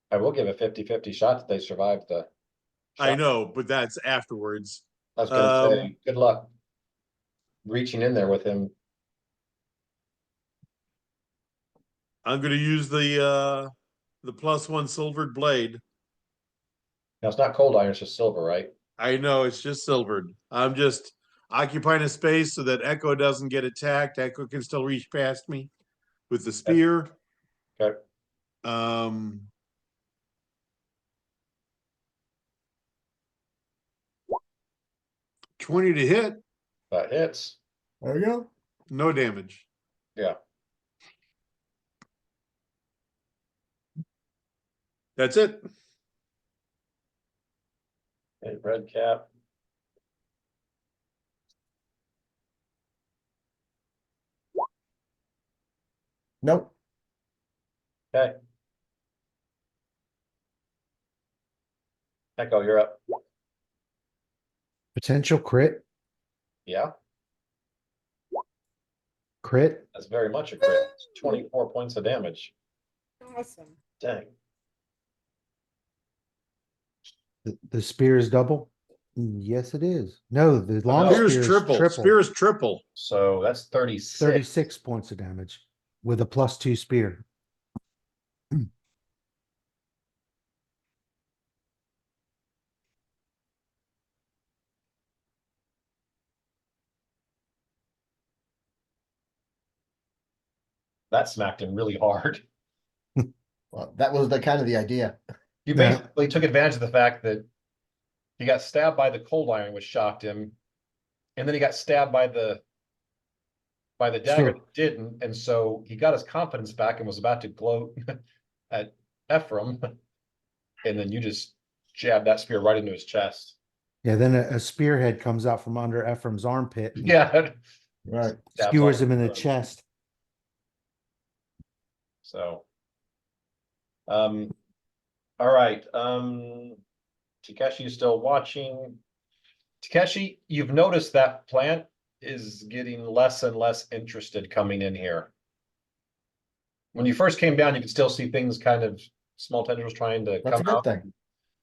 I will give a 50-50 shot that they survived the I shot. know, but that's afterwards. I was gonna say, good luck reaching in there with him. I'm gonna use the +1 silvered blade. Now, it's not cold iron, it's just silver, right? I know it's just silvered. I'm just occupying a space so that Echo doesn't get attacked. Echo can still reach past me with the spear. Okay. 20 to hit, That hits. There you go. no damage. Yeah. That's it. Okay, red cap. Nope. Okay. Echo, you're up. Potential crit, Yeah, crit. that's very much a crit. It's 24 points of damage. Awesome. Dang. The spear is double. Yes, it is. No, the long no. Spear spear is is triple. triple. Spear is triple. So that's 36. 36 points of damage with a +2 spear. That smacked him really hard. Well, that was the kind of the idea. You Yeah. basically took advantage of the fact that he got stabbed by the cold iron, which shocked him, and then he got stabbed by the dagger Sure. that didn't, and so he got his confidence back and was about to gloat at Ephraim, and then you just jabbed that spear right into his chest. Yeah, then a spearhead comes out from under Ephraim's armpit and Yeah, Right. stabs skewers all him in the through chest. So, all right. Takeshi is still watching. Takeshi, you've noticed that plant is getting less and less interested coming in here. When you first came down, you could still see things kind of small tendrils trying to That's a come good out, thing.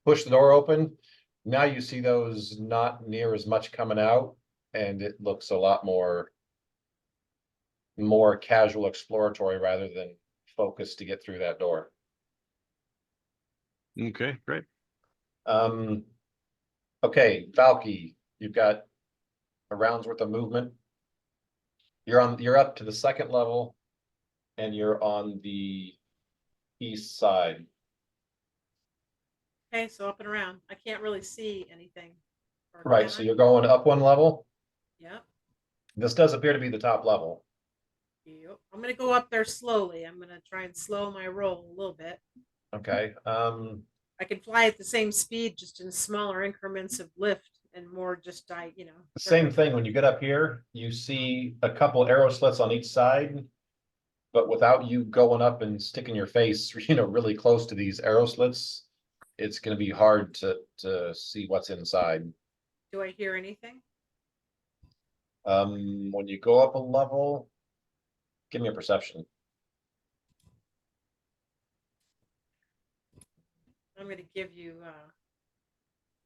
push the door open. Now you see those not near as much coming out, and it looks a lot more casual exploratory rather than focused to get through that door. Okay, great. Okay, Valky, you've got a round's worth of movement. You're up to the second level, and you're on the east side. Okay, so up and around. I can't really see anything. Or Right, can so I? you're going up one level. Yep. This does appear to be the top level. Yep. I'm gonna go up there slowly. I'm gonna try and slow my roll a little bit. Okay, I can fly at the same speed, just in smaller increments of lift and more just same thing, when you get up here, you see a couple arrow slits on each side. But without you going up and sticking your face, really close to these arrow slits, it's gonna be hard to see what's inside. Do I hear anything? When you go up a level, give me a perception. I'm gonna give you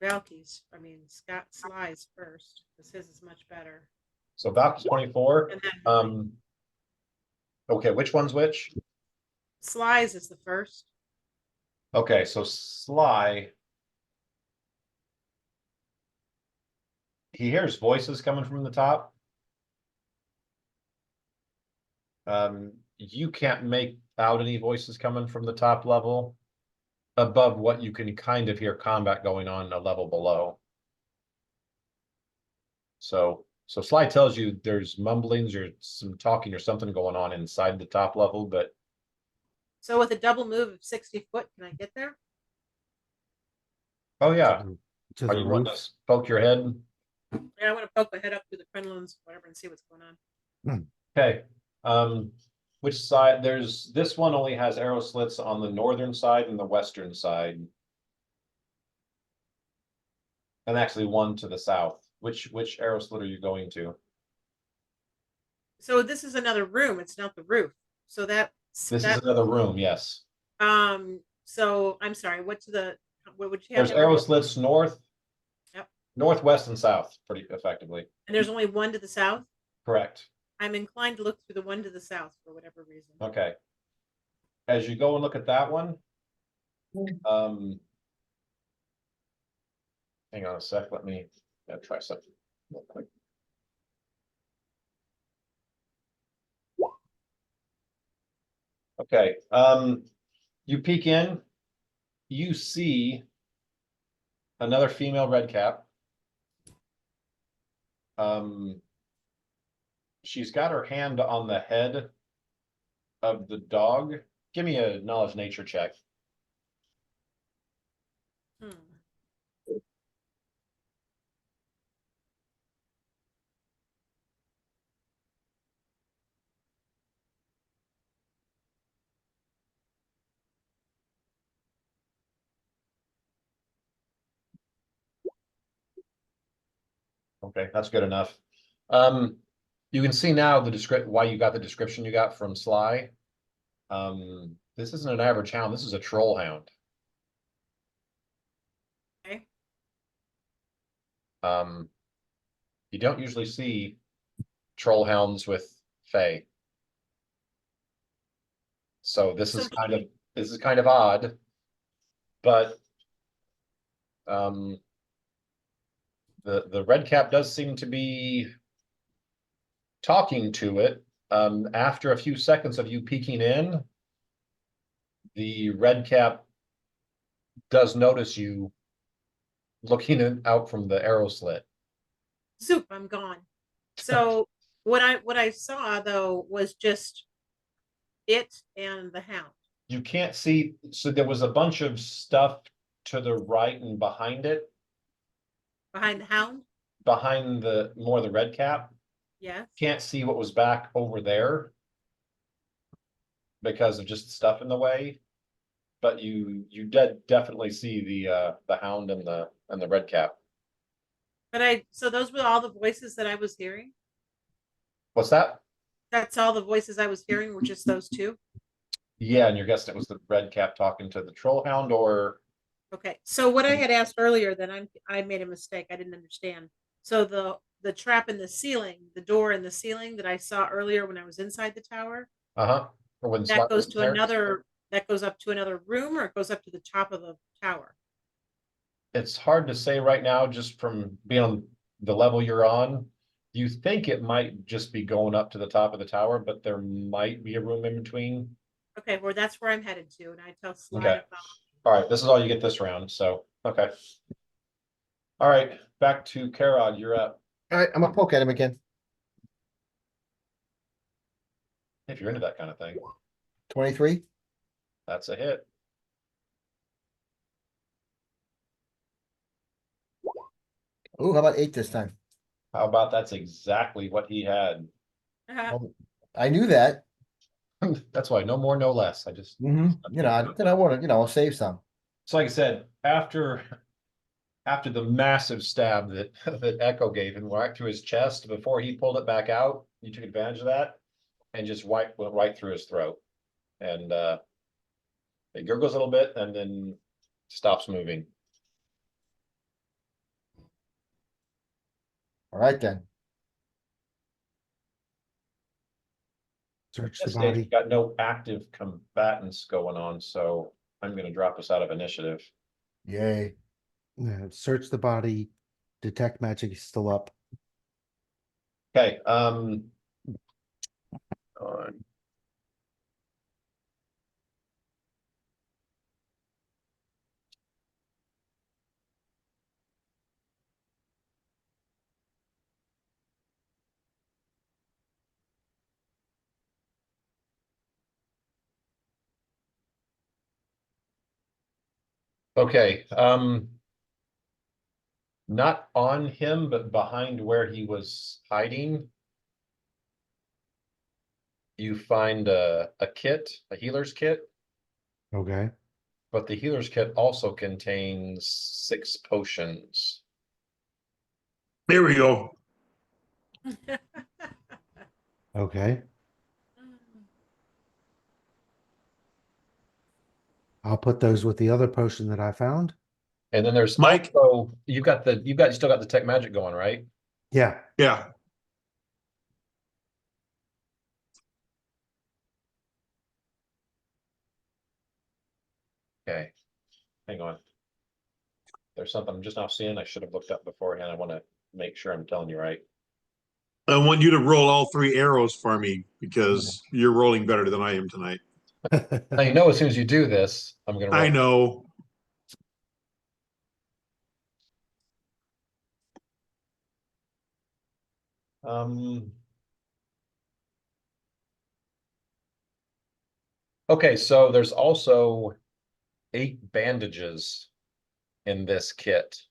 Valky's, Scott Sly's first, because his is much better. So Valk's 24. And then Okay, which one's which? Sly's is the first. Okay, so Sly. He hears voices coming from the top. You can't make out any voices coming from the top level above what you can kind of hear combat going on a level below. So Sly tells you there's mumblings or some talking or something going on inside the top level, but So with a double move of 60 foot, can I get there? oh yeah. To Are the you wanting roof. to poke your head? Yeah, I want to poke my head up through the crenulums, whatever, and see what's going on. Okay. Which side? There's this one only has arrow slits on the northern side and the western side. And actually one to the south. Which arrow slit are you going to? So this is another room. It's not the roof. So This is another room, yes. So I'm sorry. What would you have? There's arrow slits north, Yep. northwest and south, pretty effectively. And there's only one to the south. Correct. I'm inclined to look through the one to the south for whatever reason. Okay. As you go and look at that one, hang on a sec. Let me try something real quick. Okay. You peek in, you see another female redcap. She's got her hand on the head of the dog. Give me a knowledge nature check. Hmm. Okay, that's good enough. You can see now why you got the description you got from Sly. This isn't an average hound. This is a troll hound. Okay. You don't usually see troll hounds with Fae. So this is kind of odd, but the red cap does seem to be talking to it. After a few seconds of you peeking in, the red cap does notice you looking out from the arrow slit. Zoop, I'm gone. So what I saw though was just it and the hound. You can't see, so there was a bunch of stuff to the right and behind it, Behind the hound? behind the red cap. Yes. Can't see what was back over there because of just stuff in the way. But you definitely see the hound and the red cap. But so those were all the voices that I was hearing? What's that? That's all the voices I was hearing were just those two? Yeah, and you're guessing it was the red cap talking to the troll hound, or Okay. So what I had asked earlier, then I made a mistake. I didn't understand. So the trap in the ceiling, the door in the ceiling that I saw earlier when I was inside the tower, or when that goes to there? that goes up to another room, or it goes up to the top of the tower? It's hard to say right now, just from being on the level you're on. You think it might just be going up to the top of the tower, but there might be a room in between. Okay, well, that's where I'm headed to, and I tell Sly Okay. to follow me. All right, this is all you get this round, so, okay. All right, back to Karod, you're up. All right, I'm gonna poke at him again. If you're into that kind of thing, 23. that's a hit. Ooh, how about 8 this time? How about that's exactly what he had? Oh, I knew that. That's why, no more, no less. I just. You know, then I want to, I'll save some. So like I said, after the massive stab that that Echo gave him right through his chest, before he pulled it back out, you took advantage of that and just went right through his throat. And it gurgles a little bit and then stops moving. All right then. Search At the this stage, body. we've got no active combatants going on, so I'm gonna drop us out of initiative. Yay. Search the body. Detect magic is still up. Okay, okay, not on him, but behind where he was hiding. You find a kit, a healer's kit, Okay. but the healer's kit also contains 6 potions. There we go. Okay. I'll put those with the other potion that I found. And then there's Mike? also, you still got the tech magic going, right? Yeah. Yeah. Okay, hang on. There's something I'm just now seeing. I should have looked up beforehand. I want to make sure I'm telling you right. I want you to roll all 3 arrows for me because you're rolling better than I am tonight. Now, you know, as soon as you do this, I'm gonna roll. I know. Okay, so there's also 8 bandages in this kit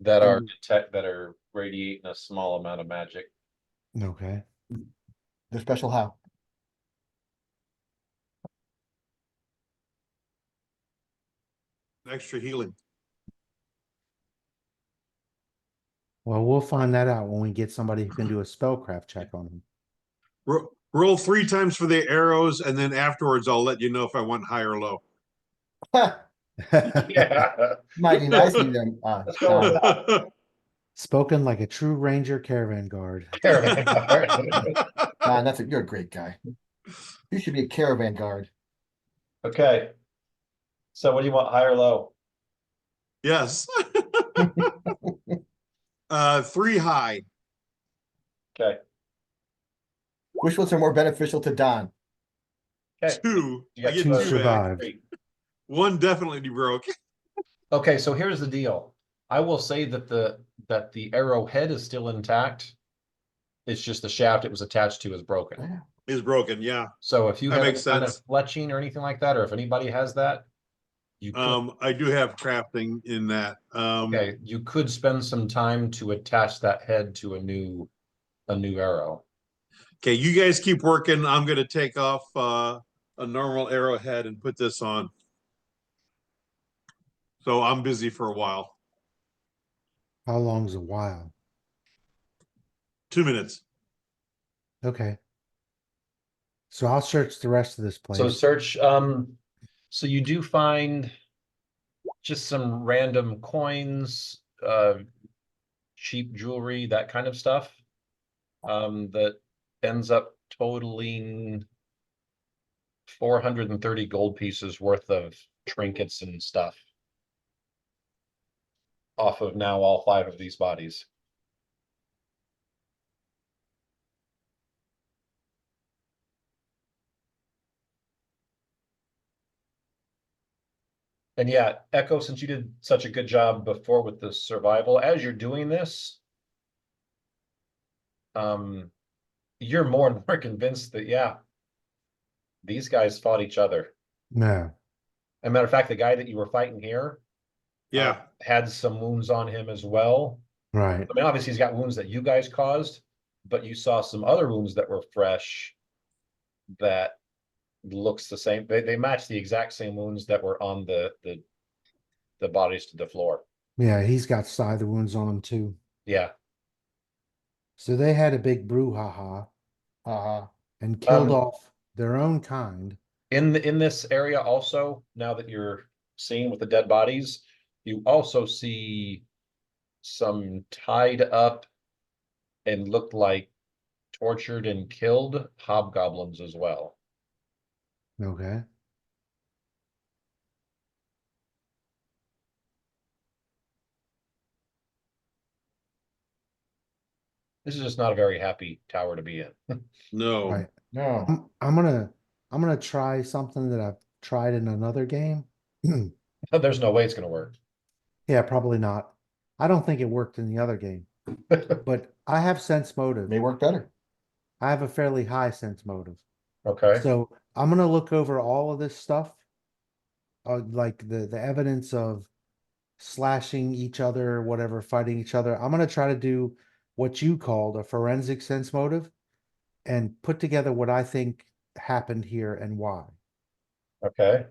that are that are radiating a small amount of magic. Okay. The special how? Extra healing. Well, we'll find that out when we get somebody who can do a spellcraft check on him. Roll 3 times for the arrows, and then afterwards I'll let you know if I want high or low. Yeah. Mighty nice of them. Let's go with that. Spoken like a true ranger caravan guard. Caravan guard. Don, you're a great guy. You should be a caravan guard. Okay. So what do you want, high or low? Yes. 3 high. Okay. Which ones are more beneficial to Don? Okay. 2. You got I get 2 2 back. survived. 1 definitely broke. Okay, so here's the deal. I will say that the arrowhead is still intact. It's just the shaft it was attached to is broken. Is broken, yeah. So if you That have makes any kind of sense. fletching or anything like that, or if anybody has that, you could, I do have crafting in that. okay, you could spend some time to attach that head to a new arrow. Okay, you guys keep working. I'm gonna take off a normal arrowhead and put this on. So I'm busy for a while. How long's a while? 2 minutes. Okay. So I'll search the rest of this place. So search, so you do find just some random coins, cheap jewelry, that kind of stuff. That ends up totaling 430 gold pieces worth of trinkets and stuff off of now all 5 of these bodies. And yeah, Echo, since you did such a good job before with the survival, as you're doing this, you're more and more convinced that, yeah, these guys fought each other. No. As a matter of fact, the guy that you were fighting here Yeah, had some wounds on him as well. Right. I mean, obviously he's got wounds that you guys caused, but you saw some other wounds that were fresh that looks the same. They match the exact same wounds that were on the bodies to the floor. Yeah, he's got scythe wounds on him too. Yeah. So they had a big brouhaha Uh-huh. and killed Um, off their own kind. In this area also, now that you're seeing with the dead bodies, you also see some tied up and looked like tortured and killed hobgoblins as well. Okay. This is just not a very happy tower to be in. no. Right. No. I'm gonna try something that I've tried in another game. There's no way it's going to work. Yeah, probably not. I don't think it worked in the other game, but I have sense motive. May work better. I have a fairly high sense motive. Okay. So I'm gonna look over all of this stuff, like the evidence of slashing each other, whatever, fighting each other. I'm gonna try to do what you called a forensic sense motive and put together what I think happened here and why. Okay.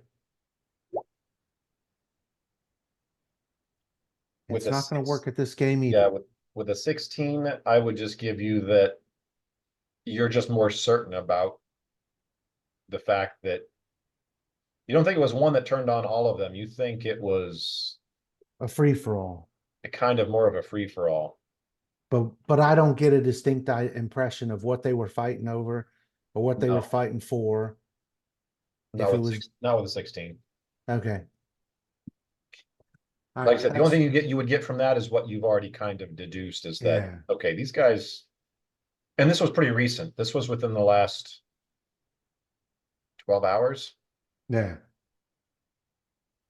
It's With a not going to work six- at this game Yeah, either. with a 16, I would just give you that you're just more certain about the fact that you don't think it was one that turned on all of them. You think it was A free for all. a kind of more of a free for all. But I don't get a distinct impression of what they were fighting over or what they No. were fighting for. Not If it with was six, not with a 16. okay. All Like I right, said, the only thing you would get from that is what you've already kind of deduced is that, Yeah. okay, these guys, and this was pretty recent. This was within the last 12 hours. Yeah.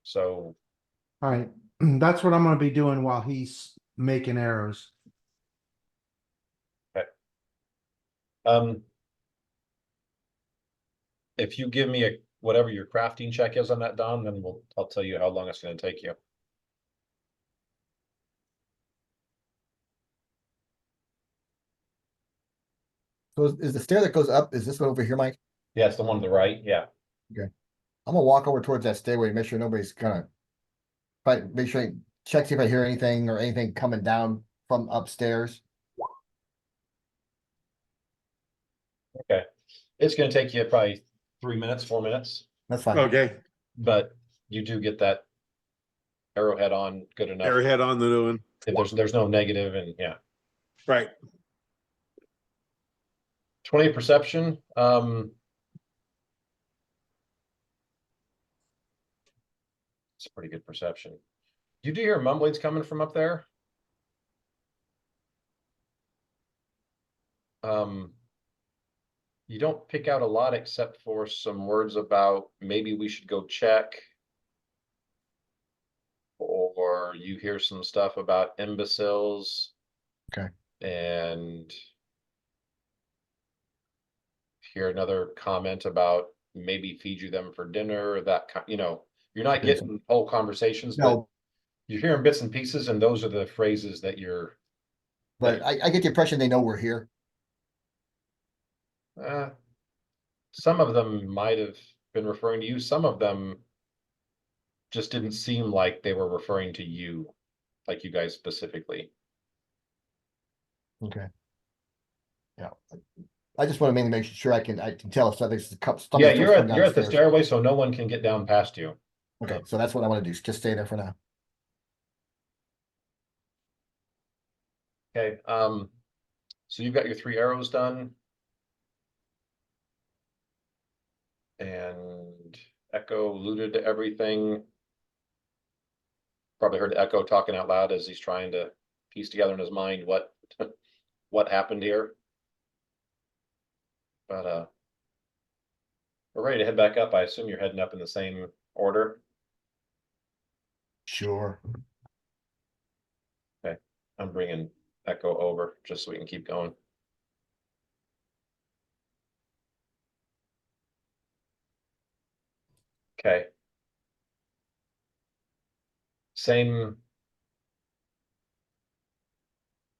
So, All right. That's what I'm going to be doing while he's making arrows. um, if you give me whatever your crafting check is on that, Don, then I'll tell you how long it's going to take you. So is the stair that goes up, is this one over here, Mike? Yeah, it's the one on the right. Yeah. I'm gonna walk over towards that stairway, make sure nobody's gonna. But make sure I check, see if I hear anything or anything coming down from upstairs. Okay. It's going to take you probably 3 minutes, 4 minutes, That's fine. Okay, but you do get that arrowhead on good enough. arrowhead on the new one. If there's no negative, and yeah. Right. 20 perception. It's a pretty good perception. You do hear mumblings coming from up there? You don't pick out a lot except for some words about maybe we should go check. Or you hear some stuff about imbeciles. Okay. And hear another comment about maybe feed you them for dinner, that kind, you're not Okay, so- getting whole conversations, but No, you're hearing bits and pieces, and those are the phrases that you're, but I get the impression they know we're here. some of them might have been referring to you. Some of them just didn't seem like they were referring to you, like you guys specifically. Okay. Yeah. I just want to mainly make sure I can tell if something's Yeah, you're at the stairway, so no one can get down past you. Okay, so that's what I want to do. Just stay there for now. Okay, so you've got your 3 arrows done. And Echo alluded to everything. Probably heard Echo talking out loud as he's trying to piece together in his mind what happened here. But we're ready to head back up. I assume you're heading up in the same order. Sure. I'm bringing Echo over just so we can keep going. Okay. Same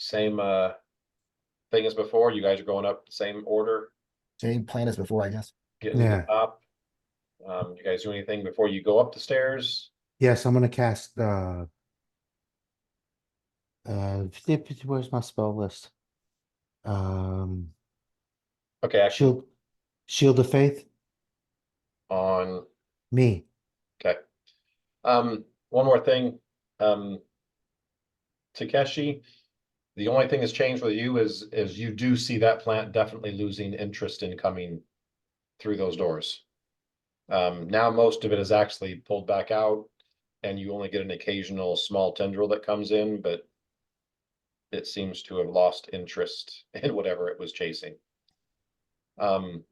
thing as before. You guys are going up the same order, Same plan as before, I guess. getting to the Yeah. top. You guys do anything before you go up the stairs? Yes, I'm gonna cast where's my spell list? Okay, actually Shield of Faith, on me. okay. One more thing. Takeshi, the only thing that's changed with you is you do see that plant definitely losing interest in coming through those doors. Now most of it is actually pulled back out and you only get an occasional small tendril that comes in, but it seems to have lost interest in whatever it was chasing. Valky,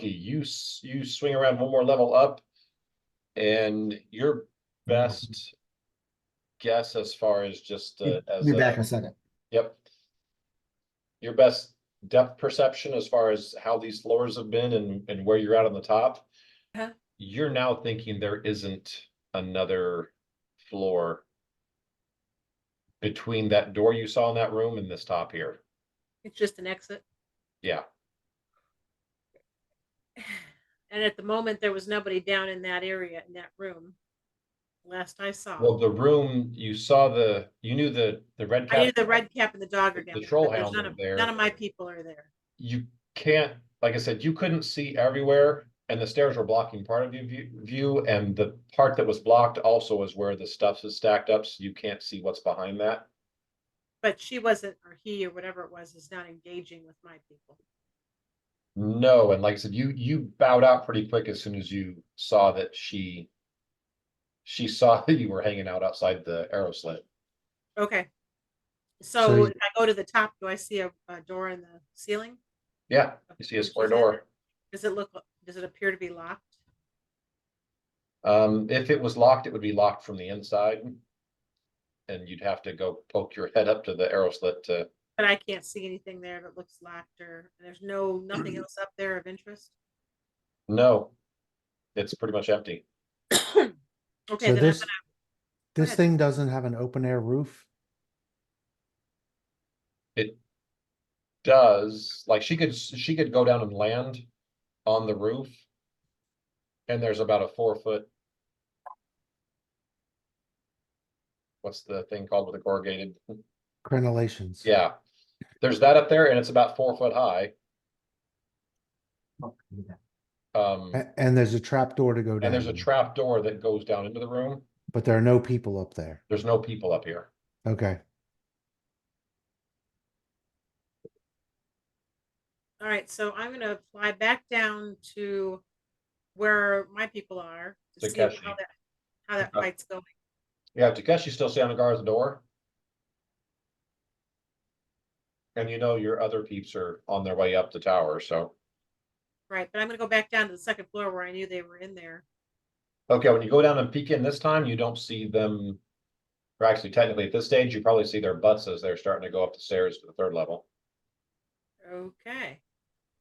you swing around one more level up and your best guess as far as just as Be back in a second. yep. Your best depth perception as far as how these floors have been and where you're at on the top. Uh-huh. You're now thinking there isn't another floor between that door you saw in that room and this top here. It's just an exit. Yeah. And at the moment, there was nobody down in that area, in that room. Last I saw. Well, the room you saw you knew the red cap. I knew the red cap and the dog are down The there, troll but there's hound was there. none of my people are there. You can't, like I said, you couldn't see everywhere and the stairs were blocking part of your view and the part that was blocked also is where the stuff is stacked up, so you can't see what's behind that. But she wasn't, or he, or whatever it was, is not engaging with my people. No, and like I said, you bowed out pretty quick as soon as you saw that she saw that you were hanging out outside the arrow slit. Okay. So So you- if I go to the top, do I see a door in the ceiling? Yeah, you see a square door. Does it appear to be locked? If it was locked, it would be locked from the inside. And you'd have to go poke your head up to the arrow slit to. But I can't see anything there that looks locked, or there's nothing else up there of interest. No, it's pretty much empty. Okay, So then this ahead. thing doesn't have an open air roof. It does, like she could go down and land on the roof. And there's about a 4-foot. What's the thing called with the corrugated? Crenellations. Yeah, there's that up there and it's about 4 foot high. And there's a trap door to go down. And there's a trap door that goes down into the room. But there are no people up there. There's no people up here. Okay. All right, so I'm gonna fly back down to where my people are to see Takeshi. how that Okay. fight's going. Yeah, Takeshi still standing guard at the door. And you know your other peeps are on their way up the tower, so. Right, but I'm gonna go back down to the second floor where I knew they were in there. Okay, when you go down and peek in this time, you don't see them. Or actually, technically, at this stage, you probably see their butts as they're starting to go up the stairs to the 3rd level. Okay.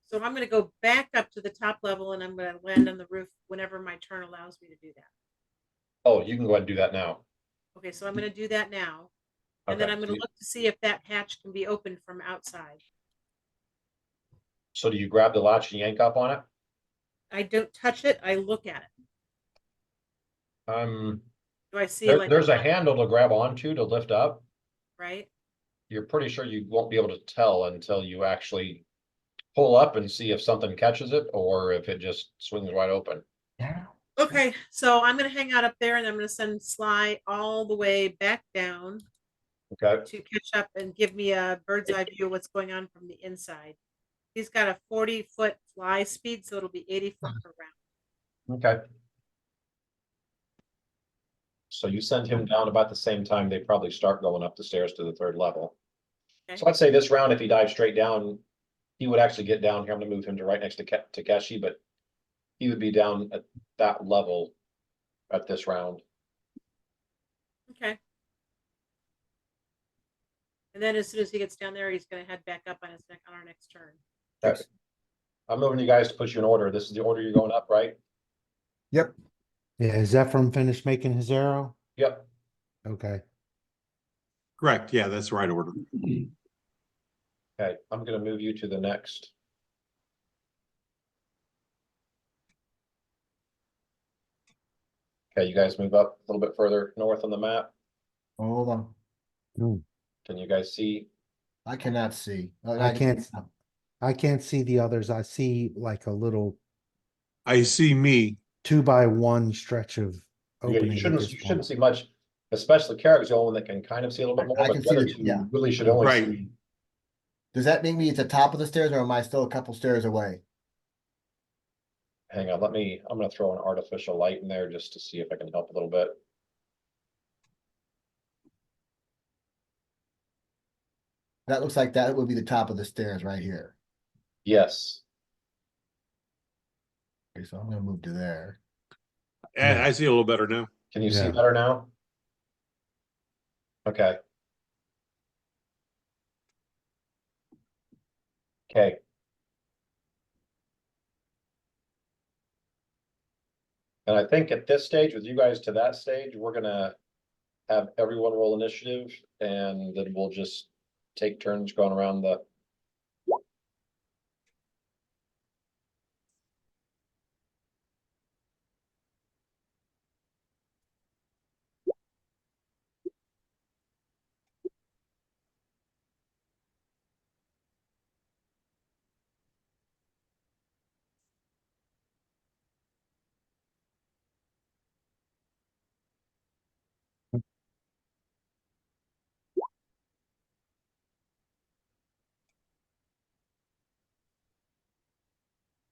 So I'm gonna go back up to the top level and I'm gonna land on the roof whenever my turn allows me to do that. Oh, you can go ahead and do that now. Okay, so I'm gonna do that now. And then Okay. I'm gonna look to see if that hatch can be opened from outside. So do you grab the latch and yank up on it? I don't touch it, I look at it. Do I see like There's a handle to grab onto to lift up. right? You're pretty sure you won't be able to tell until you actually pull up and see if something catches it or if it just swings wide open. Yeah. Okay, so I'm gonna hang out up there and I'm gonna send Sly all the way back down Okay. to catch up and give me a bird's eye view of what's going on from the inside. He's got a 40-foot fly speed, so it'll be 80 foot per round. Okay. So you send him down about the same time they probably start going up the stairs to the 3rd level. Okay. So I'd say this round, if he dives straight down, he would actually get down here. I'm gonna move him to right next to Takeshi, but he would be down at that level at this round. And then as soon as he gets down there, he's gonna head back up on on our next turn. Okay. I'm moving you guys to put you in order. This is the order you're going up, right? Yep. Yeah, is Ephraim finished making his arrow? Yep. Okay. Correct. Yeah, that's the right order. Okay, I'm gonna move you to the next. Okay, you guys move up a little bit further north on the map. Hold on. Can you guys see? I cannot see. Oh, I can't see the others. I see like a little I see me. 2x1 stretch of You opening at this shouldn't point. see much, especially Carrick's the only one that can kind of see a little bit more, I but can the see other the- two yeah. really should only Right. see. Does that make me at the top of the stairs or am I still a couple stairs away? Hang on, I'm gonna throw an artificial light in there just to see if I can help a little bit. That looks like that would be the top of the stairs right here. Yes, Okay, so I'm gonna move to there. And Yeah. I see a little better now. can you see Yeah. better now? Okay. Okay. And I think at this stage, with you guys to that stage, we're gonna have everyone roll initiative and then we'll just take turns going around the.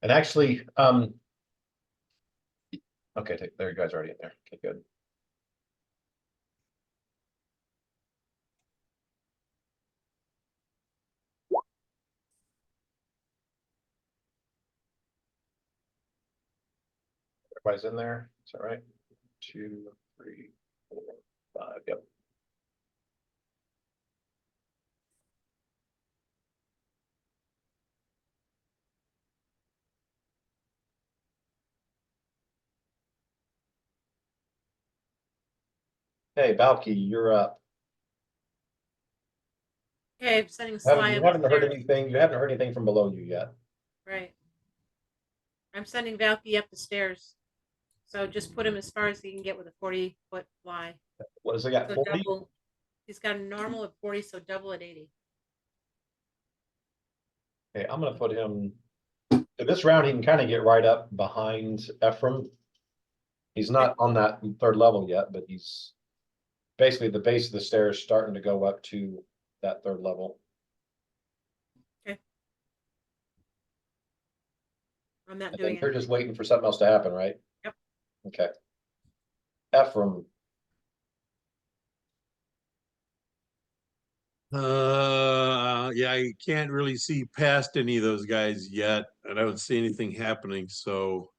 And actually, okay, there you guys are already in there. Okay, good. Everybody's in there. Is that right? 2, 3, 4, 5. Yep. Hey, Balky, you're up. Okay, I'm sending You Sly haven't heard upstairs. anything. You haven't heard anything from below you yet. Right. I'm sending Valky up the stairs. So just put him as far as he can get with a 40-foot fly. What does it got? So 40? double. He's got a normal at 40, so double at 80. Okay, I'm gonna put him. This round, he can kind of get right up behind Ephraim. He's not on that third level yet, but he's basically the base of the stairs starting to go up to that third level. I'm not And doing then you're it. just waiting for something else to happen, right? Yep. Okay. Ephraim, Yeah, I can't really see past any of those guys yet. I don't see anything happening, so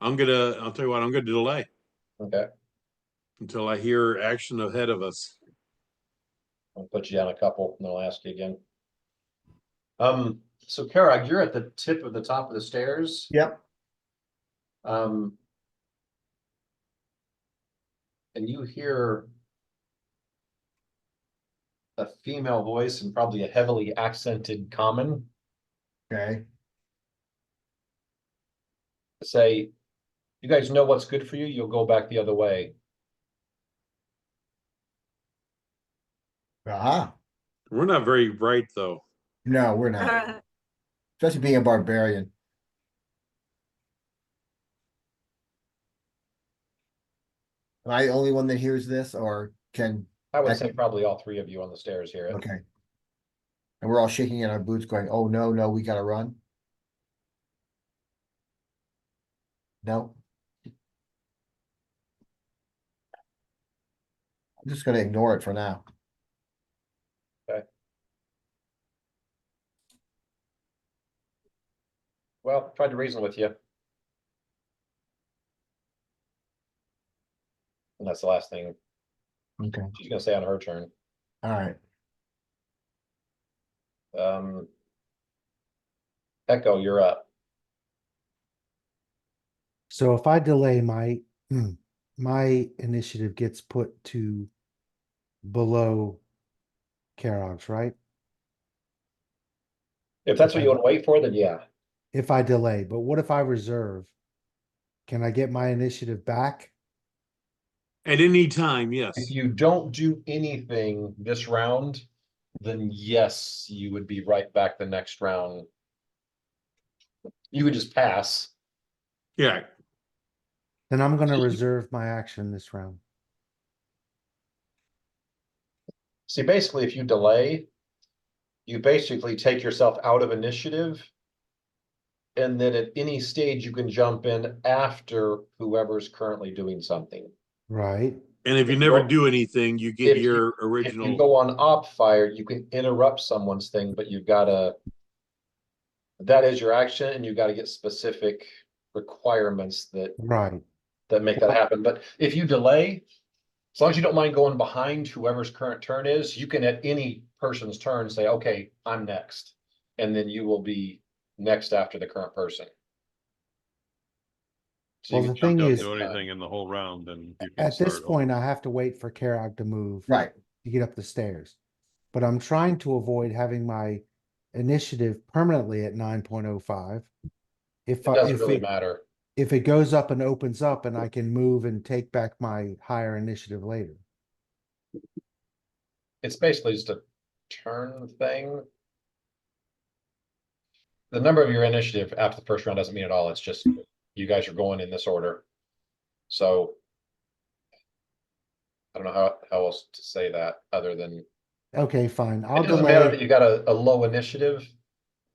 I'll tell you what, I'm gonna delay okay. until I hear action ahead of us. I'll put you down a couple and then I'll ask you again. So Kara, you're at the tip of the top of the stairs. Yep. And you hear a female voice and probably a heavily accented common Okay. say, you guys know what's good for you, you'll go back the other way. Ah, We're not very bright though. no, we're not. Especially being a barbarian. Am I the only one that hears this or can, I would say probably all three of you on the stairs hear it. okay. And we're all shaking in our boots going, oh, no, no, we gotta run. No. I'm just gonna ignore it for now. Well, tried to reason with you. And that's the last thing Okay, She's gonna stay on her turn. all right. Echo, you're up. So if I delay my initiative gets put to below Karog's, right? If that's If what I you want to wait for, then yeah. If I delay, but what if I reserve? Can I get my initiative back? At any time, If yes. you don't do anything this round, then yes, you would be right back the next round. You would just pass. Yeah. Then I'm gonna reserve my action this round. See, basically, if you delay, you basically take yourself out of initiative. And then at any stage, you can jump in after whoever's currently doing something. Right. And if you If never you're- do anything, you get If you, your if you original. go on op fire, you can interrupt someone's thing, but you've gotta. That is your action, and you've got to get specific requirements that Right. make that happen. But if you delay, as long as you don't mind going behind whoever's current turn is, you can at any person's turn say, okay, I'm next. And then you will be next after the current person. So Well, you the can jump thing Don't in is, do anytime. anything in the whole round, then you can at this start point, over. I have to wait for Karog to move Right. to get up the stairs. But I'm trying to avoid having my initiative permanently at 9.05. It doesn't really matter. If it goes up and opens up and I can move and take back my higher initiative later. It's basically just a turn thing. The number of your initiative after the first round doesn't mean at all. It's just you guys are going in this order. So I don't know how else to say that other than Okay, fine. it I'll doesn't matter that delay. you got a low initiative.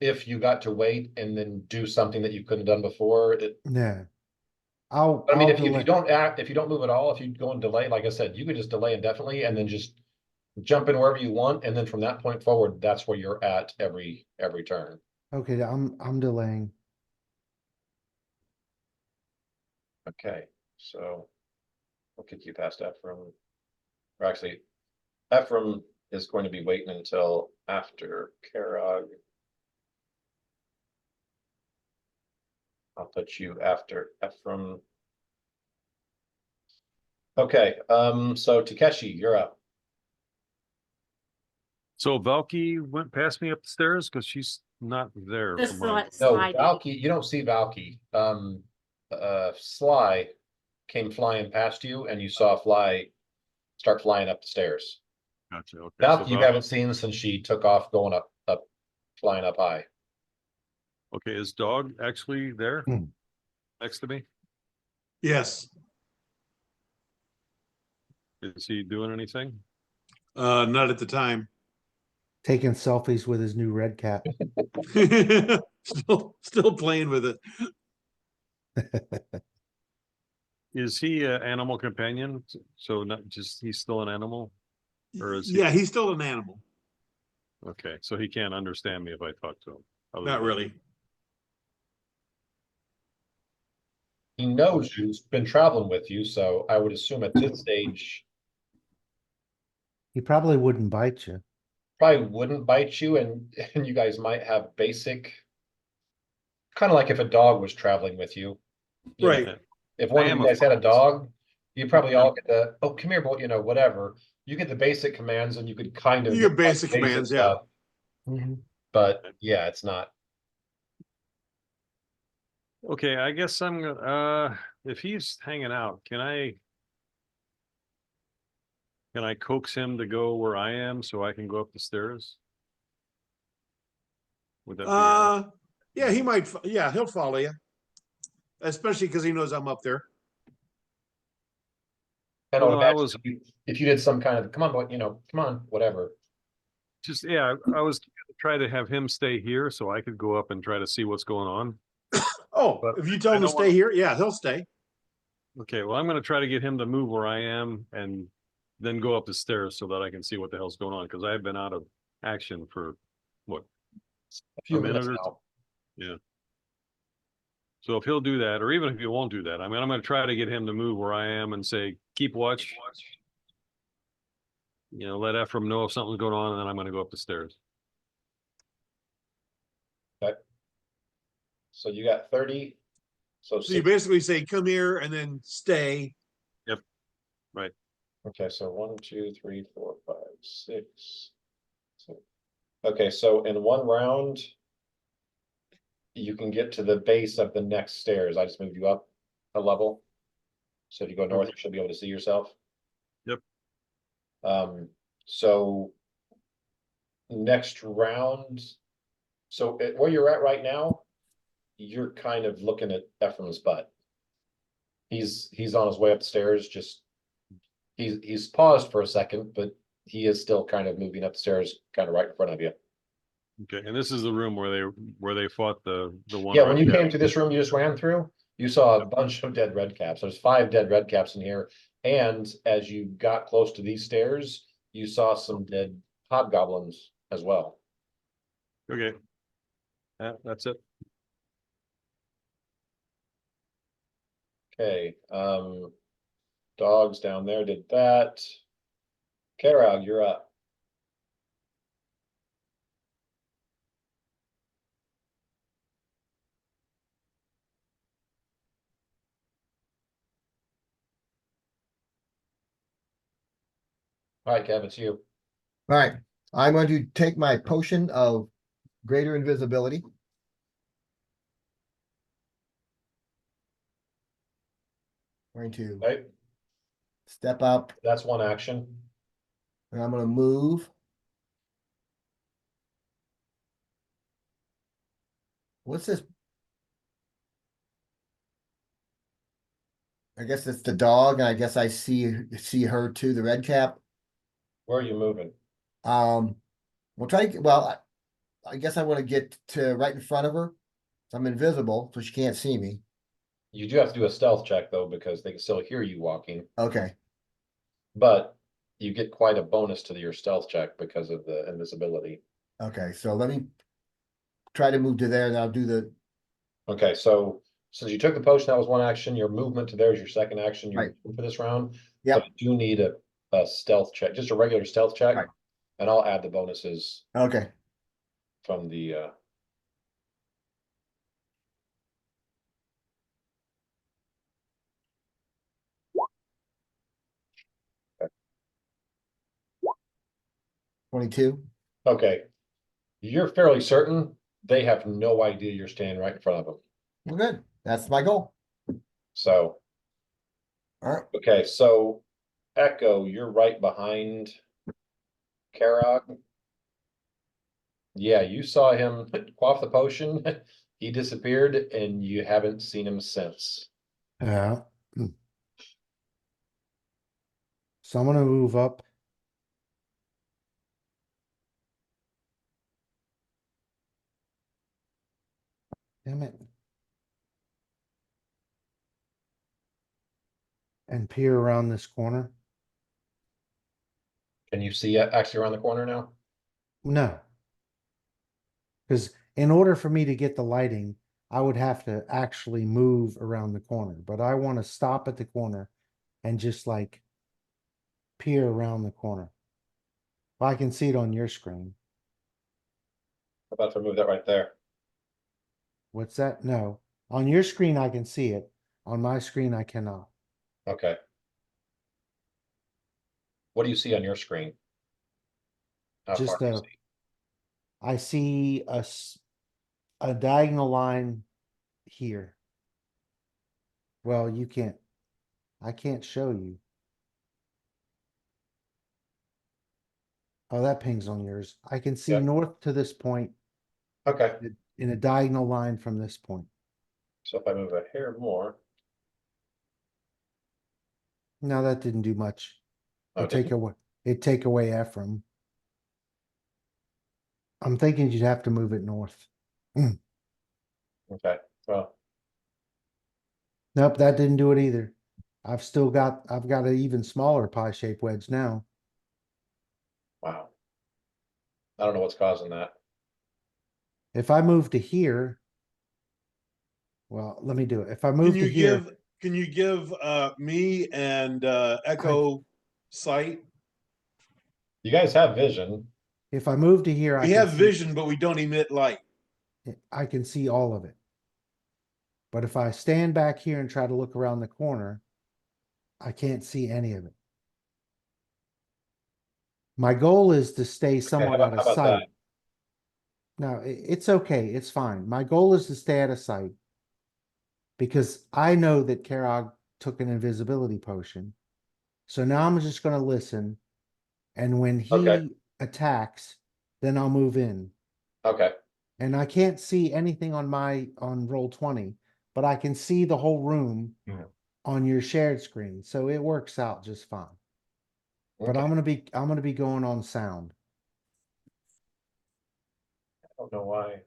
If you got to wait and then do something that you couldn't have done before, it. Yeah. I mean, I'll if you delay. don't act, if you don't move at all, if you go and delay, like I said, you could just delay indefinitely and then just jump in wherever you want, and then from that point forward, that's where you're at every turn. Okay, I'm delaying. Okay, so we'll kick you past Ephraim. Or actually, Ephraim is going to be waiting until after Karog. I'll put you after Ephraim. Okay, so Takeshi, you're up. So Valky went past me up the stairs because she's not there. This from my- No, slide. Valky, you don't see Valky. Sly came flying past you and you saw Fly start flying up the stairs. Gotcha. Okay. Valky So you haven't seen since she took off going up, flying up high. Okay, is dog actually there Hmm. next to me? Yes. Is he doing anything? Not at the time. Taking selfies with his new red cap. Still playing with it. Is he an animal companion? So not just he's still an animal? Or is he? Yeah, he's still an animal. Okay, so he can't understand me if I talk to him. other Not than- really. He knows you, he's been traveling with you, so I would assume at this stage, He probably wouldn't bite you. probably wouldn't bite you and you guys might have basic. Kind of like if a dog was traveling with you. You know, Right. if one I of am you a guys had a fox. dog, you probably all get the, oh, come here, boy, whatever. You get the basic commands and you could kind of. You get basic commands, yeah. stuff, But yeah, it's not. Okay, I guess I'm gonna, if he's hanging out, can I coax him to go where I am so I can go up the stairs? Would that be? Yeah, he might. Yeah, he'll follow you, especially because he knows I'm up there. And Well, I imagine was- if you did some kind of, come on, boy, come on, whatever. Just, yeah, I was gonna try to have him stay here so I could go up and try to see what's going on. Oh, But if you tell I him to don't stay wanna- here, yeah, he'll stay. Okay, well, I'm gonna try to get him to move where I am and then go up the stairs so that I can see what the hell's going on, because I've been out of action for what? A few A minute minutes or now. So if he'll do that, or even if he won't do that, I mean, I'm gonna try to get him to move where I am and say, keep watch. You know, let Ephraim know if something's going on, and then I'm gonna go up the stairs. So you got 30. So So you 60. basically say, come here and then stay. Okay, so 1, 2, 3, 4, 5, 6. Okay, so in one round, you can get to the base of the next stairs. I just moved you up a level. So if you go north, you should be able to see yourself. Yep. So next round, so where you're at right now, you're kind of looking at Ephraim's butt. He's on his way upstairs, just he's paused for a second, but he is still kind of moving upstairs, kind of right in front of you. Okay, and this is the room where they fought the one. Yeah, when you red cap. came to this room you just ran through, you saw a bunch of dead red caps. There's 5 dead red caps in here. And as you got close to these stairs, you saw some dead hobgoblins as well. Okay. That's it. Okay, dogs down there did that. Karag, you're up. All right, Kev, it's you. All right, I'm going to take my potion of greater invisibility. Going to Okay, step up that's one action. and I'm going to move. What's this? I guess it's the dog, and I guess I see her too, the red cap. Where are you moving? We'll try to, well, I guess I want to get to right in front of her. So I'm invisible, so she can't see me. You do have to do a stealth check though, because they can still hear you walking, Okay, but you get quite a bonus to your stealth check because of the invisibility. okay, so let me try to move to there, and I'll do the, Okay, so since you took the potion, that was one action. Your movement to there is your second action. Right. For this round. Yep. But you do need a stealth check, just a regular stealth check. Right. And I'll add the bonuses okay, from the. 22. Okay, you're fairly certain they have no idea you're standing right in front of them. Well, good. That's my goal. So, All right. okay, so Echo, you're right behind Karok. Yeah, you saw him quaff the potion. He disappeared and you haven't seen him since. Yeah. So I'm gonna move up. Damn it. And peer around this corner. Can you see actually around the corner now? No. Because in order for me to get the lighting, I would have to actually move around the corner. But I want to stop at the corner and just like peer around the corner. Well, I can see it on your screen. How about if I move that right there? What's that? No. On your screen, I can see it. On my screen, I cannot. Okay. What do you see on your screen? How Just far do you a, see? I see a diagonal line here. Well, you can't, I can't show you. Oh, that pings on yours. I can see Yeah. north to this point Okay, in a diagonal line from this point. so if I move a hair more. No, that didn't do much. Oh, It'd take away Ephraim. I'm thinking you'd have to move it north. okay, well, Nope, that didn't do it either. I've got an even smaller pie-shaped wedge now. wow. I don't know what's causing that. If I move to here, well, let me do it. If I move to here, Can you give me and Echo sight? You guys have vision. If I move to here, We have vision, but we don't emit light. I can see all of it. But if I stand back here and try to look around the corner, I can't see any of it. My goal is to stay Okay, somewhat out of how about sight. that? No, it's okay. It's fine. My goal is to stay out of sight because I know that Karog took an invisibility potion. So now I'm just going to listen. And when he Okay. attacks, then I'll move in. Okay, And I can't see anything on roll 20, but I can see the whole room Yeah. on your shared screen. So it works out just fine. But okay. I'm gonna be going on sound. I don't know why.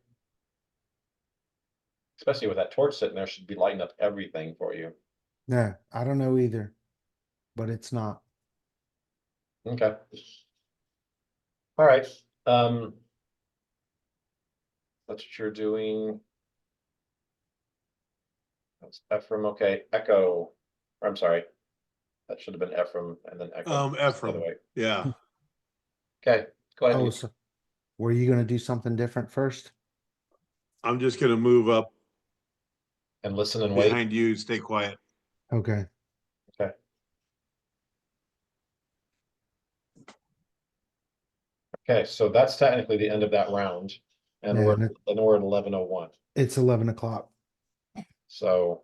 Especially with that torch sitting there, should be lighting up everything for you. Yeah, I don't know either, but it's not. Okay. All right, that's what you're doing. That's Ephraim, okay, Echo, I'm sorry. That should have been Ephraim and then Echo. The other Ephraim. way. Yeah. Okay, go ahead. Oh, so were you gonna do something different first? I'm just gonna move up And listen and wait. behind you, stay quiet. Okay. Okay. Okay, so that's technically the end of that round. And Yeah, we're and at 11:01. it's 11 o'clock. So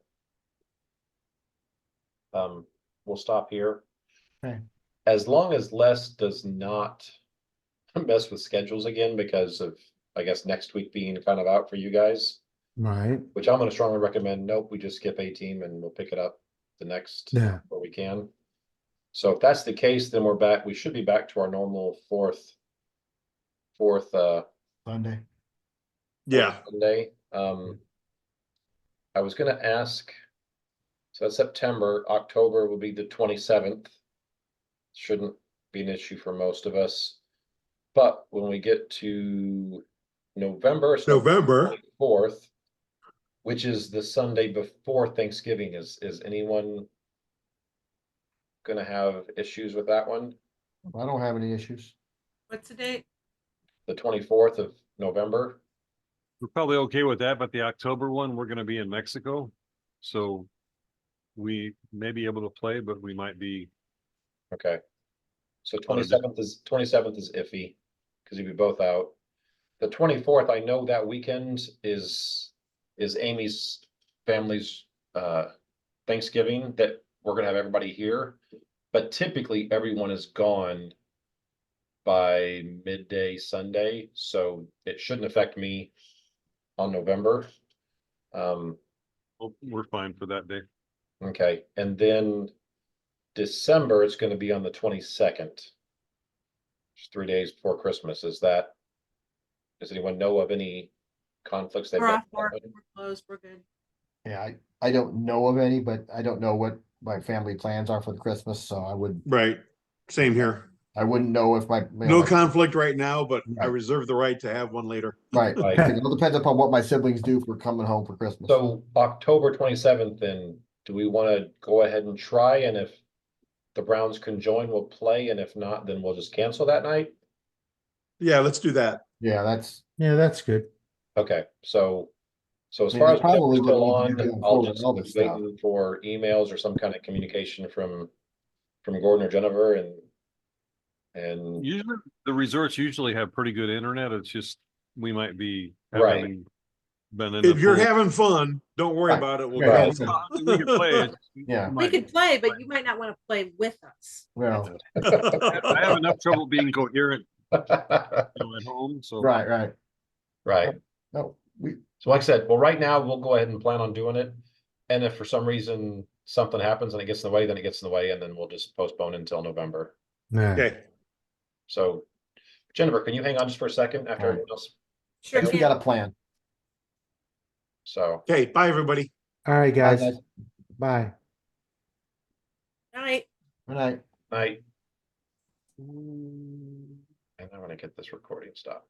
we'll stop here. Okay. As long as Les does not mess with schedules again because of, I guess, next week being kind of out for you guys, Right. which I'm gonna strongly recommend, nope, we just skip 18 and we'll pick it up the next Yeah. where we can. So if that's the case, then we're back, we should be back to our normal fourth Sunday. Yeah. Sunday. I was gonna ask, so that's September, October will be the 27th. Shouldn't be an issue for most of us. But when we get to November, it's November. 4th, which is the Sunday before Thanksgiving, is anyone gonna have issues with that one? I don't have any issues. What's the date? The 24th of November? We're probably okay with that, but the October one, we're gonna be in Mexico. So we may be able to play, but we might be, Okay. So On a di- 27th is iffy, because you'll be both out. The 24th, I know that weekend is Amy's family's Thanksgiving, that we're gonna have everybody here. But typically everyone is gone by midday Sunday, so it shouldn't affect me on November. we're fine for that day. Okay, and then December, it's gonna be on the 22nd. Just 3 days before Christmas. Does anyone know of any conflicts they've We're got? off work, we're closed, we're good. Yeah, I don't know of any, but I don't know what my family plans are for the Christmas, so Right. Same here. I wouldn't know if my. No conflict right now, but I Right. reserve the right to have one later. Right, Right. it all depends upon what my siblings do for coming home for Christmas. So October 27th, then, do we wanna go ahead and try, and if the Browns can join, we'll play, and if not, then we'll just cancel that night? Yeah, let's do that. Yeah, that's, Yeah, that's good. Okay, so as I mean, far it's as probably we're what still we on, need to do I'll for just all be this stuff. waiting for emails or some kind of communication from Gordon or Jennifer, and Usually, the resorts usually have pretty good internet. It's just, we might be Right. having been in the If you're pool. having fun, don't worry Right. about it. We'll Yeah, cancel. We can play it. Yeah. We Might- could play, but you might not want to play with us. Well, I have enough trouble being coherent, right, at home, so. right. right. No, So like I said, well, right now, we'll go ahead and plan on doing it. And if for some reason something happens and it gets in the way, then it gets in the way, and then we'll just postpone until November. Yeah. Okay. So Jennifer, can you hang on just for a second after All right. everyone else? Sure we can. got a plan. So, Okay. Bye, everybody. All right, Bye, guys. Bye. Night. Good night. night. And I'm gonna get this recording stopped.